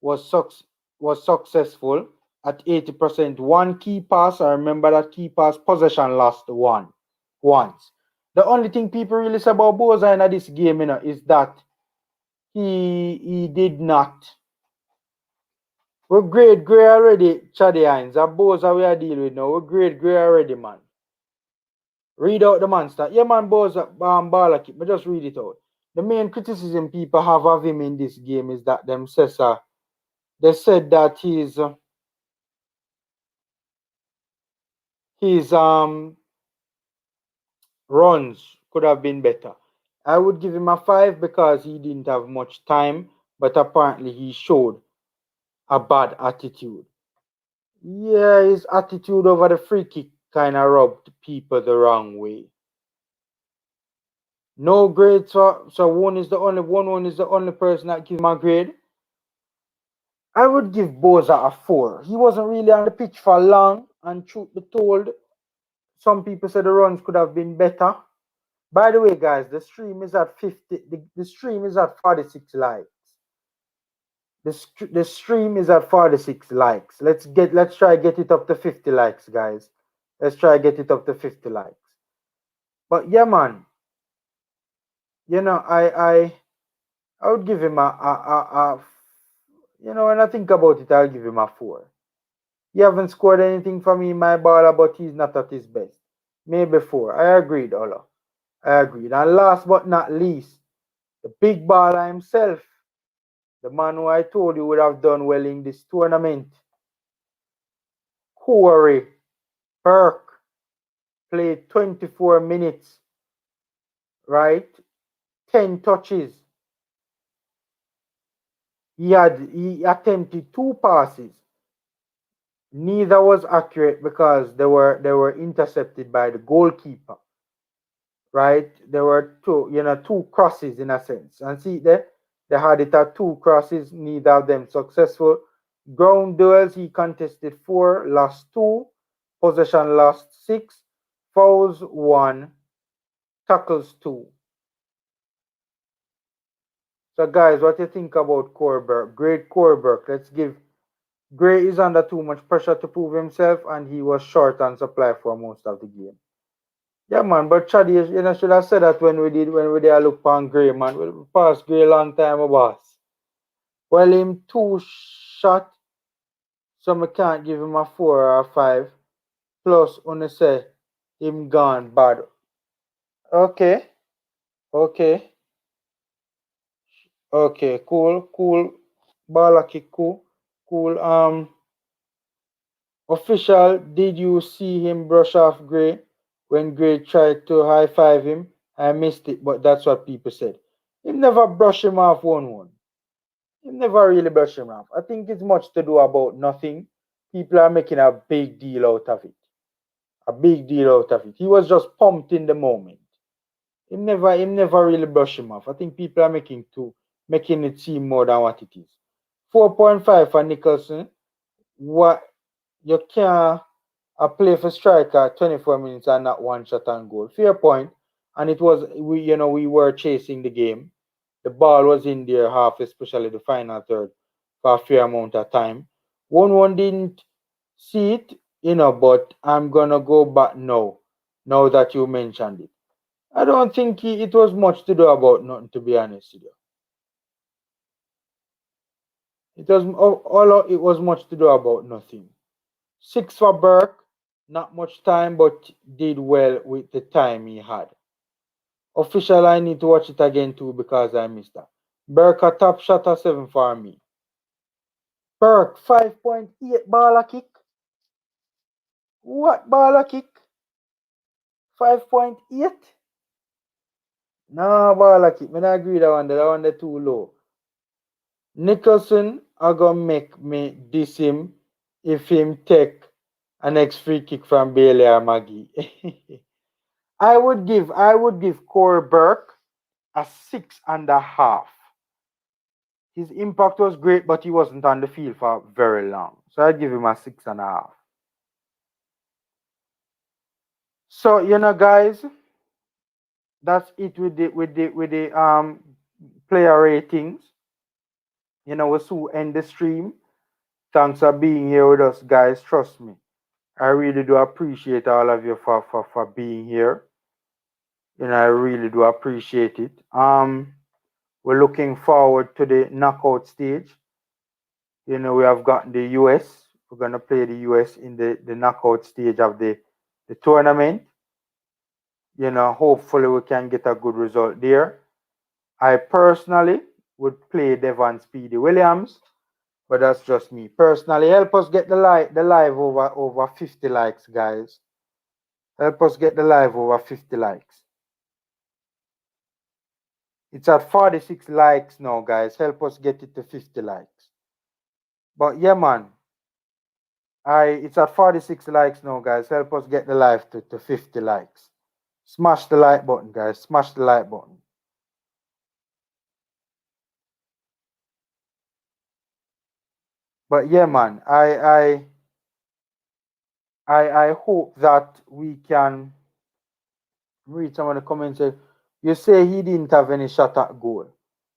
was successful at 80%. 1 key pass. I remember that key pass. Possession lost once. The only thing people really say about Boza in this game, is that he did not. We're grade gray already, Chaddy Hines. A Boza we are dealing with now. We're grade gray already, man. Read out the man stat. Yeah, man, Boza, Bala keep. But just read it out. The main criticism people have of him in this game is that they said that his runs could have been better. I would give him a 5 because he didn't have much time, but apparently he showed a bad attitude. Yeah, his attitude over the free kick kind of rubbed people the wrong way. No grades so one is the only person that gives him a grade. I would give Boza a 4. He wasn't really on the pitch for long, and truth be told, some people said the runs could have been better. By the way, guys, the stream is at 50. The stream is at 46 likes. The stream is at 46 likes. Let's try get it up to 50 likes, guys. Let's try get it up to 50 likes. But yeah, man. I would give him a when I think about it, I'll give him a 4. He haven't scored anything for me in my baller, but he's not at his best. Maybe 4. I agreed, Ola. I agreed. And last but not least, the big baller himself, the man who I told you would have done well in this tournament, Corey Burke, played 24 minutes, right? 10 touches. He attempted 2 passes. Neither was accurate because they were intercepted by the goalkeeper. Right? There were 2 crosses in a sense. And see there, they had it at 2 crosses, neither of them successful. Ground duels, he contested 4, lost 2, possession lost 6, fouls 1, tackles 2. So guys, what do you think about Corey Burke? Great Corey Burke. Let's give Gray is under too much pressure to prove himself, and he was short on supply for most of the game. Yeah, man, but Chaddy, you know, should have said that when we did look on Gray, man. We passed Gray long time, boss. Well, him 2 shot, so I can't give him a 4 or a 5. Plus, when say him gone bad. Okay, okay, okay, cool. Ball kick, cool. Official, did you see him brush off Gray when Gray tried to high five him? I missed it, but that's what people said. He never brush him off 1-1. He never really brush him off. I think it's much to do about nothing. People are making a big deal out of it. A big deal out of it. He was just pumped in the moment. He never really brush him off. I think people are making it seem more than what it is. 4.5 for Nicholson. What you can't play for striker 24 minutes and not 1 shot on goal. Fair point. And it was we were chasing the game. The ball was in their half, especially the final third, for a fair amount of time. 1-1 didn't see it, but I'm gonna go back now that you mentioned it. I don't think it was much to do about nothing, to be honest with you. It was much to do about nothing. 6 for Burke, not much time, but did well with the time he had. Official, I need to watch it again too because I missed that. Burke a top shot of 7 for me. Burke 5.8 ball kick. What ball kick? 5.8? No ball kick. I don't agree that one. That one too low. Nicholson are gonna make me diss him if him take a next free kick from Bailey or Maggie. I would give Corey Burke a 6.5. His impact was great, but he wasn't on the field for very long. So I'd give him a 6.5. So guys, that's it with the player ratings. We'll soon end the stream. Thanks for being here with us, guys. Trust me, I really do appreciate all of you for being here. I really do appreciate it. We're looking forward to the knockout stage. We have gotten the US. We're gonna play the US in the knockout stage of the tournament. Hopefully we can get a good result there. I personally would play Devon Speedy Williams, but that's just me personally. Help us get the live over 50 likes, guys. Help us get the live over 50 likes. It's at 46 likes now, guys. Help us get it to 50 likes. But yeah, man. It's at 46 likes now, guys. Help us get the live to 50 likes. Smash the like button, guys. Smash the like button. But yeah, man, I hope that we can read some of the comments. You say he didn't have any shot at goal.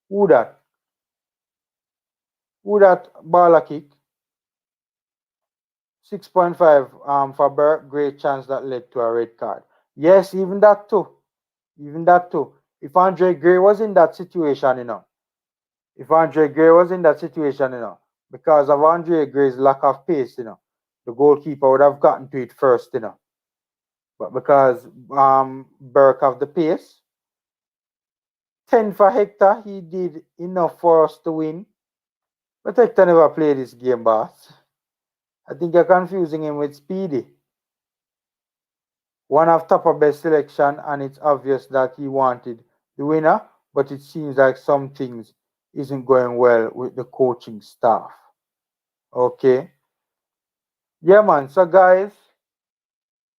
Who that? Who that ball kick? 6.5 for Burke. Great chance that led to a red card. Yes, even that too. If Andre Gray was in that situation, because of Andre Gray's lack of pace, the goalkeeper would have gotten to it first, But because Burke have the pace, 10 for Hector, he did enough for us to win. But Hector never played this game, boss. I think you're confusing him with Speedy. One of Topper best selection, and it's obvious that he wanted the winner, but it seems like some things isn't going well with the coaching staff. Okay. Yeah, man. So, guys,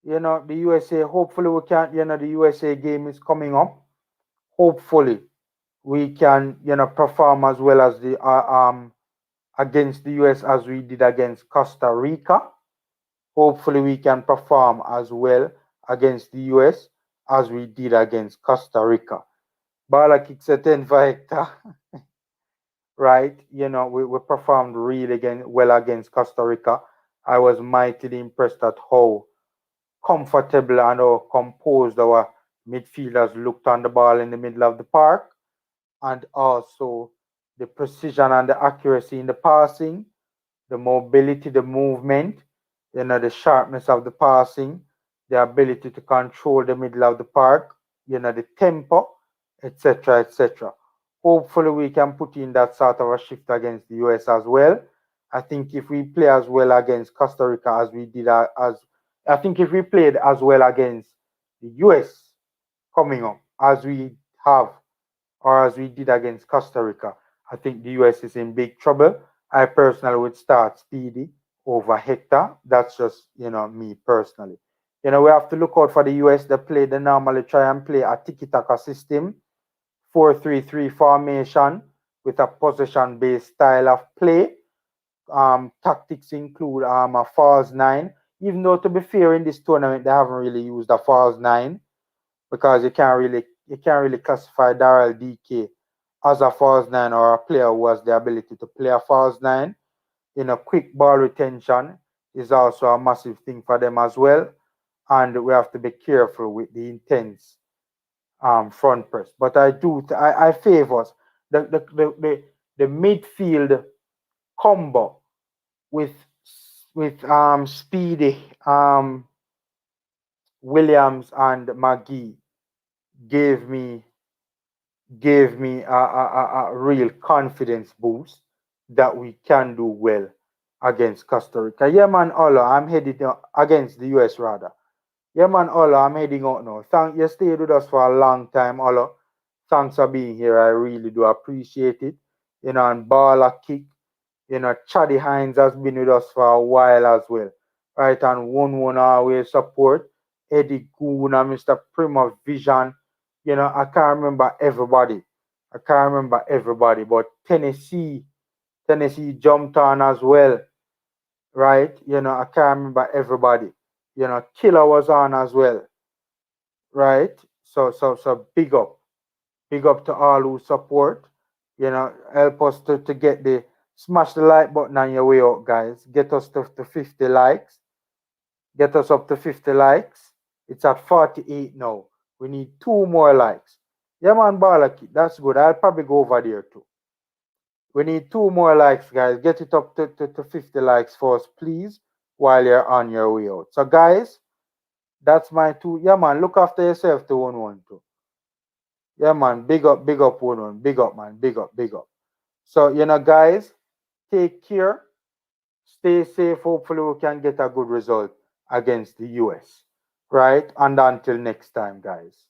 the USA, hopefully we can, the USA game is coming up. Hopefully we can, perform as well as the against the US as we did against Costa Rica. Hopefully we can perform as well against the US as we did against Costa Rica. Bala kicks a 10 for Hector. right? We performed really well against Costa Rica. I was mightily impressed at how comfortable and how composed our midfielders looked on the ball in the middle of the park, and also the precision and the accuracy in the passing, the mobility, the movement, the sharpness of the passing, the ability to control the middle of the park, the tempo, etc., etc. Hopefully, we can put in that sort of a shift against the US as well. I think if we play as well against Costa Rica as we did, I think if we played as well against the US coming up as we have or as we did against Costa Rica, I think the US is in big trouble. I personally would start Speedy over Hector. That's just, me personally. We have to look out for the US. They normally try and play a tiki-taka system, 4-3-3 formation with a possession-based style of play. Tactics include a false nine. Even though, to be fair, in this tournament they haven't really used a false nine, because you can't really classify Daryl DK as a false nine or a player who has the ability to play a false nine. Quick ball retention is also a massive thing for them as well, and we have to be careful with the intense front press. But I favor the midfield combo with Speedy, Williams and McGee gave me a real confidence boost that we can do well against Costa Rica. Yeah, man, Ola, I'm heading against the US rather. Yeah, man, Ola, I'm heading out now. Thank you, stayed with us for a long time, Ola. Thanks for being here. I really do appreciate it. And Bala Kick, Chaddy Hines has been with us for a while as well. Right, and one always support. Eddie Goona, Mr. Prima Vision. I can't remember everybody. But Tennessee jumped on as well, right? I can't remember everybody. Killer was on as well, right? So big up to all who support. Help us to get the smash the like button on your way out, guys. Get us to 50 likes. Get us up to 50 likes. It's at 48 now. We need 2 more likes. Yeah, man, Balaki, that's good. I'll probably go over there too. We need 2 more likes, guys. Get it up to 50 likes for us, please, while you're on your way out. So, guys, that's my 2. Yeah, man, look after yourself to 1-1 too. Yeah, man, big up 1-1. Big up, man, big up. So, guys, take care. Stay safe. Hopefully, we can get a good result against the US. Right? And until next time, guys.